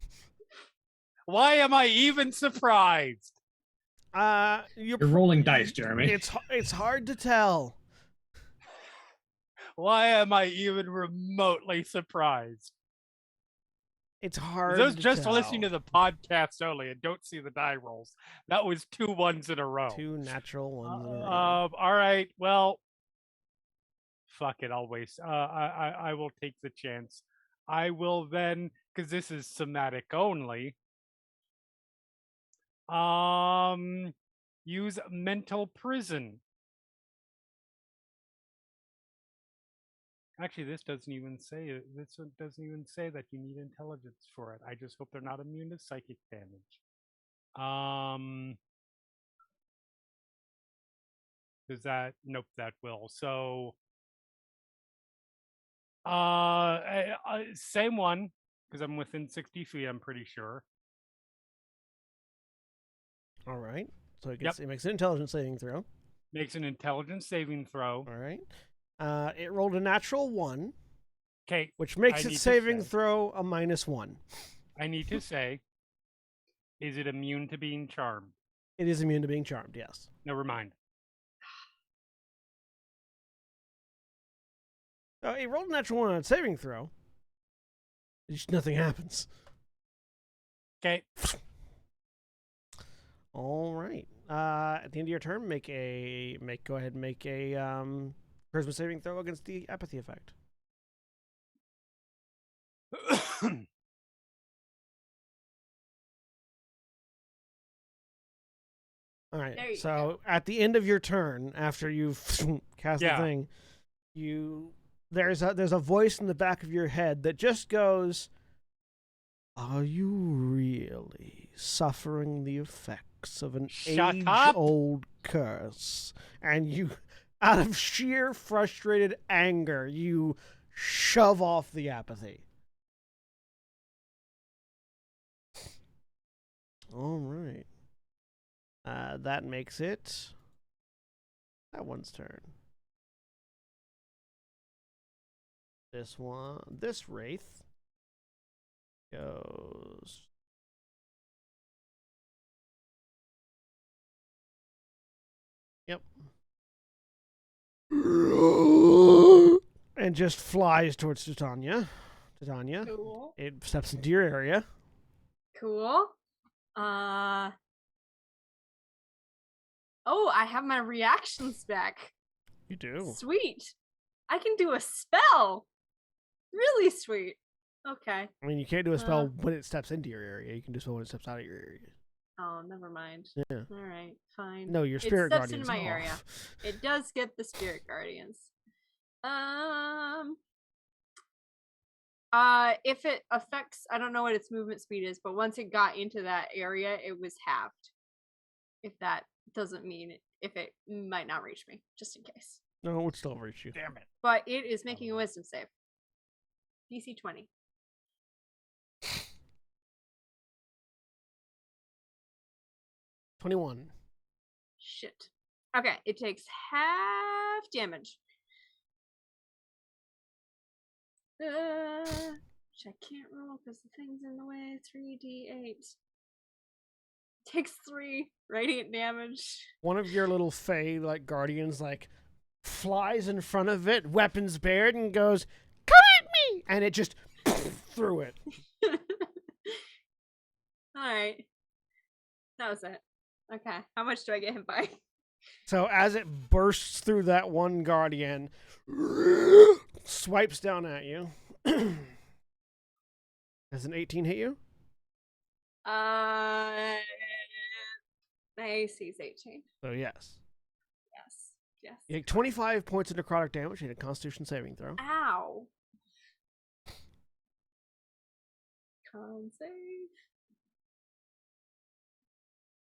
Why am I even surprised? You're rolling dice, Jeremy. It's hard to tell. Why am I even remotely surprised? It's hard. Those to just tell. listening to the podcast only and don't see the die rolls. That was 2 1s in a row. 2 natural ones in a row. All right. Well, fuck it. I'll waste. I will take the chance. I will then, because this is somatic only. Use mental prison. Actually, this doesn't even say it. This one doesn't even say that you need intelligence for it. I just hope they're not immune to psychic damage. Does that? Nope, that will. So, same one because I'm within 60 feet. I'm pretty sure. All right. So it makes an intelligence saving throw. Makes an intelligence saving throw. All right. It rolled a natural 1. Okay. Which makes its saving throw a -1. I need to say, is it immune to being charmed? It is immune to being charmed, yes. Never mind. It rolled a natural 1 on its saving throw. Just nothing happens. Okay. All right. At the end of your turn, go ahead and make a charisma saving throw against the apathy effect. All right. So at the end of your turn, after you've cast the thing, there's a voice in the back of your head that just goes, "Are you really suffering the effects of an age-old curse?" And you, out of sheer frustrated anger, you shove off the apathy. All right. That makes it that one's turn. This wraith goes. Yep. And just flies towards Titania. Cool. It steps into your area. Cool. Oh, I have my reactions back. You do. Sweet. I can do a spell. Really sweet. Okay. I mean, you can't do a spell when it steps into your area. You can do a spell when it steps out of your area. Oh, never mind. Yeah. All right, fine. No, your spirit guardians. It steps into my area. It does get the spirit guardians. If it affects, I don't know what its movement speed is, but once it got into that area, it was halved. If that doesn't mean if it might not reach me, just in case. No, it would still reach you. Damn it. But it is making a wisdom save. DC 20. $21. Shit. Okay, it takes half damage. Which I can't roll because the thing's in the way. 3d8. Takes 3 radiant damage. One of your little fey guardians flies in front of it, weapons bared, and goes, "Come at me!" And it just threw it. Alright. That was it. Okay. How much do I get hit by? So as it bursts through that one guardian, swipes down at you. Does an 18 hit you? My AC is 18. So yes. Yes. You take 25 points of necrotic damage. You need a Constitution saving throw. Ow. Con save.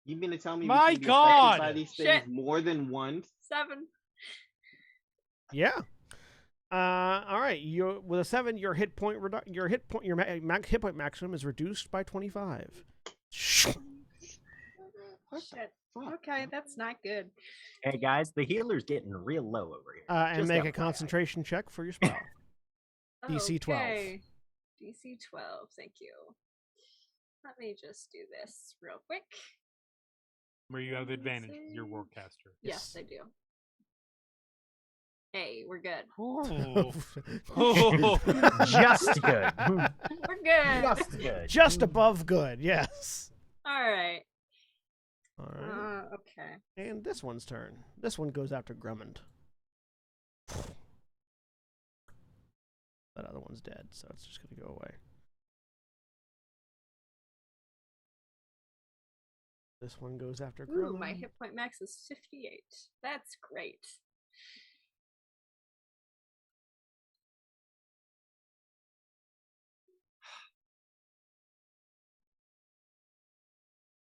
You mean to tell me My we can be God! affected by these things more than once? 7. Yeah. All right. You with a 7, your hit point maximum is reduced by 25. Shit. Okay, that's not good. Hey guys, the healer's getting real low over here. And Just make a FYI. concentration check for your spell. DC 12. Okay. DC 12. Thank you. Let me just do this real quick. Where you have advantage with your warcaster. Yes, I do. Hey, we're good. Oh. Just good. We're good. Just good. Just above good, yes. All right. All right. Okay. And this one's turn. This one goes after Grummond. That other one's dead, so it's just going to go away. This one goes after Grummond. Ooh, my hit point max is 58. That's great.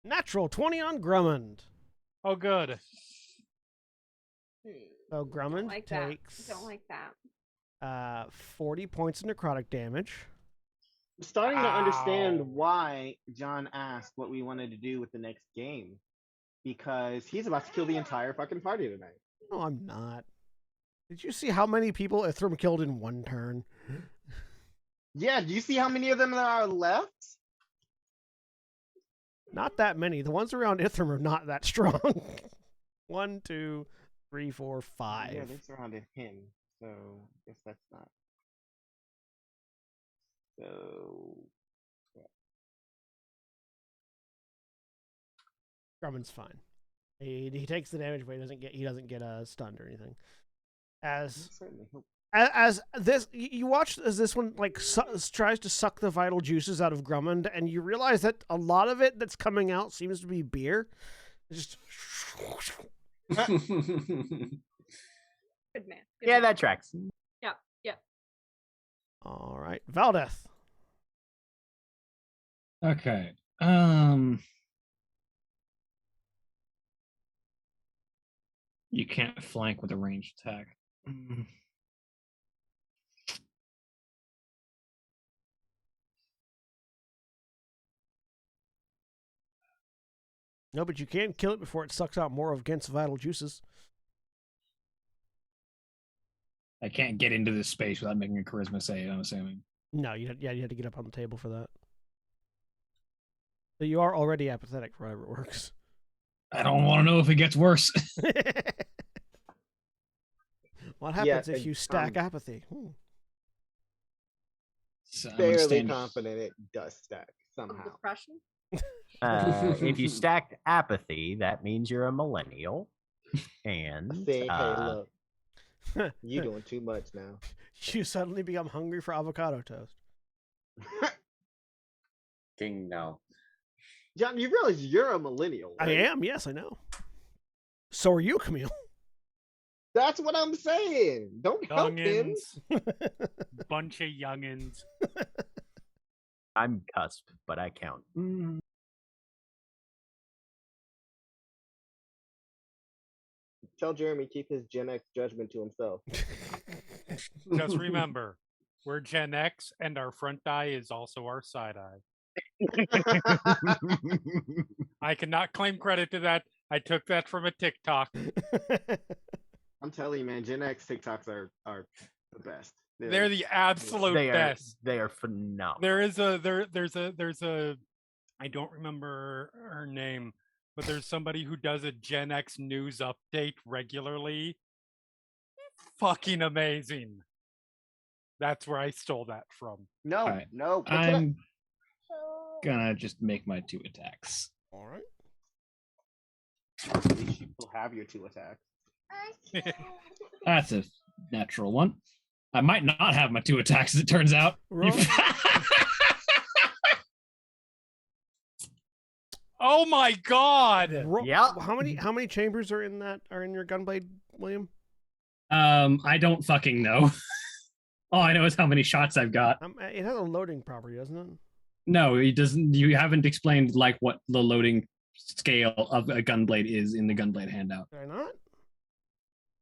Natural 20 on Grummond. Oh, good. So Grummond Don't like takes that. Don't like that. 40 points of necrotic damage. I'm starting to understand Ow. why John asked what we wanted to do with the next game. Because he's about to kill the entire fucking party tonight. No, I'm not. Did you see how many people Ithram killed in one turn? Yeah, do you see how many of them there are left? Not that many. The ones around Ithram are not that strong. 1, 2, 3, 4, 5. Yeah, they surrounded him. So, I guess that's not. So. Grummond's fine. He takes the damage, but he doesn't get stunned or anything. As Certainly hope. as this you watch as this one like tries to suck the vital juices out of Grummond, and you realize that a lot of it that's coming out seems to be beer. It's just Good man. Good Yeah, man. that tracks. Yeah, yeah. all right, Valdeth. Okay. You can't flank with a ranged attack. No, but you can kill it before it sucks out more of Gent's vital juices. I can't get into this space without making a charisma save, I'm assuming. No, you had to get up on the table for that. So you are already apathetic for however it works. I don't want to know if it gets worse. What happens if you stack apathy? So I'm gonna Fairly stand- confident it does stack Of somehow. depression. If you stacked apathy, that means you're a millennial. And See, hey, look, you doing too much now. You suddenly become hungry for avocado toast. King now. John, you realize you're a millennial, I right? am, yes, I know. So are you, Camille. That's what I'm saying. Don't help him. Youngins. Bunch of youngins. I'm cusp, but I count. Tell Jeremy keep his Gen X judgment to himself. Just remember, we're Gen X, and our front eye is also our side eye. I cannot claim credit to that. I took that from a TikTok. I'm telling you, man, Gen X TikToks are the best. They're the absolute They are best. they are phenomenal. There's a I don't remember her name, but there's somebody who does a Gen X news update regularly. Fucking amazing. That's where I stole that from. No, Alright. no. I'm gonna just make my 2 attacks. All right. At least you will have your 2 attacks. That's a natural one. I might not have my 2 attacks, as it turns out. Roll. Oh my god! Yeah. How many chambers are in your gunblade, William? I don't fucking know. All I know is how many shots I've got. It has a loading property, doesn't it? No, it doesn't. You haven't explained like what the loading scale of a gunblade is in the gunblade handout. Did I not?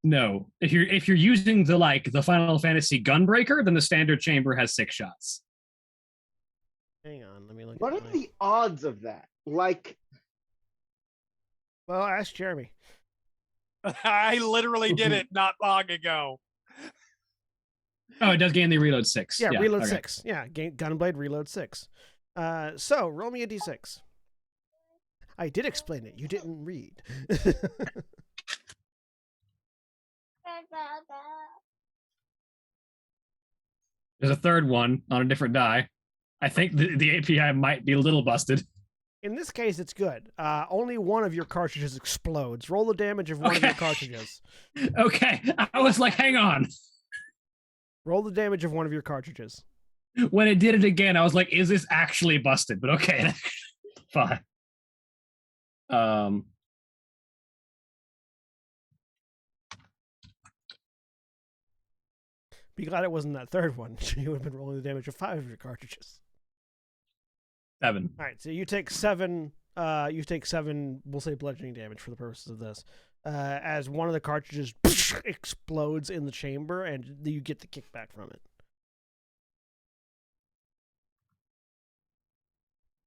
No, if you're using the Final Fantasy Gunbreaker, then the standard chamber has 6 shots. Hang on, let me look. What at are the odds of that? Like, Well, ask Jeremy. I literally did it not long ago. Oh, it does gain the reload 6. Yeah, reload okay. 6. Yeah, Gunblade reload 6. So roll me a d6. I did explain it. You didn't read. There's a third one on a different die. I think the API might be a little busted. In this case, it's good. Only one of your cartridges explodes. Roll the damage of one of your cartridges. Okay, I was like, hang on. Roll the damage of one of your cartridges. When it did it again, I was like, is this actually busted? But okay, fine. Be glad it wasn't that third one. You would have been rolling the damage of 5 of your cartridges. 7. All right, so you take 7. You take 7. We'll say bludgeoning damage for the purposes of this. As one of the cartridges explodes in the chamber, and you get the kickback from it.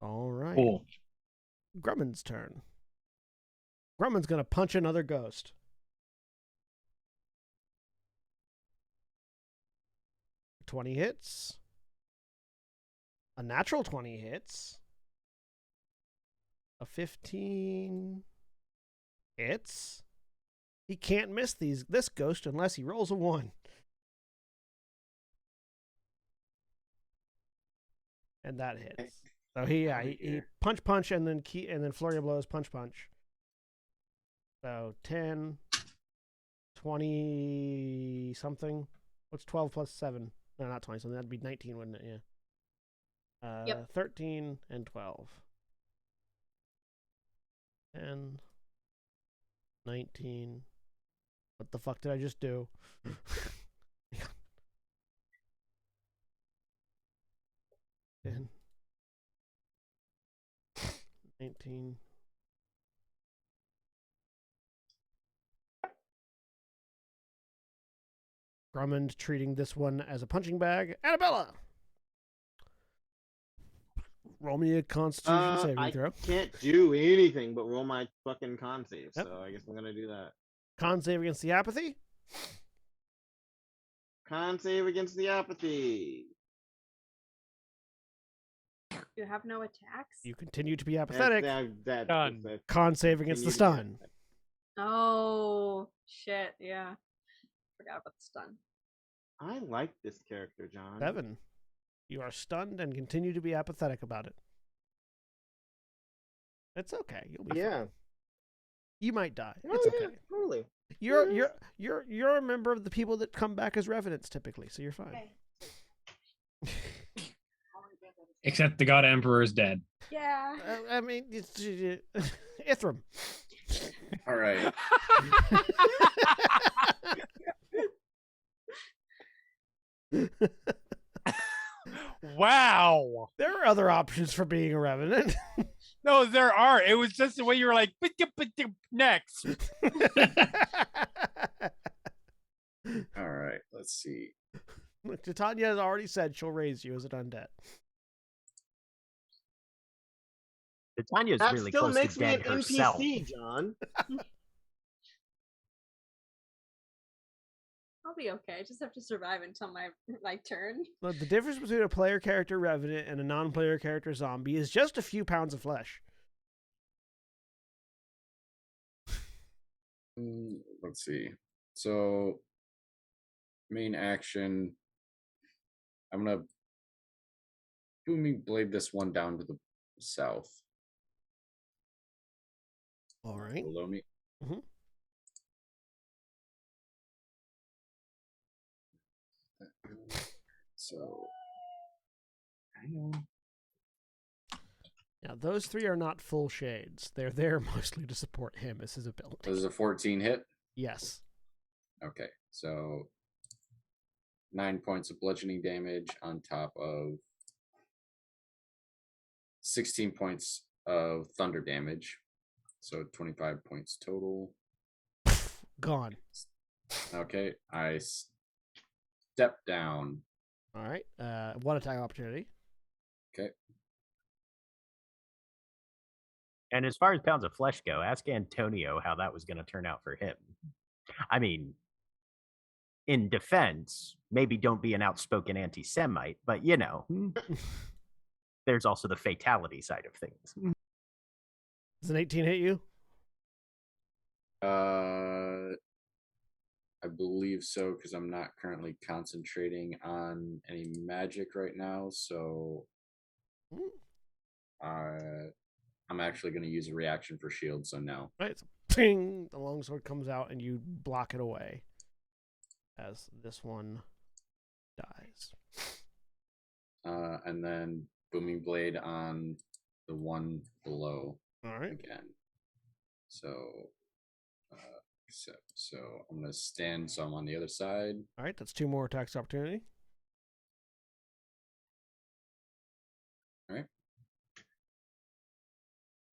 All right. Cool. Grumman's turn. Grumman's gonna punch another ghost. $20 hits. A natural 20 hits. A 15 hits. He can't miss this ghost unless he rolls a 1. And that hits. So he punch and then flurry of blows, punch. So 10, 20 something. What's 12 plus 7? No, not 20 something. That'd be 19, wouldn't it? Yeah. Yep. 13 and 12. 10, 19. What the fuck did I just do? 10, 19. Drummond treating this one as a punching bag. Annabella! Roll me a Constitution saving throw. I can't do anything but roll my fucking con save, Yep. so I guess I'm gonna do that. Con save against the apathy. Con save against the apathy. You have no attacks? You continue to be apathetic. Done. Con save against the stun. Oh, shit, yeah. Forgot about the stun. I like this character, John. 7. You are stunned and continue to be apathetic about it. It's okay. You'll be fine. You might die. It's okay. Totally. You're a member of the people that come back as revenants typically, so you're fine. Okay. Except the God Emperor is dead. Yeah. I mean, it's Ithram. All right. Wow. There are other options for being a revenant. No, there are. It was just the way you were like, next. All right. Let's see. Look, Titania has already said she'll raise you as an undead. Tanya's That really still close makes to me dead an herself. NPC, John. I'll be okay. I just have to survive until my turn. Look, the difference between a player character revenant and a non-player character zombie is just a few pounds of flesh. Let's see. So, main action. I'm gonna booming blade this one down to the south. All right. Below me. Mhm. So, hang on. Now, those 3 are not full shades. They're there mostly to support him as his ability. This is a 14 hit. Yes. Okay, so 9 points of bludgeoning damage on top of 16 points of thunder damage. So 25 points total. Gone. Okay, I step down. All right. One attack opportunity. Okay. And as far as pounds of flesh go, ask Antonio how that was going to turn out for him. I mean, in defense, maybe don't be an outspoken anti-Semite, but you know, there's also the fatality side of things. Does an 18 hit you? I believe so, because I'm not currently concentrating on any magic right now, so I'm actually going to use a reaction for shield, so no. Right, so ping, the longsword comes out and you block it away as this one dies. And then booming blade on the one below. All right. Again. So I'm going to stand, so I'm on the other side. All right, that's 2 more attacks opportunity. All right.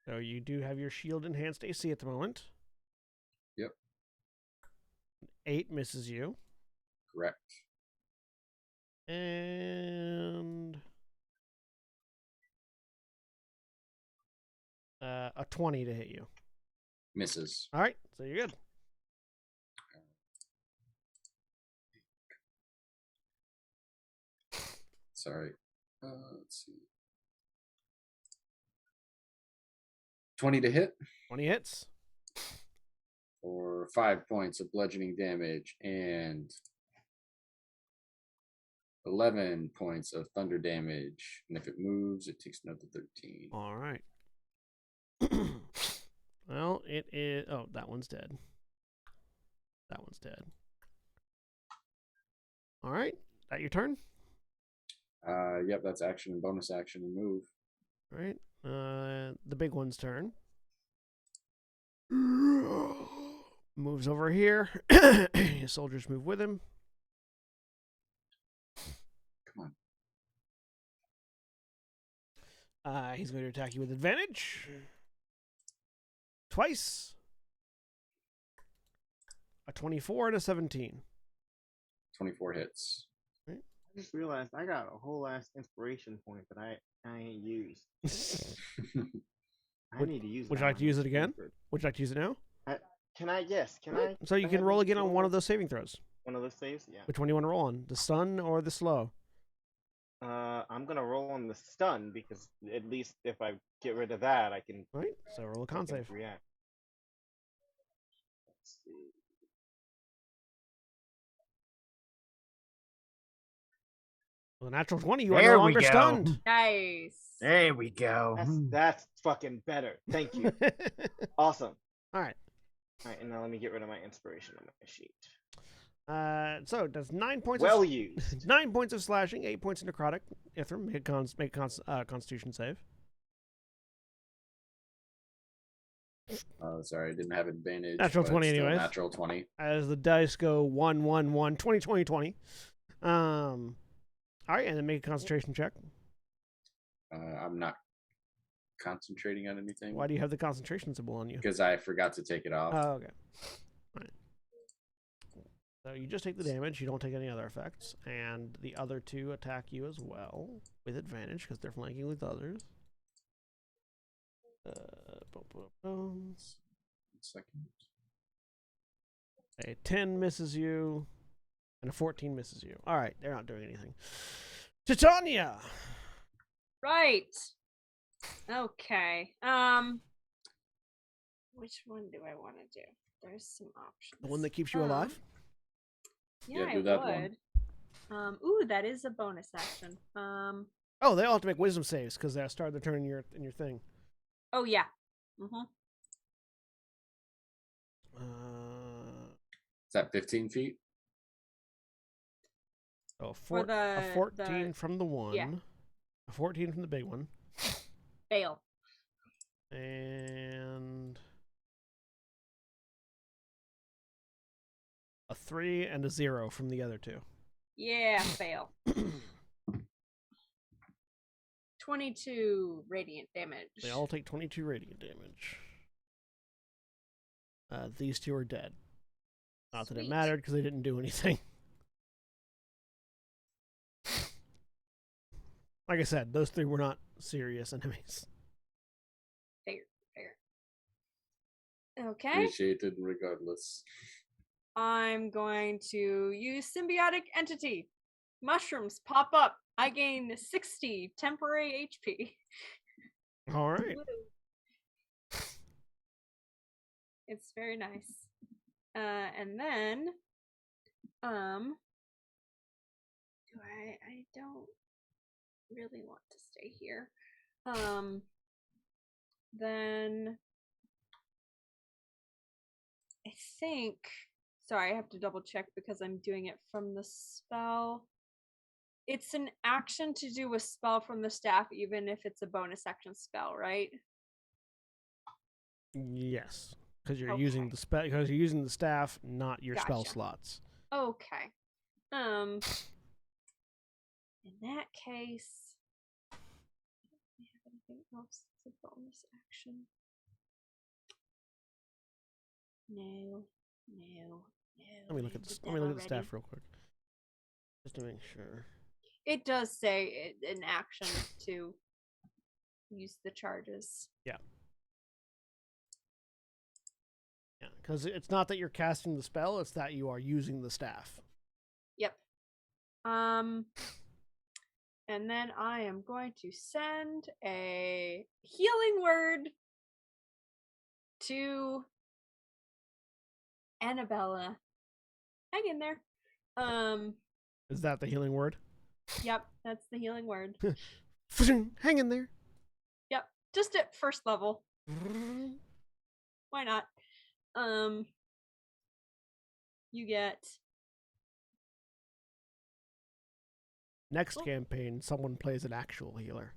So you do have your shield enhanced AC at the moment. Yep. 8 misses you. Correct. And a 20 to hit you. Misses. All right, so you're good. Sorry. Let's see. 20 to hit. 20 hits. For 5 points of bludgeoning damage and 11 points of thunder damage. And if it moves, it takes another 13. All right. Well, it is... Oh, that one's dead. That one's dead. All right. That your turn? Yep, that's action and bonus action and move. All right. The big one's turn. Moves over here. His soldiers move with him. Come on. He's going to attack you with advantage. Twice. A 24 and a 17. 24 hits. I just realized I got a whole ass inspiration point that I ain't used. I need to use. Would you like to use it again? Would you like to use it now? Can I? Yes. Can I? So you can roll again on one of those saving throws. One of those saves? Yeah. Which one do you want to roll on? The stun or the slow? I'm gonna roll on the stun because at least if I get rid of that, I can. All right. So roll a con save. React. Let's see. Well, natural 20. You are no longer stunned. Nice. There we go. That's fucking better. Thank you. Awesome. All right. All right, and now let me get rid of my inspiration on my sheet. So it does 9 points. Well used. 9 points of slashing, 8 points of necrotic. Ithram, make a Constitution save. Sorry, I didn't have advantage. Natural but 20 still anyways. Natural 20. As the dice go 1, 1, 1, 20, 20, 20. All right, and then make a concentration check. I'm not concentrating on anything. Why do you have the concentration symbol on you? Because I forgot to take it off. Oh, okay. All right. So you just take the damage. You don't take any other effects. And the other two attack you as well with advantage because they're flanking with others. One second. A 10 misses you, and a 14 misses you. All right, they're not doing anything. Titania! Right. Okay. Which one do I want to do? There's some options. The one that keeps you alive? Yeah, do I that would. Ooh, that is a bonus action. Oh, they all have to make wisdom saves because they start the turn in your thing. Oh yeah. Mm-hmm. Is that 15 feet? Oh, a 14 from the one. Yeah. A 14 from the big one. Fail. And a 3 and a 0 from the other two. Yeah, fail. 22 radiant damage. They all take 22 radiant damage. These two are dead. Not that it Sweet. mattered because they didn't do anything. Like I said, those three were not serious enemies. Fair. Okay. Appreciated regardless. I'm going to use symbiotic entity. Mushrooms pop up. I gain 60 temporary HP. All right. It's very nice. And then, I don't really want to stay here. Then I think. Sorry, I have to double check because I'm doing it from the spell. It's an action to do a spell from the staff, even if it's a bonus action spell, right? Yes, because you're using the staff, not your spell Gotcha. slots. Okay. In that case, I don't have anything else as a bonus action. No. Let me look at the staff real quick, just to make sure. It does say an action to use the charges. Yeah, because it's not that you're casting the spell; it's that you are using the staff. Yep. And then I am going to send a healing word to Annabella. Hang in there. Is that the healing word? Yep, that's the healing word. Hang in there. Yep, just at first level. Why not? You get Next campaign, someone plays an actual healer.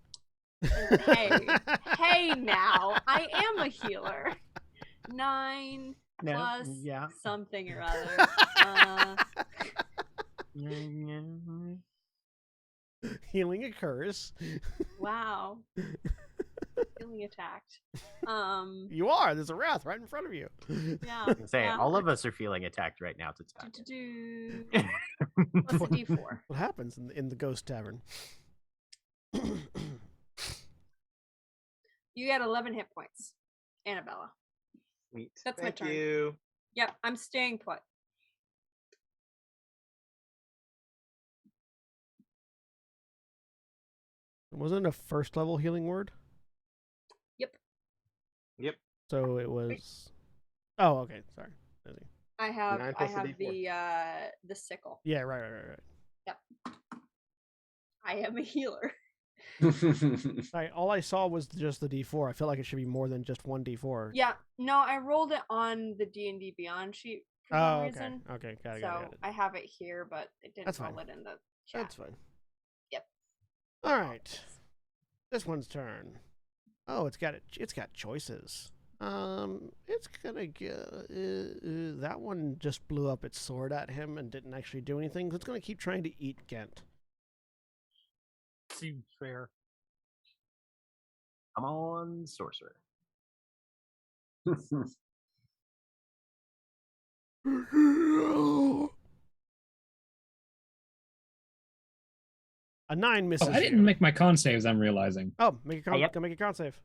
hey now, I am a healer. 9 plus something or other. Healing occurs. Wow. Feeling attacked. You are. There's a wrath right in front of you. Yeah. I can say all of us are feeling attacked right now. What's the D4? What happens in the ghost tavern? You get 11 hit points, Annabella. Sweet. That's Thank my turn. you. Yep, I'm staying put. Wasn't it a first level healing word? Yep. So it was. Oh, okay. Sorry. I have 9 plus a the sickle. Yeah. Right. Yep. I am a healer. All I saw was just the D4. I feel like it should be more than just one D4. Yeah. No, I rolled it on the D&D Beyond sheet for some reason. Okay. Got it. I have it here, but it didn't roll it in the chat. That's fine. Yep. All right. This one's turn. Oh, it's got choices. It's gonna get that one just blew up its sword at him and didn't actually do anything. It's gonna keep trying to eat Gent. Seems fair. Come on, sorcerer. A 9 misses. I didn't make my con saves. I'm realizing. Oh, make a con save.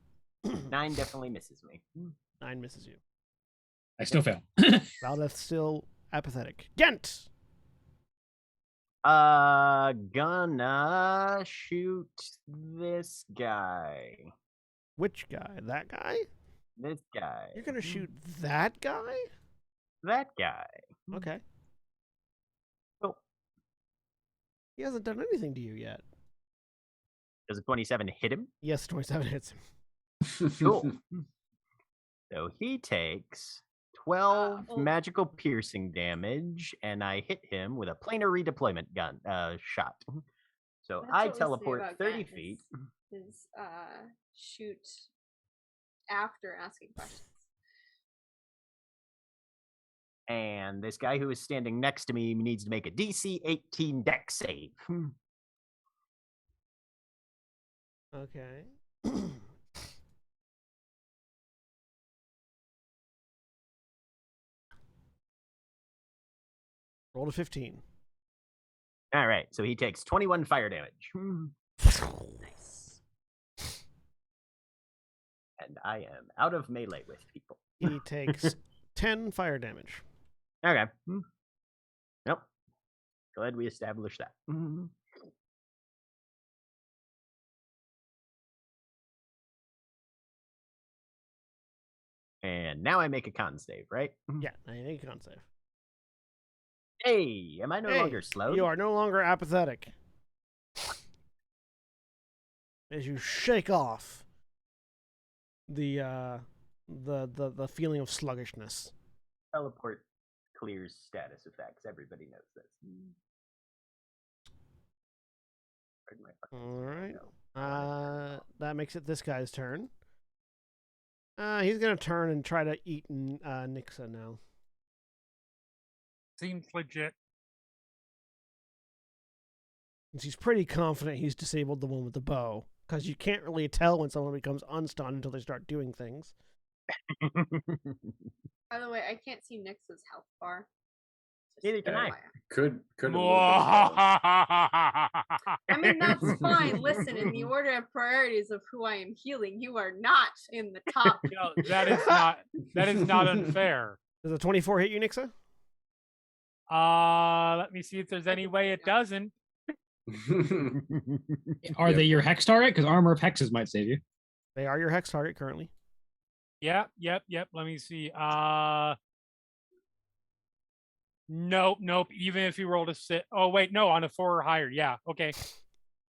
9 definitely misses me. 9 misses you. I still fail. Valdeth's still apathetic. Gent. Gonna shoot this guy. Which guy? That guy? This guy. You're gonna shoot that guy? That guy. Okay. Cool. He hasn't done anything to you yet. Does a 27 hit him? Yes, 27 hits him. Cool. So he takes 12 magical piercing damage, and I hit him with a planar redeployment gun shot. So That's I what we say teleport about 30 Grant feet. Is shoot after asking questions. And this guy who is standing next to me needs to make a DC 18 dex save. Okay. Roll to 15. All right, so he takes 21 fire damage. Nice. And I am out of melee with people. He takes 10 fire damage. Okay. Nope. Glad we established that. And now I make a con save, right? Yeah, now you make a con save. Hey, am I no longer slowed? You are no longer apathetic. As you shake off the feeling of sluggishness. Teleport clears status effects. Everybody knows this. All right. That makes it this guy's turn. He's gonna turn and try to eat Nixa now. Seems legit. He's pretty confident he's disabled the one with the bow, because you can't really tell when someone becomes unstunned until they start doing things. By the way, I can't see Nyx's health bar. Neither can I. Could I mean, that's fine. Listen, in the order of priorities of who I am healing, you are not in the top. No, that is not unfair. Does a 24 hit you, Nixa? Let me see if there's any way it doesn't. Are they your hex target? Because armor of hexes might save you. They are your hex target currently. Yep. Let me see. Nope. Even if you rolled a 6. Oh wait, no, on a 4 or higher. Yeah, okay.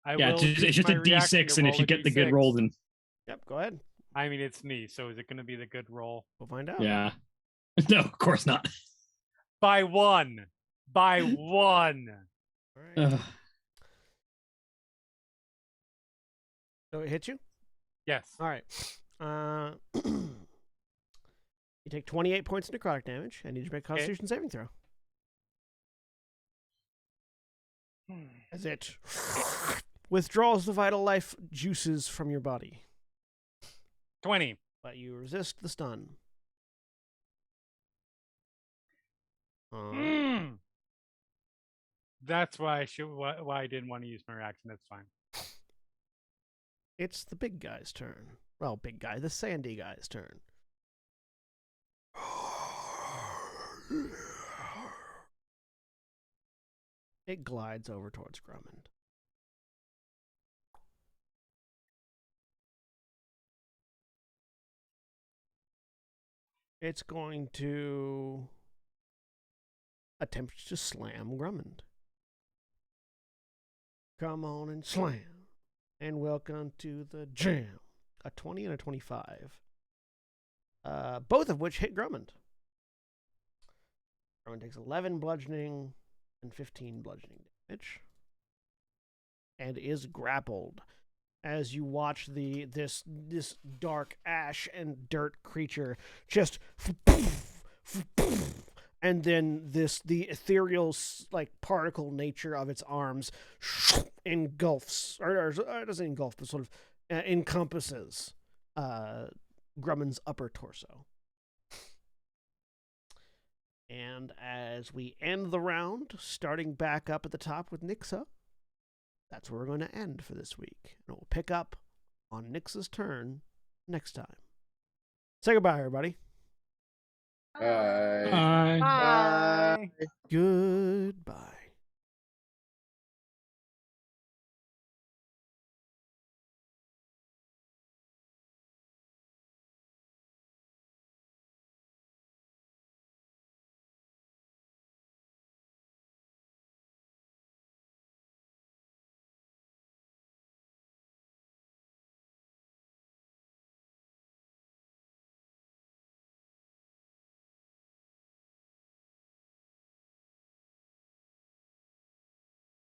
It's just a D6, and if you get the good roll, then Yep, go ahead. I mean, it's me, so is it going to be the good roll? We'll find out. yeah. No, of course not. By 1. All right. So it hits you? Yes. All right. You take 28 points of necrotic damage, and you need to make a Constitution saving throw. As it withdraws the vital life juices from your body. 20. But you resist the stun. That's why I didn't want to use my reaction. That's fine. It's the big guy's turn. Well, big guy, the sandy guy's turn. It glides over towards Grummond. It's going to attempt to slam Grummond. Come on and slam. And welcome to the jam. A 20 and a 25. Both of which hit Grummond. Grummond takes 11 bludgeoning and 15 bludgeoning damage. And is grappled. As you watch this dark ash and dirt creature just and then the ethereal particle nature of its arms engulfs or it doesn't engulf but sort of encompasses Grummond's upper torso. And as we end the round, starting back up at the top with Nixa, that's where we're going to end for this week. And we'll pick up on Nix's turn next time. Say goodbye, everybody. Bye. Bye. Bye. Goodbye.